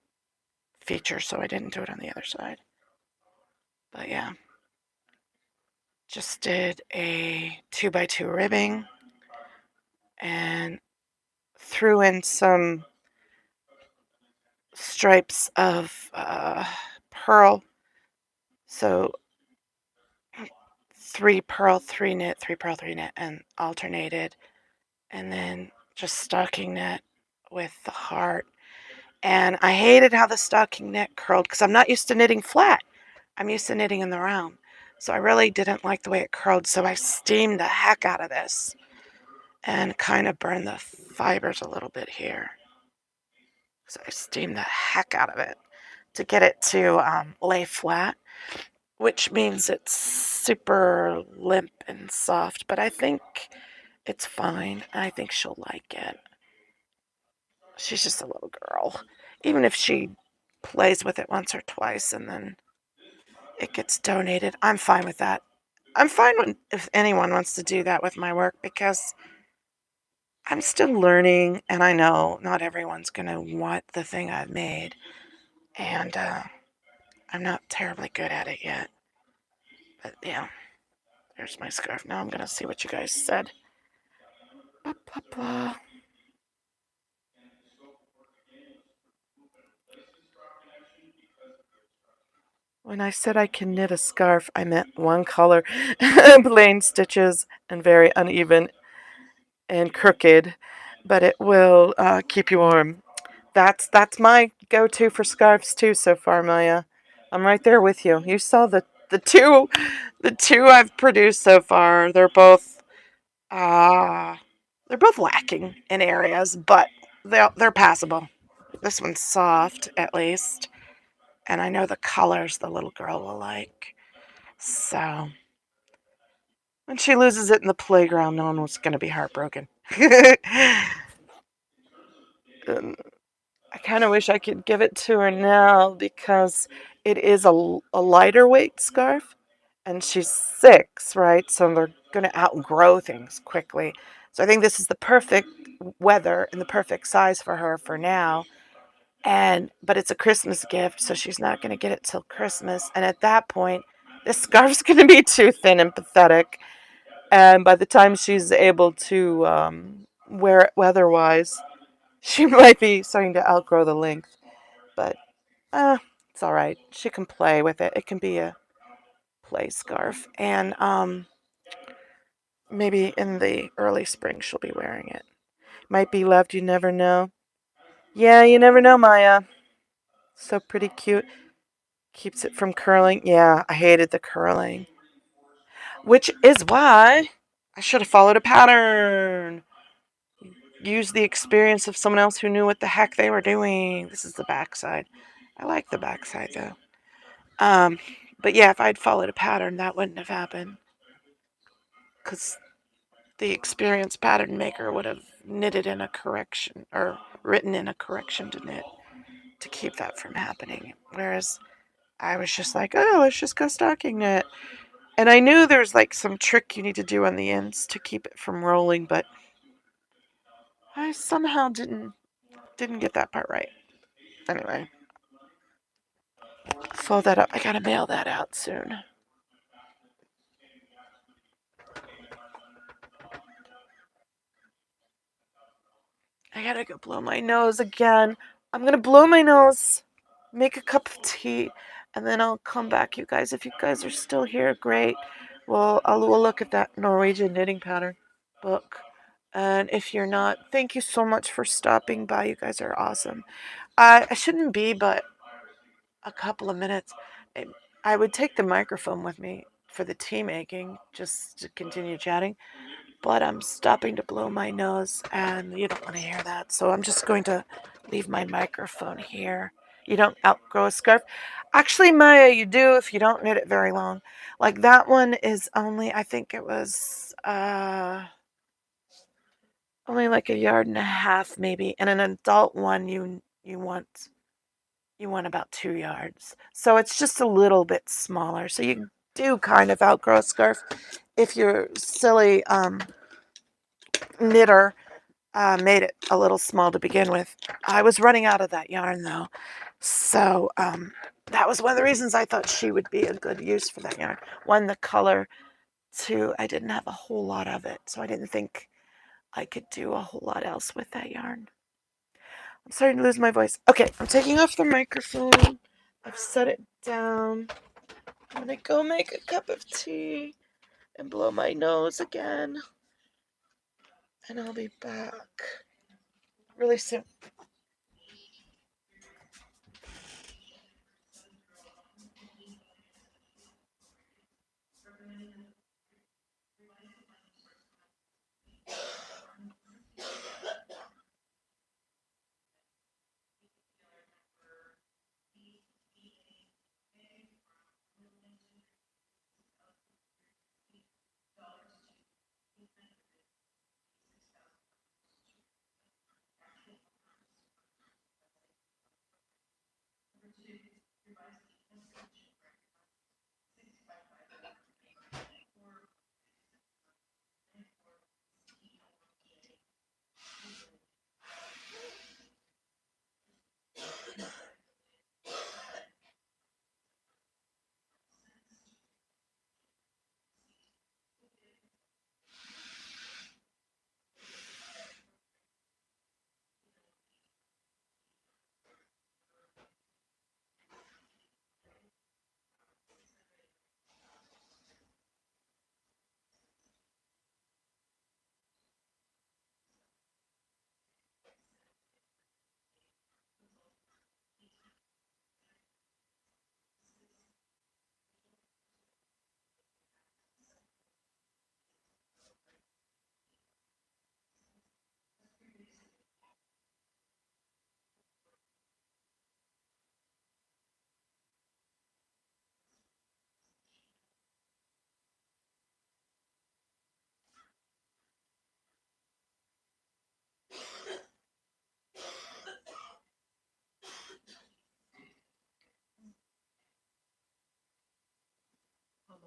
Speaker 1: feature, so I didn't do it on the other side. But yeah, just did a 2x2 ribbing and threw in some stripes of pearl. So 3 pearl, 3 knit, 3 pearl, 3 knit, and alternated. And then just stocking knit with the heart. And I hated how the stocking knit curled because I'm not used to knitting flat. I'm used to knitting in the round. So I really didn't like the way it curled. So I steamed the heck out of this and kind of burned the fibers a little bit here. So I steamed the heck out of it to get it to lay flat, which means it's super limp and soft. But I think it's fine. I think she'll like it. She's just a little girl. Even if she plays with it once or twice and then it gets donated, I'm fine with that. I'm fine if anyone wants to do that with my work because I'm still learning and I know not everyone's going to want the thing I've made. And I'm not terribly good at it yet. But yeah, there's my scarf. Now I'm going to see what you guys said. Blah, blah, blah. When I said I can knit a scarf, I meant one color, plain stitches, and very uneven and crooked, but it will keep you warm. That's my go-to for scarves too so far, Maya. I'm right there with you. You saw the two I've produced so far. They're both lacking in areas, but they're passable. This one's soft at least, and I know the colors the little girl will like. So when she loses it in the playground, no one was going to be heartbroken. Um, I kind of wish I could give it to her now because it is a lighter weight scarf and she's 6, right? So they're going to outgrow things quickly. So I think this is the perfect weather and the perfect size for her for now. But it's a Christmas gift, so she's not going to get it till Christmas. And at that point, this scarf's going to be too thin and pathetic. And by the time she's able to wear it weather-wise, she might be starting to outgrow the length. But it's all right. She can play with it. It can be a play scarf. And maybe in the early spring she'll be wearing it. Might be left, you never know. Yeah, you never know, Maya. So pretty cute. Keeps it from curling. Yeah, I hated the curling. Which is why I should have followed a pattern. Use the experience of someone else who knew what the heck they were doing. This is the backside. I like the backside though. But yeah, if I'd followed a pattern, that wouldn't have happened. Because the experienced pattern maker would have knitted in a correction or written in a correction to knit to keep that from happening. Whereas I was just like, oh, let's just go stocking knit. And I knew there's like some trick you need to do on the ends to keep it from rolling, but I somehow didn't get that part right. Anyway, fold that up. I gotta mail that out soon. I gotta go blow my nose again. I'm gonna blow my nose, make a cup of tea, and then I'll come back, you guys. If you guys are still here, great. Well, we'll look at that Norwegian knitting pattern book. And if you're not, thank you so much for stopping by. You guys are awesome. I shouldn't be, but a couple of minutes. I would take the microphone with me for the tea making, just to continue chatting. But I'm stopping to blow my nose, and you don't want to hear that. So I'm just going to leave my microphone here. You don't outgrow a scarf. Actually, Maya, you do if you don't knit it very long. Like that one is only, I think it was only like 1.5 yards maybe. And an adult one, you want about 2 yards. So it's just a little bit smaller. So you do kind of outgrow a scarf if your silly knitter made it a little small to begin with. I was running out of that yarn though. So that was one of the reasons I thought she would be a good use for that yarn. One, the color. Two, I didn't have a whole lot of it. So I didn't think I could do a whole lot else with that yarn. I'm starting to lose my voice. Okay, I'm taking off the microphone. I've set it down. I'm gonna go make a cup of tea and blow my nose again. And I'll be back really soon.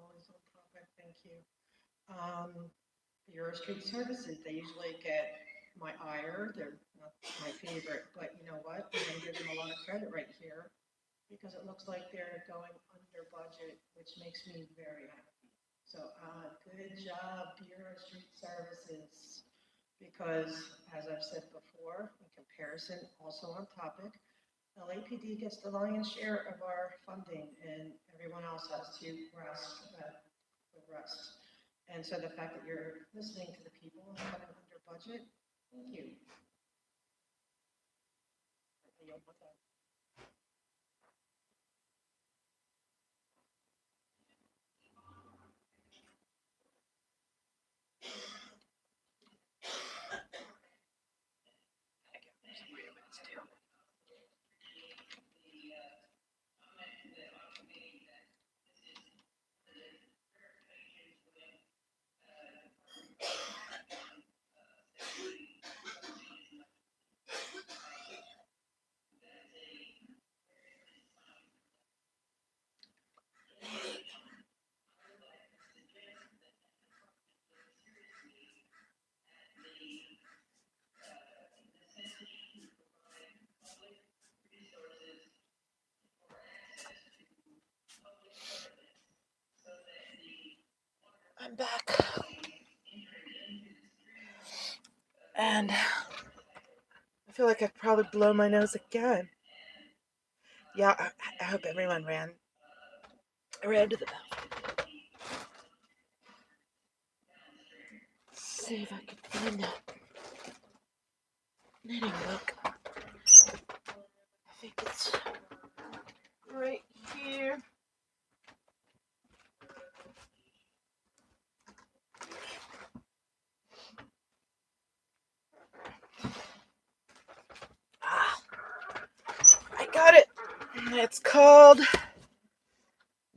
Speaker 3: Always on topic, thank you. Bureau of Street Services, they usually get my ire. They're not my favorite, but you know what? I'm gonna give them a lot of credit right here because it looks like they're going under budget, which makes me very happy. So, good job, Bureau of Street Services. Because, as I've said before, in comparison, also on topic, LAPD gets the lion's share of our funding, and everyone else has to grasp the rest. And so the fact that you're listening to the people and coming under budget, thank you. I yield my time.
Speaker 1: I'm back. And I feel like I could probably blow my nose again. Yeah, I hope everyone ran to the bathroom. See if I can find that knitting book. I think it's right here. Ah, I got it. It's called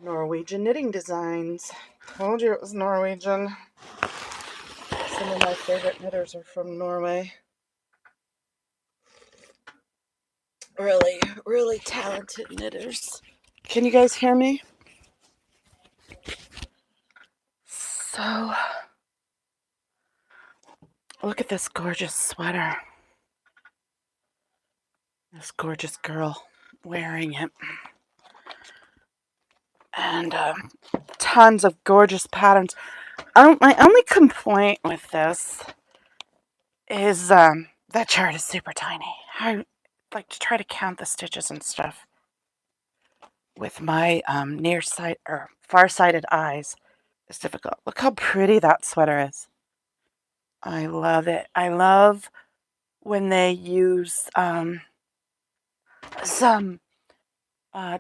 Speaker 1: Norwegian Knitting Designs. Told you it was Norwegian. Some of my favorite knitters are from Norway. Really, really talented knitters. Can you guys hear me? So, look at this gorgeous sweater. This gorgeous girl wearing it. And tons of gorgeous patterns. My only complaint with this is that chart is super tiny. I like to try to count the stitches and stuff with my nearsight or far-sighted eyes. It's difficult. Look how pretty that sweater is. I love it. I love when they use some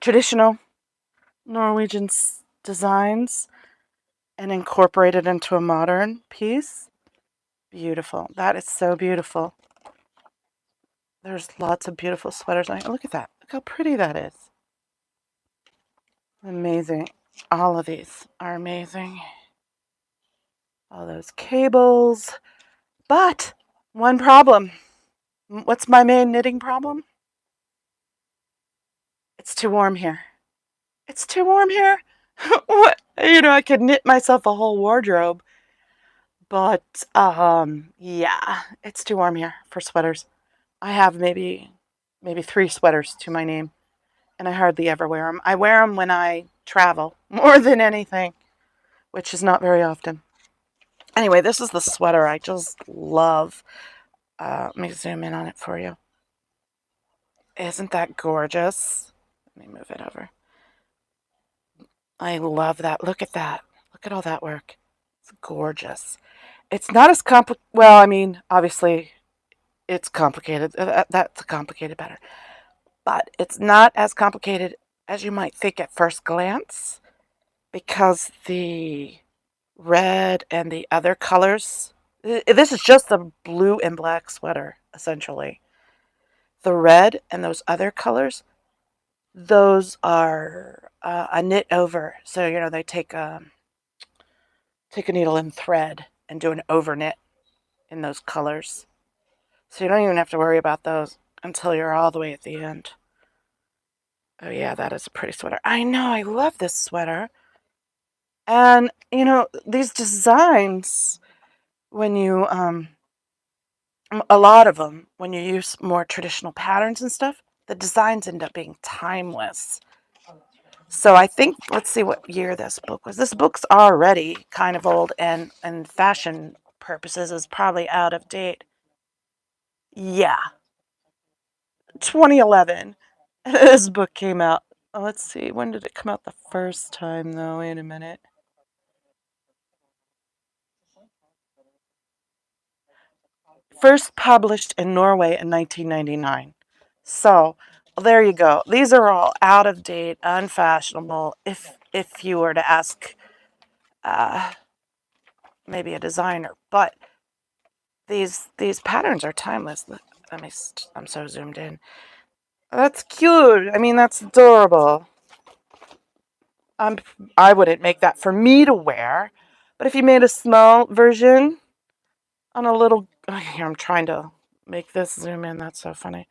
Speaker 1: traditional Norwegian designs and incorporate it into a modern piece. Beautiful. That is so beautiful. There's lots of beautiful sweaters. Look at that. Look how pretty that is. Amazing. All of these are amazing. All those cables. But one problem. What's my main knitting problem? It's too warm here. It's too warm here. What? I could knit myself a whole wardrobe. But yeah, it's too warm here for sweaters. I have maybe 3 sweaters to my name, and I hardly ever wear them. I wear them when I travel more than anything, which is not very often. Anyway, this is the sweater I just love. Let me zoom in on it for you. Isn't that gorgeous? Let me move it over. I love that. Look at that. Look at all that work. It's gorgeous. It's not as complicated. Well, I mean, obviously, it's complicated. That's a complicated pattern. But it's not as complicated as you might think at first glance because the red and the other colors. This is just a blue and black sweater, essentially. The red and those other colors, those are a knit over. So, they take a needle and thread and do an over knit in those colors. So you don't even have to worry about those until you're all the way at the end. Oh yeah, that is a pretty sweater. I know, I love this sweater. And, these designs, when you, a lot of them, when you use more traditional patterns and stuff, the designs end up being timeless. So I think, let's see what year this book was. This book's already kind of old and fashion purposes is probably out of date. Yeah, 2011. This book came out. Oh, let's see. When did it come out the first time, though? Wait a minute. First published in Norway in 1999. So there you go. These are all out of date, unfashionable. If you were to ask maybe a designer, but these patterns are timeless. I'm so zoomed in. That's cute. I mean, that's adorable. I wouldn't make that for me to wear, but if you made a small version on a little, here I'm trying to make this zoom in. That's so funny.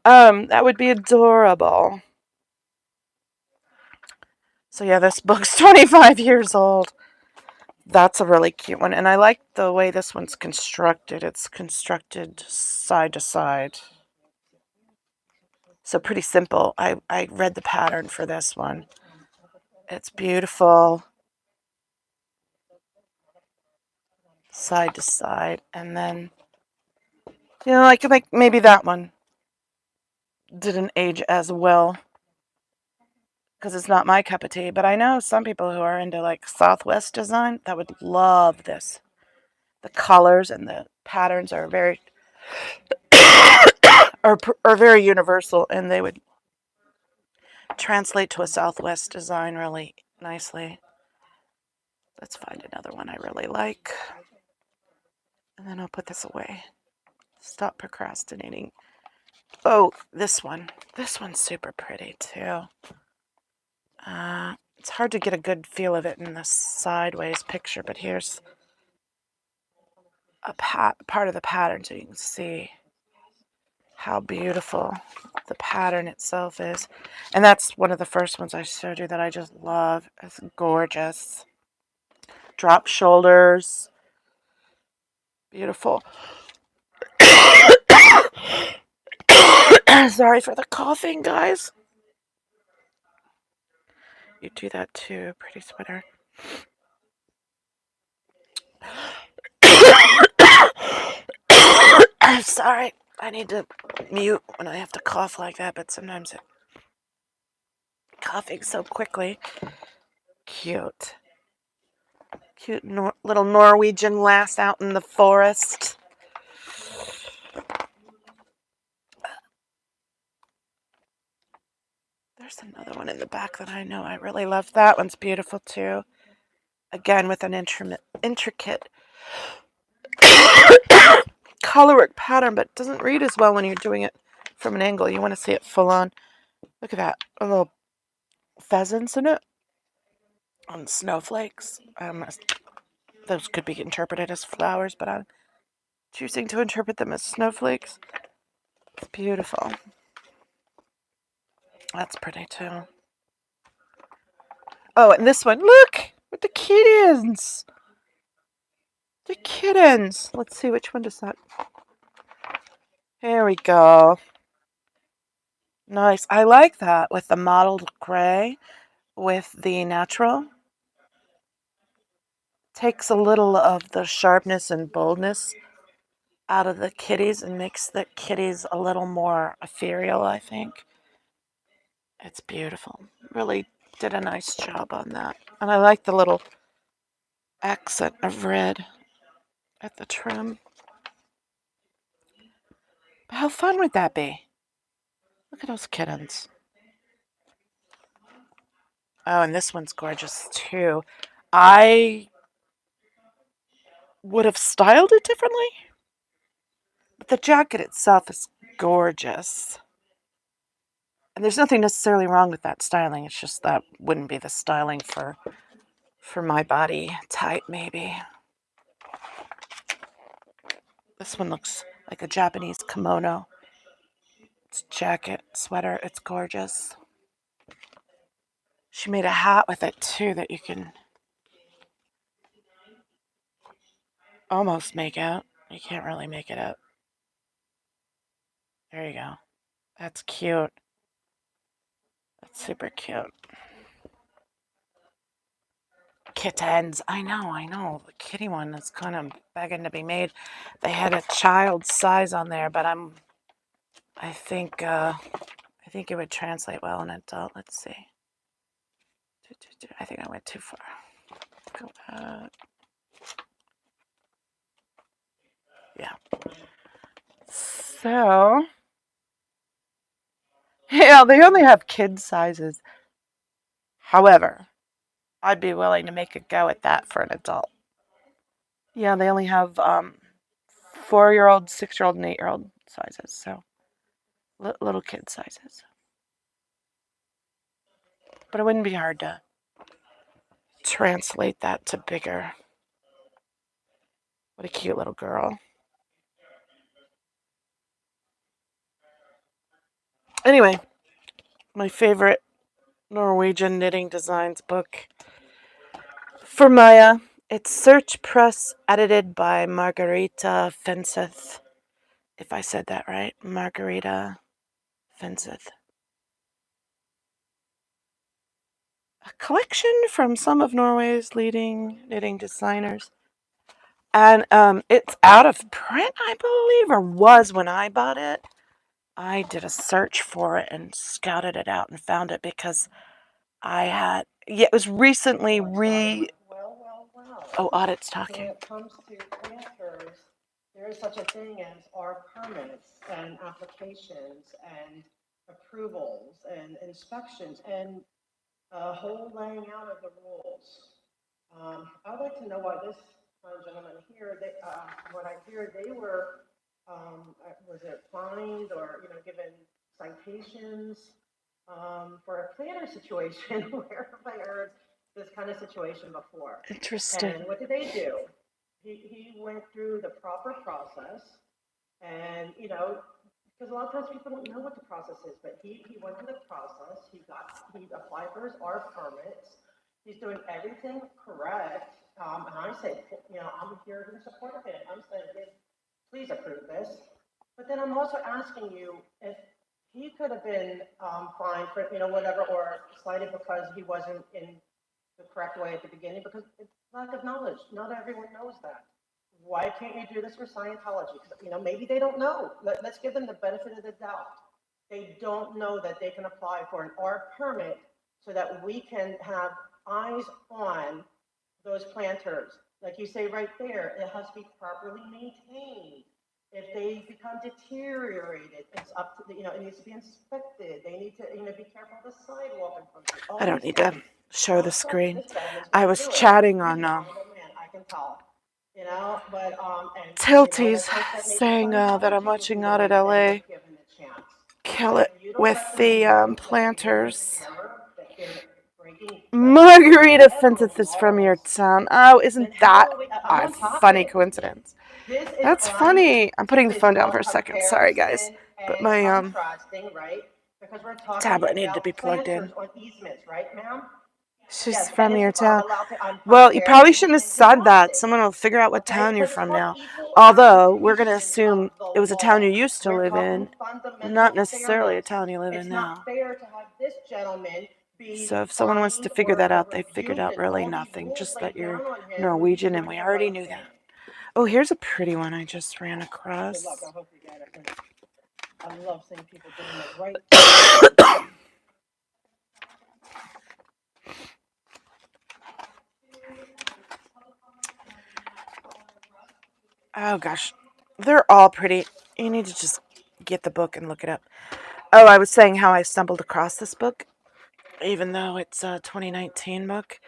Speaker 1: That would be adorable. So yeah, this book's 25 years old. That's a really cute one, and I like the way this one's constructed. It's constructed side to side. So pretty simple. I read the pattern for this one. It's beautiful. Side to side. And then, I could make maybe that one didn't age as well because it's not my cup of tea. But I know some people who are into like Southwest design that would love this. The colors and the patterns are very are very universal, and they would translate to a Southwest design really nicely. Let's find another one I really like. And then I'll put this away. Stop procrastinating. Oh, this one. This one's super pretty too. It's hard to get a good feel of it in the sideways picture, but here's a part of the pattern so you can see how beautiful the pattern itself is. And that's one of the first ones I showed you that I just love. It's gorgeous. Drop shoulders. Beautiful. Sorry for the coughing, guys. You do that too, pretty sweater. I'm sorry. I need to mute when I have to cough like that, but sometimes coughing so quickly. Cute. Cute little Norwegian lass out in the forest. There's another one in the back that I know I really love. That one's beautiful too. Again, with an intricate colorwork pattern, but it doesn't read as well when you're doing it from an angle. You want to see it full on. Look at that. A little pheasants in it. On snowflakes. Those could be interpreted as flowers, but I'm choosing to interpret them as snowflakes. It's beautiful. That's pretty too. Oh, and this one, look! With the kittens! The kittens! Let's see, which one does that... Here we go. Nice. I like that with the mottled gray with the natural. Takes a little of the sharpness and boldness out of the kitties and makes the kitties a little more ethereal, I think. It's beautiful. Really did a nice job on that. And I like the little accent of red at the trim. But how fun would that be? Look at those kittens. Oh, and this one's gorgeous too. I would have styled it differently, but the jacket itself is gorgeous. And there's nothing necessarily wrong with that styling. It's just that wouldn't be the styling for my body type, maybe. This one looks like a Japanese kimono. It's jacket, sweater. It's gorgeous. She made a hat with it too that you can almost make out. You can't really make it out. There you go. That's cute. That's super cute. Kittens. I know. The kitty one is kind of begging to be made. They had a child size on there, but I think it would translate well in adult. Let's see. I think I went too far. Go back. Yeah. So, yeah, they only have kid sizes. However, I'd be willing to make a go at that for an adult. Yeah, they only have 4-year-old, 6-year-old, and 8-year-old sizes. So, little kid sizes. But it wouldn't be hard to translate that to bigger. What a cute little girl. Anyway, my favorite Norwegian knitting designs book for Maya. It's Search Press, edited by Margarita Fenseth. If I said that right, Margarita Fenseth. A collection from some of Norway's leading knitting designers. And it's out of print, I believe, or was when I bought it. I did a search for it and scouted it out and found it because it was recently
Speaker 3: Well.
Speaker 1: Oh, Audit's
Speaker 3: So when
Speaker 1: talking.
Speaker 3: it comes to planters, there is such a thing as our permits and applications and approvals and inspections and a whole laying out of the rules. I'd like to know why this gentleman here, what I hear, they were, was it fined or, given citations for a planner situation where have I heard this kind of situation before?
Speaker 1: Interesting.
Speaker 3: And what did they do? He went through the proper process and, because a lot of times people don't know what the process is, but he went through the process. He applied for his R permits. He's doing everything correct. And I say, I'm here in support of it. I'm saying, please approve this. But then I'm also asking you if he could have been fined for, whatever, or cited because he wasn't in the correct way at the beginning, because it's lack of knowledge. Not everyone knows that. Why can't you do this for Scientology? Because, maybe they don't know. Let's give them the benefit of the doubt. They don't know that they can apply for an R permit so that we can have eyes on those planters. Like you say right there, it has to be properly maintained. If they become deteriorated, it's up to it needs to be inspected. They need to, be careful of the sidewalk in front of it.
Speaker 1: I don't need to show the
Speaker 3: Stuff
Speaker 1: screen.
Speaker 3: this gentleman's
Speaker 1: I
Speaker 3: been
Speaker 1: was
Speaker 3: doing.
Speaker 1: chatting
Speaker 3: He's
Speaker 1: on
Speaker 3: an honorable man, I can tell. But and
Speaker 1: Tilties
Speaker 3: let's hope that maybe
Speaker 1: saying that I'm
Speaker 3: Scientology will
Speaker 1: watching
Speaker 3: be
Speaker 1: Audit
Speaker 3: willing then
Speaker 1: LA
Speaker 3: if given the chance.
Speaker 1: kill
Speaker 3: If
Speaker 1: it
Speaker 3: you don't
Speaker 1: with
Speaker 3: let them
Speaker 1: the
Speaker 3: know that they're being
Speaker 1: planters.
Speaker 3: an error, that they're breaking
Speaker 1: Margarita
Speaker 3: whatever
Speaker 1: Fenseth is from your
Speaker 3: laws,
Speaker 1: town. Oh, isn't
Speaker 3: then
Speaker 1: that
Speaker 3: how are we? I'm
Speaker 1: a
Speaker 3: on top of
Speaker 1: funny
Speaker 3: it.
Speaker 1: coincidence?
Speaker 3: This is
Speaker 1: That's funny. I'm putting the
Speaker 3: this
Speaker 1: phone down
Speaker 3: called
Speaker 1: for a second. Sorry, guys.
Speaker 3: comparison
Speaker 1: But
Speaker 3: and
Speaker 1: my
Speaker 3: contrasting, right? Because we're talking
Speaker 1: tablet needed to be
Speaker 3: about
Speaker 1: plugged
Speaker 3: planters
Speaker 1: in.
Speaker 3: on easements, right, ma'am?
Speaker 1: She's
Speaker 3: Yes,
Speaker 1: from
Speaker 3: and
Speaker 1: your
Speaker 3: it's, I'm
Speaker 1: town.
Speaker 3: allowed to, I'm
Speaker 1: Well, you probably
Speaker 3: fairly
Speaker 1: shouldn't have
Speaker 3: and
Speaker 1: said that.
Speaker 3: contrasting,
Speaker 1: Someone will figure out what
Speaker 3: okay?
Speaker 1: town you're
Speaker 3: Because it's
Speaker 1: from
Speaker 3: called
Speaker 1: now.
Speaker 3: equal
Speaker 1: Although, we're going to
Speaker 3: application
Speaker 1: assume
Speaker 3: of the
Speaker 1: it was a town you
Speaker 3: law.
Speaker 1: used to
Speaker 3: We're
Speaker 1: live
Speaker 3: talking
Speaker 1: in, not
Speaker 3: fundamental
Speaker 1: necessarily a
Speaker 3: fairness.
Speaker 1: town you live
Speaker 3: It's
Speaker 1: in
Speaker 3: not
Speaker 1: now.
Speaker 3: fair to have this gentleman be
Speaker 1: So if someone wants to
Speaker 3: fined
Speaker 1: figure that out,
Speaker 3: or
Speaker 1: they figured
Speaker 3: rebuked
Speaker 1: out
Speaker 3: and
Speaker 1: really
Speaker 3: all these
Speaker 1: nothing.
Speaker 3: rules
Speaker 1: Just that
Speaker 3: laid
Speaker 1: you're
Speaker 3: down on him when he's
Speaker 1: Norwegian, and
Speaker 3: doing
Speaker 1: we
Speaker 3: the
Speaker 1: already
Speaker 3: right
Speaker 1: knew
Speaker 3: thing.
Speaker 1: that. Oh, here's a pretty one I just ran
Speaker 3: Good
Speaker 1: across.
Speaker 3: luck. I hope you get it. And I love seeing people doing the right thing.
Speaker 1: Oh gosh, they're all pretty. You need to just get the book and look it up. Oh, I was saying how I stumbled across this book, even though it's a 2019 book.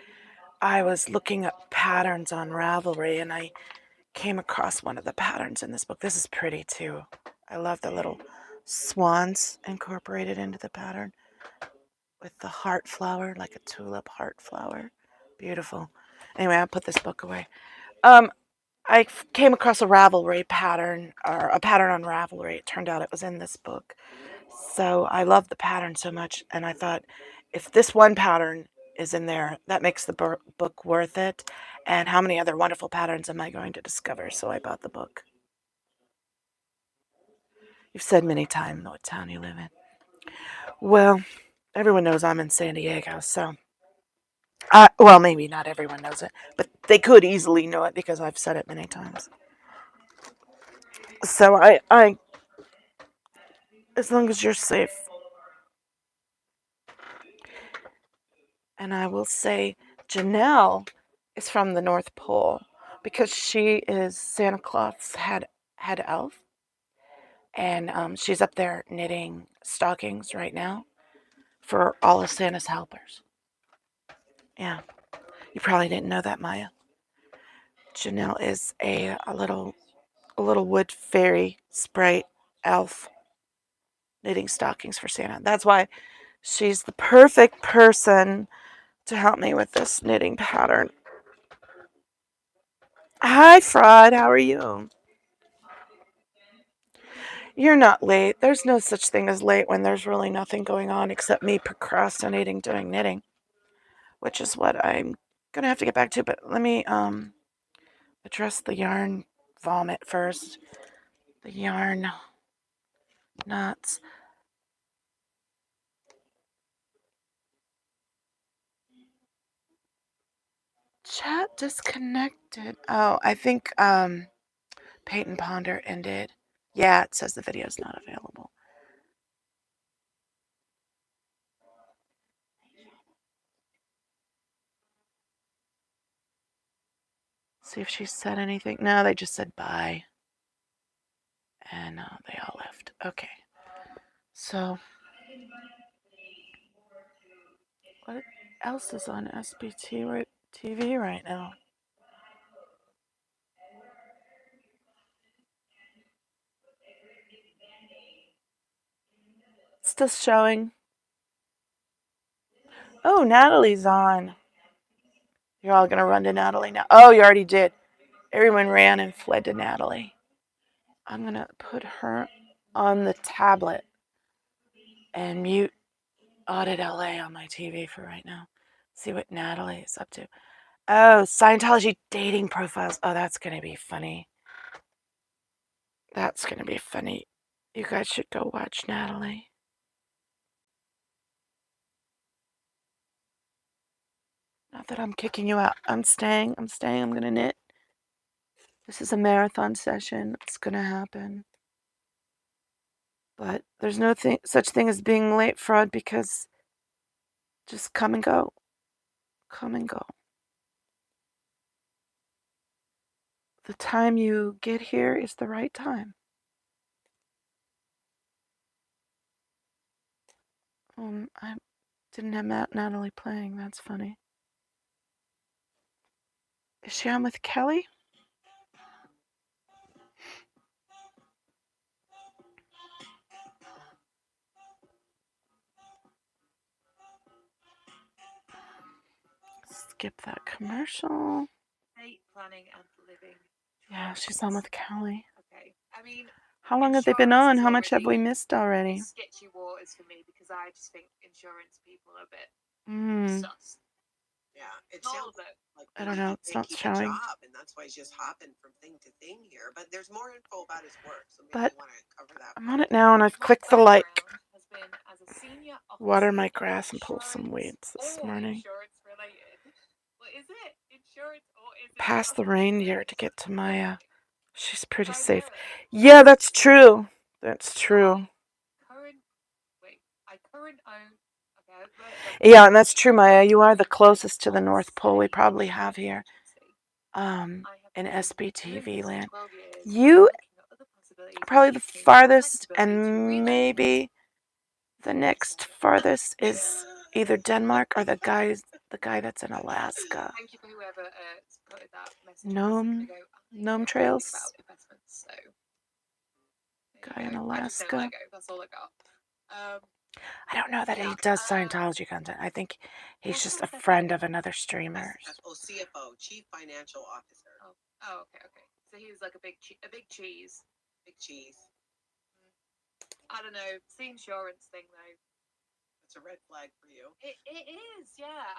Speaker 1: I was looking up patterns on Ravelry, and I came across one of the patterns in this book. This is pretty too. I love the little swans incorporated into the pattern with the heart flower, like a tulip heart flower. Beautiful. Anyway, I'll put this book away. I came across a Ravelry pattern, or a pattern on Ravelry. It turned out it was in this book. So I love the pattern so much, and I thought, if this one pattern is in there, that makes the book worth it. And how many other wonderful patterns am I going to discover? So I bought the book. You've said many times what town you live in. Well, everyone knows I'm in San Diego, so. Well, maybe not everyone knows it, but they could easily know it because I've said it many times. So I as long as you're safe. And I will say Janelle is from the North Pole because she is Santa Claus head elf. And she's up there knitting stockings right now for all of Santa's helpers. Yeah, you probably didn't know that, Maya. Janelle is a little wood fairy sprite elf knitting stockings for Santa. That's why she's the perfect person to help me with this knitting pattern. Hi, Fraud. How are you? You're not late. There's no such thing as late when there's really nothing going on except me procrastinating doing knitting, which is what I'm gonna have to get back to. But let me address the yarn vomit first. The yarn knots. Chat disconnected. Oh, I think Peyton Ponder ended. Yeah, it says the video's not available. See if she said anything. No, they just said bye. And they all left. Okay. So, what else is on SPTV right now? Still showing. Oh, Natalie's on. You're all going to run to Natalie now. Oh, you already did. Everyone ran and fled to Natalie. I'm going to put her on the tablet and mute Audit LA on my TV for right now. See what Natalie is up to. Oh, Scientology dating profiles. Oh, that's going to be funny. That's going to be funny. You guys should go watch Natalie. Not that I'm kicking you out. I'm staying. I'm going to knit. This is a marathon session. It's going to happen. But there's no such thing as being late, Fraud, because just come and go. Come and go. The time you get here is the right time. I didn't have Natalie playing. That's funny. Is she on with Kelly? Skip that commercial.
Speaker 6: Planning and living.
Speaker 1: Yeah, she's on with Kelly.
Speaker 6: Okay. I mean,
Speaker 1: how long have they been on? How much have we missed already?
Speaker 6: Sketchy waters for me because I just think insurance people are a bit sus.
Speaker 5: Yeah, it sounds like
Speaker 1: I don't know. It's not showing.
Speaker 5: Job, and that's why he's just hopping from thing to thing here. But there's more info about his work, so maybe you want to cover that.
Speaker 1: I'm on it now, and I've clicked the like. Water my grass and pull some weeds this morning.
Speaker 6: What is it? Insurance or is it
Speaker 1: Past the reindeer to get to Maya. She's pretty safe. Yeah, that's true. That's true. Yeah, and that's true, Maya. You are the closest to the North Pole we probably have here. In SPTV land. You probably the farthest, and maybe the next farthest is either Denmark or the guy that's in Alaska.
Speaker 6: Thank you for whoever put that message.
Speaker 1: Gnome Trails. Guy in Alaska.
Speaker 6: That's all I got.
Speaker 1: I don't know that he does Scientology content. I think he's just a friend of another streamer.
Speaker 5: CFO, Chief Financial Officer.
Speaker 6: Oh, okay. So he was like a big cheese.
Speaker 5: Big cheese.
Speaker 6: I don't know. It's the insurance thing though.
Speaker 5: It's a red flag for you.
Speaker 6: It is, yeah.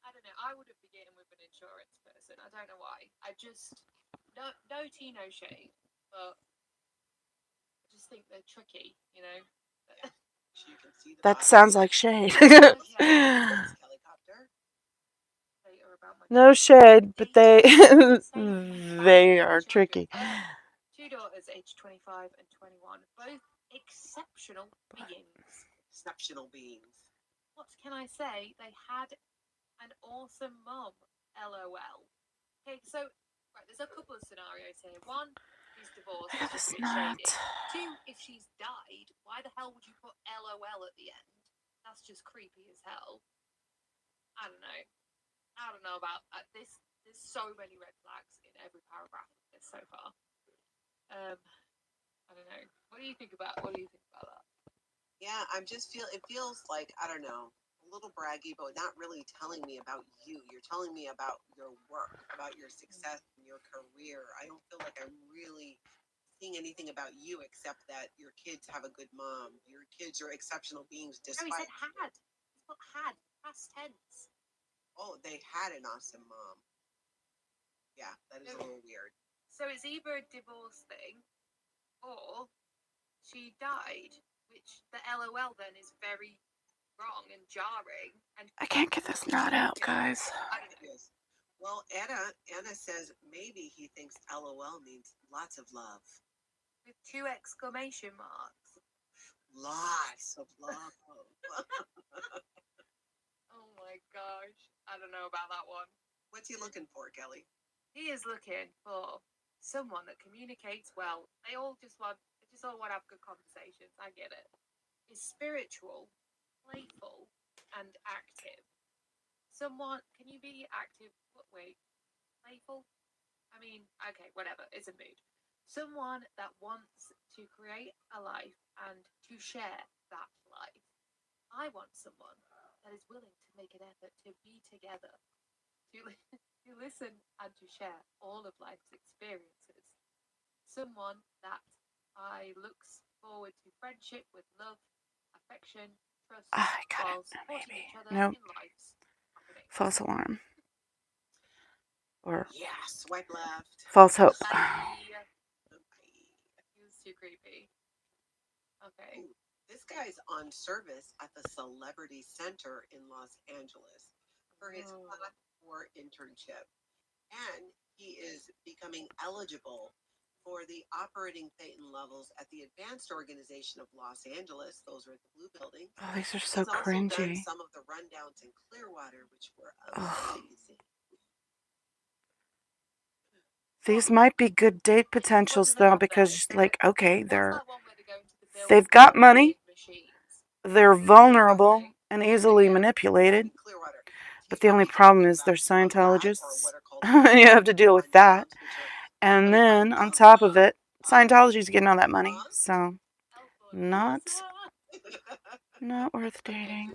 Speaker 6: I don't know. I wouldn't be getting with an insurance person. I don't know why. I just no tea, no shade, but I just think they're tricky. You know.
Speaker 5: You can see the
Speaker 1: That
Speaker 5: bottom.
Speaker 1: sounds like shade.
Speaker 5: Helicopter.
Speaker 6: They are about my
Speaker 1: No
Speaker 6: daughter.
Speaker 1: shade, but they
Speaker 6: Same.
Speaker 1: they are tricky.
Speaker 6: Two daughters, aged 25 and 21, both exceptional beings.
Speaker 5: Exceptional beings.
Speaker 6: What can I say? They had an awesome mum. LOL. Okay, so right, there's a couple of scenarios here. One, she's divorced.
Speaker 1: Look at
Speaker 6: It's
Speaker 1: this
Speaker 6: just a bit shady.
Speaker 1: knot.
Speaker 6: Two, if she's died, why the hell would you put LOL at the end? That's just creepy as hell. I don't know. I don't know about this. There's so many red flags in every paragraph of this so far. I don't know. What do you think about that?
Speaker 5: Yeah, it feels like, I don't know, a little braggy, but not really telling me about you. You're telling me about your work, about your success in your career. I don't feel like I'm really seeing anything about you except that your kids have a good mom. Your kids are exceptional beings
Speaker 6: No, he
Speaker 5: despite.
Speaker 6: said had. It's got had. Past tense.
Speaker 5: Oh, they had an awesome mom. Yeah, that is a little weird.
Speaker 6: So it's either a divorce thing or she died, which the LOL then is very wrong and jarring. And
Speaker 1: I can't get this knot out, guys.
Speaker 6: I don't know.
Speaker 5: Well, Anna says maybe he thinks LOL means lots of love.
Speaker 6: With 2 exclamation marks.
Speaker 5: Lots of love.
Speaker 6: Oh my gosh. I don't know about that one.
Speaker 5: What's he looking for, Kelly?
Speaker 6: He is looking for someone that communicates well. They just all want to have good conversations. I get it. Is spiritual, playful, and active. Someone, can you be active? Wait, playful? I mean, okay, whatever. It's a mood. Someone that wants to create a life and to share that life. I want someone that is willing to make an effort to be together, to listen and to share all of life's experiences. Someone that I looks forward to friendship with love, affection, trust,
Speaker 1: I got
Speaker 6: while
Speaker 1: it.
Speaker 6: supporting
Speaker 1: Maybe.
Speaker 6: each other
Speaker 1: Nope.
Speaker 6: in life's happening.
Speaker 1: False alarm. Or
Speaker 5: yeah, swipe left.
Speaker 1: False hope.
Speaker 6: He was too creepy. Okay.
Speaker 5: Ooh, this guy's on service at the Celebrity Center in Los Angeles for his Class 4 internship. And he is becoming eligible for the operating Phaeton levels at the Advanced Organization of Los Angeles. Those are at the Blue Building.
Speaker 1: Oh, these are so
Speaker 5: He's also done
Speaker 1: cringy.
Speaker 5: some of the rundowns in Clearwater, which were
Speaker 1: Ugh.
Speaker 5: amazing.
Speaker 1: These might be good date potentials though, because like, okay,
Speaker 6: What's that one where they go into the building
Speaker 1: they've got
Speaker 6: with
Speaker 1: money,
Speaker 6: big machines?
Speaker 1: they're vulnerable and easily manipulated.
Speaker 5: Clearwater.
Speaker 1: But the only problem is they're Scientologists. You have to deal with that. And then on top of it, Scientology's getting all that money, so not worth dating.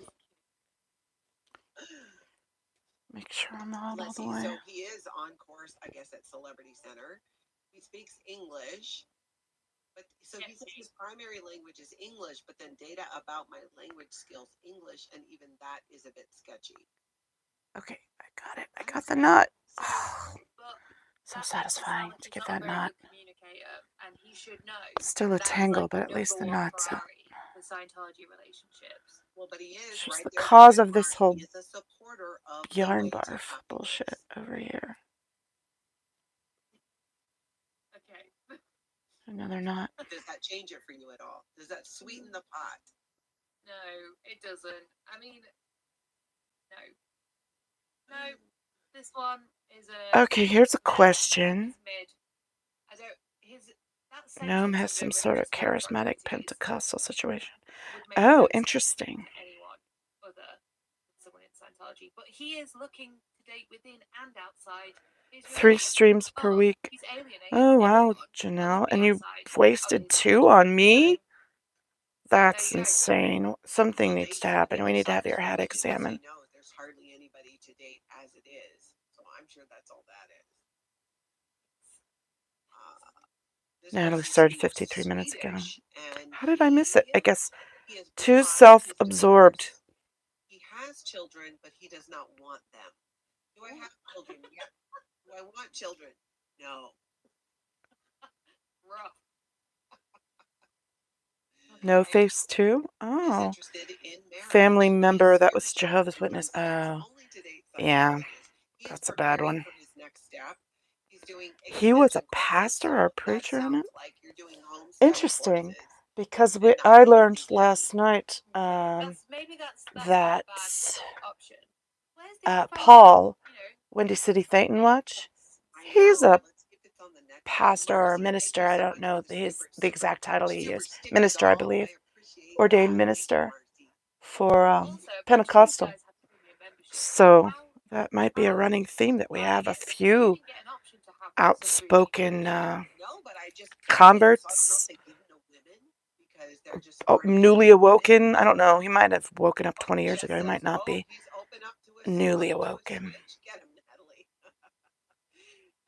Speaker 1: Make sure I'm not all the way.
Speaker 5: So he is on course, I guess, at Celebrity Center. He speaks English, but so he says his primary language is English, but then data about my language skills English, and even that is a bit sketchy.
Speaker 1: Okay, I got it. I got the knot.
Speaker 6: So
Speaker 1: satisfying to get that knot.
Speaker 6: And he should know.
Speaker 1: Still a tangle, but at least the knot's out.
Speaker 6: For Scientology relationships.
Speaker 5: Well, but he is
Speaker 1: She's
Speaker 5: right
Speaker 1: the
Speaker 5: there.
Speaker 1: cause of this whole
Speaker 5: He is a supporter of
Speaker 1: yarn barf bullshit over here.
Speaker 6: Okay.
Speaker 1: Another knot.
Speaker 5: Does that change it for you at all? Does that sweeten the pot?
Speaker 6: No, it doesn't. I mean, no. This one is a.
Speaker 1: Okay, here's a question.
Speaker 6: I don't.
Speaker 1: Gnome has some sort of charismatic Pentecostal situation. Oh, interesting.
Speaker 6: Anyone other than someone in Scientology, but he is looking to date within and outside.
Speaker 1: 3 streams per week. Oh wow, Janelle, and you wasted 2 on me? That's insane. Something needs to happen. We need to have your head examined.
Speaker 5: There's hardly anybody to date as it is, so I'm sure that's all that is.
Speaker 1: Natalie started 53 minutes ago. How did I miss it? I guess too self-absorbed.
Speaker 5: He has children, but he does not want them. Do I have children? Yeah. Do I want children? No.
Speaker 6: Rough.
Speaker 1: No face too?
Speaker 5: Is
Speaker 1: Oh.
Speaker 5: interested in marriage.
Speaker 1: Family member
Speaker 5: He's
Speaker 1: that
Speaker 5: very
Speaker 1: was
Speaker 5: shy
Speaker 1: Jehovah's
Speaker 5: and
Speaker 1: Witness.
Speaker 5: responds
Speaker 1: Oh.
Speaker 5: only to dates on
Speaker 1: Yeah.
Speaker 5: messages. He is
Speaker 1: That's a bad
Speaker 5: preparing
Speaker 1: one.
Speaker 5: for his next step. He's doing
Speaker 1: He was a
Speaker 5: extension courses,
Speaker 1: pastor
Speaker 5: so
Speaker 1: or a
Speaker 5: that
Speaker 1: preacher in it?
Speaker 5: sounds like you're doing home study
Speaker 1: Interesting.
Speaker 5: courses
Speaker 1: Because
Speaker 5: and not
Speaker 1: I
Speaker 5: doing
Speaker 1: learned
Speaker 5: CPT.
Speaker 1: last night
Speaker 6: Maybe that's
Speaker 1: that
Speaker 6: not a bad option. Where's the professor?
Speaker 1: Paul,
Speaker 6: You know,
Speaker 1: Windy City Thetan Watch,
Speaker 5: I
Speaker 1: he's
Speaker 5: know.
Speaker 1: a
Speaker 5: Let's see if it's on the next one.
Speaker 1: pastor or
Speaker 5: Mercy, thank
Speaker 1: minister.
Speaker 5: you
Speaker 1: I
Speaker 5: so
Speaker 1: don't
Speaker 5: much
Speaker 1: know
Speaker 5: for the
Speaker 1: the
Speaker 5: super,
Speaker 1: exact title he
Speaker 5: super
Speaker 1: used.
Speaker 5: sticker,
Speaker 1: Minister, I
Speaker 5: doll.
Speaker 1: believe.
Speaker 5: I appreciate
Speaker 1: Ordained
Speaker 5: that. Thank you,
Speaker 1: minister
Speaker 5: Marcy.
Speaker 1: for
Speaker 6: also, I'm not sure you
Speaker 1: Pentecostal.
Speaker 6: guys have premium membership.
Speaker 1: So
Speaker 6: How
Speaker 1: that might be a running theme that we have a
Speaker 6: you
Speaker 1: few
Speaker 6: didn't get an option to have some
Speaker 1: outspoken
Speaker 5: No, but I just so I don't know
Speaker 1: converts.
Speaker 5: if they give no women because they're just
Speaker 1: Newly awoken. I don't know. He might have woken up 20 years ago. He might not be
Speaker 5: he's open up to it.
Speaker 1: newly awoken.
Speaker 5: Get him, Natalie.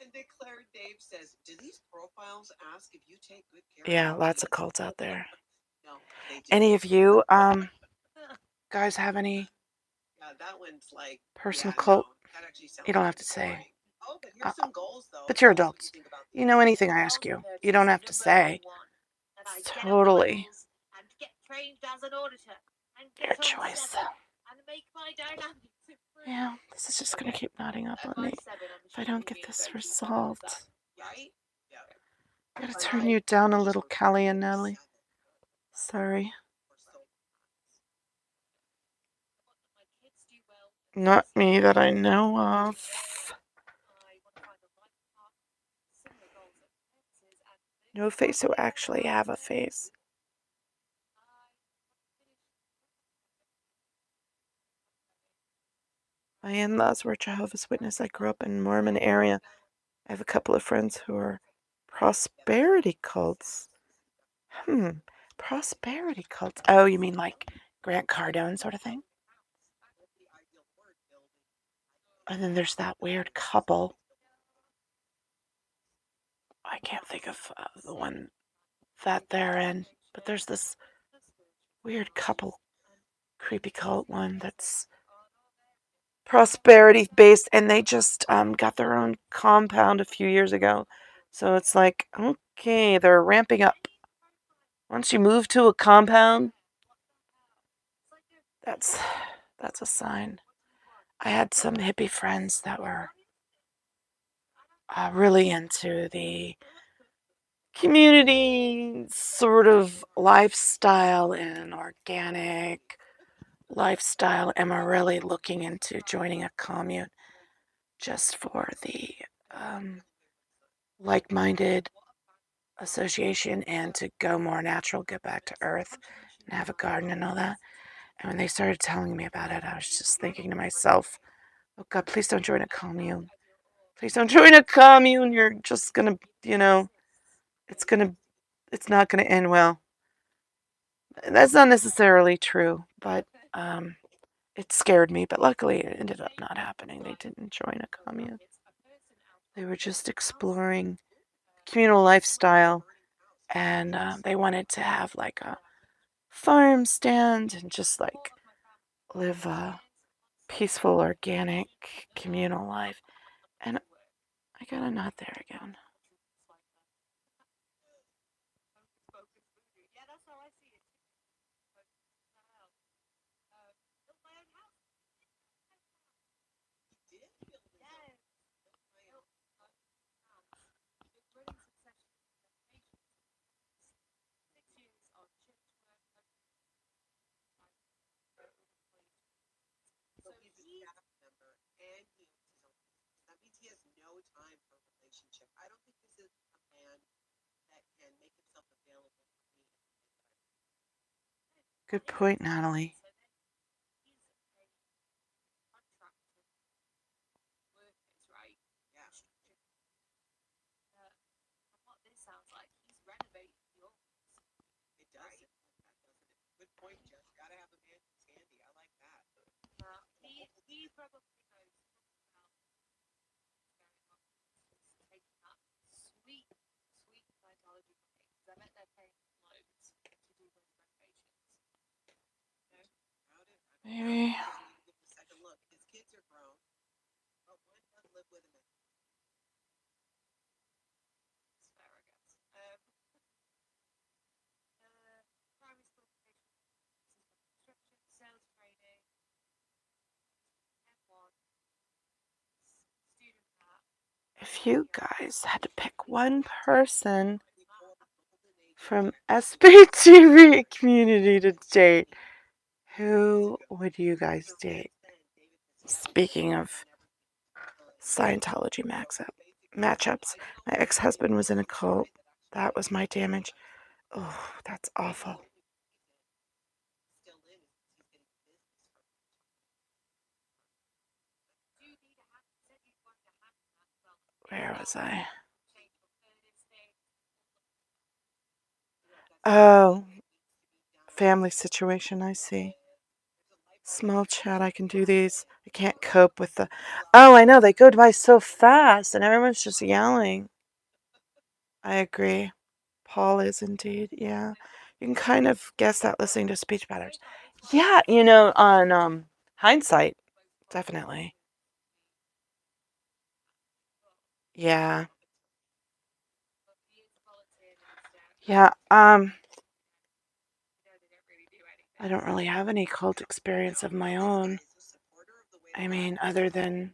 Speaker 5: And Declared Dave says, do these profiles ask if you take good care
Speaker 1: Yeah,
Speaker 5: of
Speaker 1: lots
Speaker 5: your
Speaker 1: of cults out there.
Speaker 5: No, they do.
Speaker 1: Any of you guys have any
Speaker 5: Yeah, that one's like
Speaker 1: personal
Speaker 5: yeah,
Speaker 1: cult?
Speaker 5: no, that actually sounds
Speaker 1: You don't
Speaker 5: like
Speaker 1: have to
Speaker 5: it's
Speaker 1: say.
Speaker 5: boring. Oh, but here's some goals though.
Speaker 1: But you're
Speaker 5: Tell us what
Speaker 1: adults.
Speaker 5: think about
Speaker 1: You know anything I ask you. You don't have to say. Totally your choice. Yeah, this is just going to keep nodding up on me if I don't get this resolved.
Speaker 5: Right? Yeah.
Speaker 1: Gotta turn you down a little, Callie and Natalie. Sorry. Not me that I know of. No face who actually have a face. My in-laws were Jehovah's Witness. I grew up in Mormon area. I have a couple of friends who are prosperity cults. Prosperity cults. Oh, you mean like Grant Cardone sort of thing? And then there's that weird couple. I can't think of the one that they're in, but there's this weird couple, creepy cult one that's prosperity based, and they just got their own compound a few years ago. So it's like, okay, they're ramping up. Once you move to a compound, that's a sign. I had some hippie friends that were really into the community sort of lifestyle and organic lifestyle, and we're really looking into joining a commune just for the like-minded association and to go more natural, get back to earth and have a garden and all that. And when they started telling me about it, I was just thinking to myself, oh God, please don't join a commune. Please don't join a commune. You're just gonna, it's not gonna end well. That's not necessarily true, but it scared me. But luckily, it ended up not happening. They didn't join a commune. They were just exploring communal lifestyle, and they wanted to have like a farm stand and just like live a peaceful, organic, communal life. And I got a nod there again.
Speaker 5: So he's a staff member and he owns his own business. That means he has no time for a relationship. I don't think this is a man that can make himself available for me.
Speaker 1: Good point, Natalie.
Speaker 5: Yeah. It doesn't. Good point, Jess. Gotta have a man who's handy. I like that.
Speaker 6: He probably knows sweet Scientology money because I bet they're paying loads to do those renovations.
Speaker 1: Maybe.
Speaker 6: It's fair, I guess. Primary school construction, sales training, M1, student that.
Speaker 1: If you guys had to pick one person from SPTV community to date, who would you guys date? Speaking of Scientology matchups, my ex-husband was in a cult. That was my damage. Oh, that's awful. Where was I? Oh, family situation, I see. Small chat, I can do these. I can't cope with the... Oh, I know, they go by so fast and everyone's just yelling. I agree. Paul is indeed, yeah. You can kind of guess that listening to speech patterns. Yeah, on hindsight, definitely. Yeah. Yeah, I don't really have any cult experience of my own. I mean, other than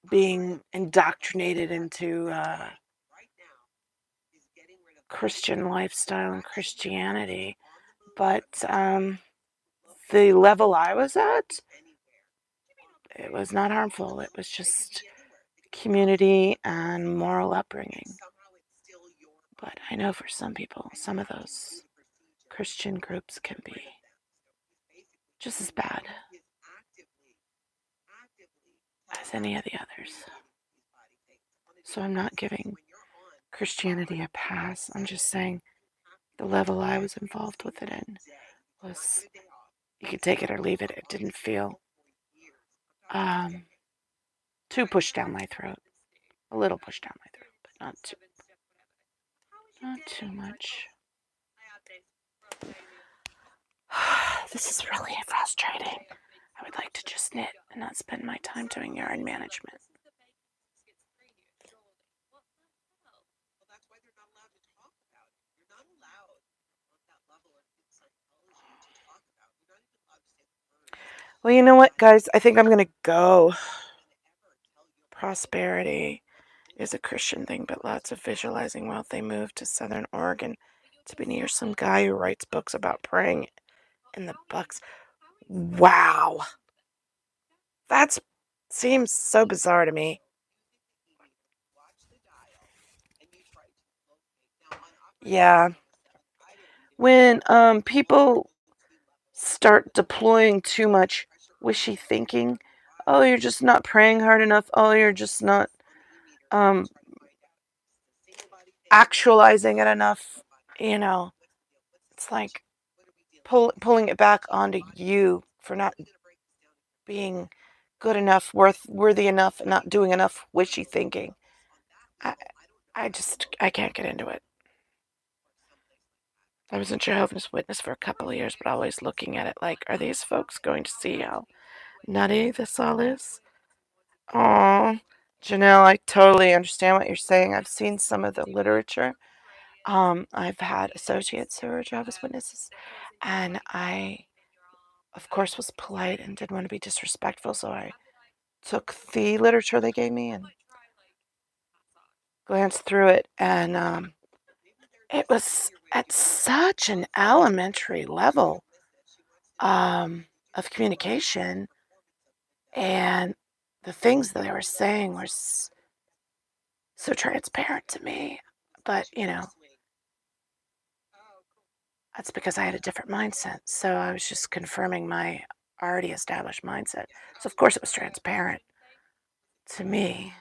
Speaker 1: being indoctrinated into Christian lifestyle and Christianity. But the level I was at, it was not harmful. It was just community and moral upbringing. But I know for some people, some of those Christian groups can be just as bad as any of the others. So I'm not giving Christianity a pass. I'm just saying the level I was involved with it in was, you could take it or leave it. It didn't feel too pushed down my throat. A little pushed down my throat, but not too much. This is really frustrating. I would like to just knit and not spend my time doing yarn management. Well, you know what, guys? I think I'm going to go. Prosperity is a Christian thing, but lots of visualizing wealth. They moved to Southern Oregon to be near some guy who writes books about praying in the bucks. Wow. That seems so bizarre to me. Yeah. When people start deploying too much wishy thinking, oh, you're just not praying hard enough. Oh, you're just not actualizing it enough. It's like pulling it back onto you for not being good enough, worthy enough, and not doing enough wishy thinking. I can't get into it. I was a Jehovah's Witness for a couple of years, but always looking at it like, are these folks going to see how nutty this all is? Oh, Janelle, I totally understand what you're saying. I've seen some of the literature. I've had associates who are Jehovah's Witnesses, and I, of course, was polite and didn't want to be disrespectful, so I took the literature they gave me and glanced through it, and it was at such an elementary level of communication, and the things that they were saying were so transparent to me. But, that's because I had a different mindset. So I was just confirming my already established mindset. So, of course, it was transparent to me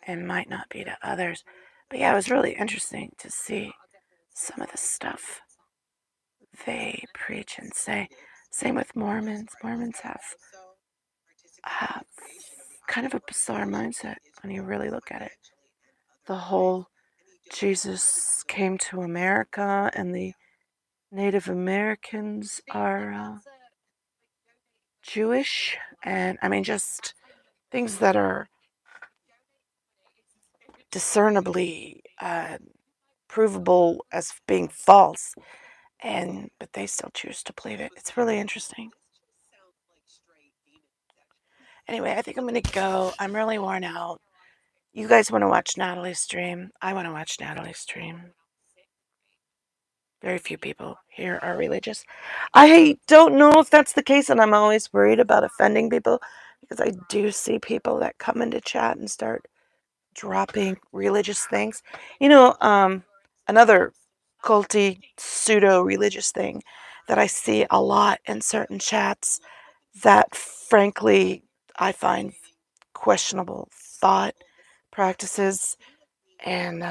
Speaker 1: and might not be to others. But yeah, it was really interesting to see some of the stuff they preach and say. Same with Mormons. Mormons have kind of a bizarre mindset when you really look at it. The whole Jesus came to America and the Native Americans are Jewish, and I mean just things that are discernibly provable as being false, but they still choose to believe it. It's really interesting. Anyway, I think I'm gonna go. I'm really worn out. You guys want to watch Natalie's stream? I want to watch Natalie's stream. Very few people here are religious. I don't know if that's the case, and I'm always worried about offending people because I do see people that come into chat and start dropping religious things. Another culty, pseudo religious thing that I see a lot in certain chats that, frankly, I find questionable thought practices and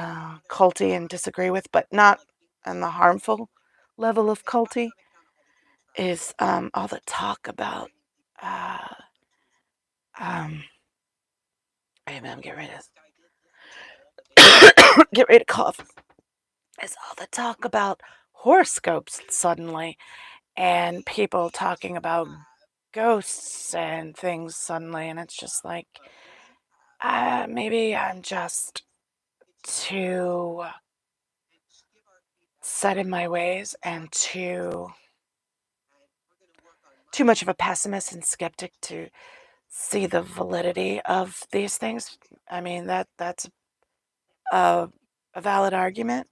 Speaker 1: culty and disagree with, but not on the harmful level of culty, is all the talk about. Um, I'm get ready to get ready to cough. Is all the talk about horoscopes suddenly, and people talking about ghosts and things suddenly, and it's just like, maybe I'm just too set in my ways and too much of a pessimist and skeptic to see the validity of these things. I mean, that's a, a valid argument,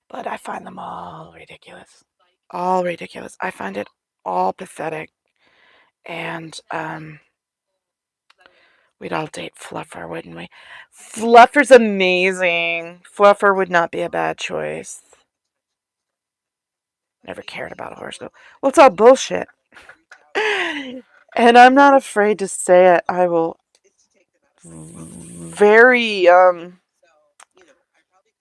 Speaker 1: but I find them all ridiculous. All ridiculous. I find it all pathetic. And we'd all date Fluffer, wouldn't we? Fluffer's amazing. Fluffer would not be a bad choice. Never cared about a horoscope. Well, it's all bullshit. And I'm not afraid to say it. I will very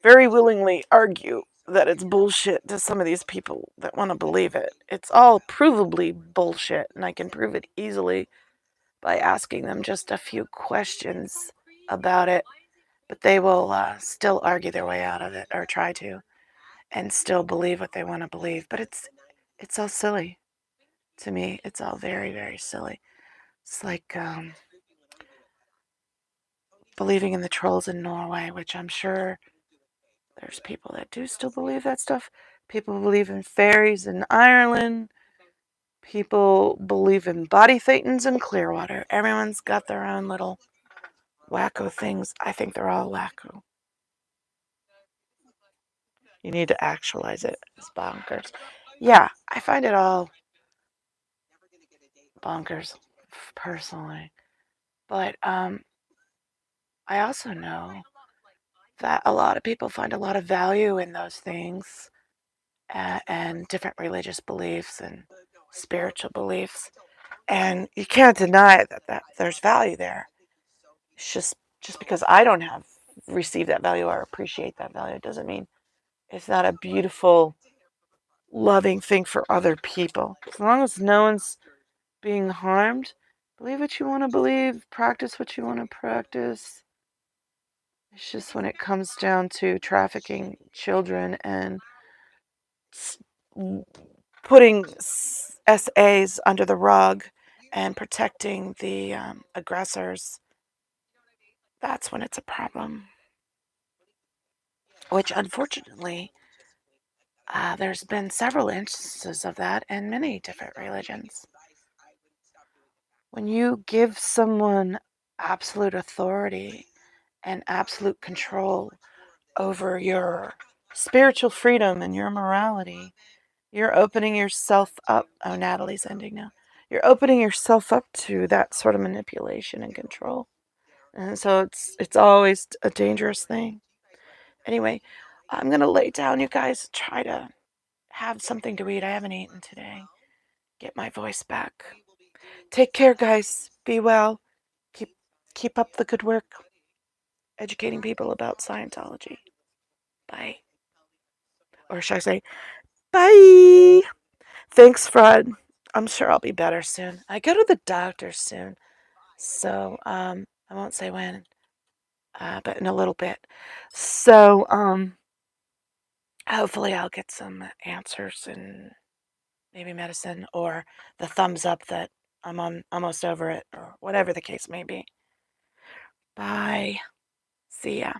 Speaker 1: very willingly argue that it's bullshit to some of these people that want to believe it. It's all provably bullshit, and I can prove it easily by asking them just a few questions about it. But they will still argue their way out of it, or try to, and still believe what they want to believe. But it's all silly to me. It's all very, very silly. It's like believing in the trolls in Norway, which I'm sure there's people that do still believe that stuff. People believe in fairies in Ireland. People believe in body thetans in Clearwater. Everyone's got their own little wacko things. I think they're all wacko. You need to actualize it as bonkers. Yeah, I find it all bonkers, personally. But I also know that a lot of people find a lot of value in those things, and different religious beliefs and spiritual beliefs. And you can't deny that there's value there. It's just because I don't have received that value or appreciate that value doesn't mean it's not a beautiful, loving thing for other people. As long as no one's being harmed, believe what you want to believe, practice what you want to practice. It's just when it comes down to trafficking children and putting SAs under the rug and protecting the aggressors, that's when it's a problem. Which, unfortunately, there's been several instances of that in many different religions. When you give someone absolute authority and absolute control over your spiritual freedom and your morality, you're opening yourself up. Oh, Natalie's ending now. You're opening yourself up to that sort of manipulation and control. And so it's always a dangerous thing. Anyway, I'm going to lay down, you guys. Try to have something to eat. I haven't eaten today. Get my voice back. Take care, guys. Be well. Keep up the good work educating people about Scientology. Bye. Or should I say, bye. Thanks, Fred. I'm sure I'll be better soon. I go to the doctor soon. So, I won't say when, but in a little bit. So, hopefully I'll get some answers and maybe medicine or the thumbs up that I'm almost over it, or whatever the case may be. Bye. See ya.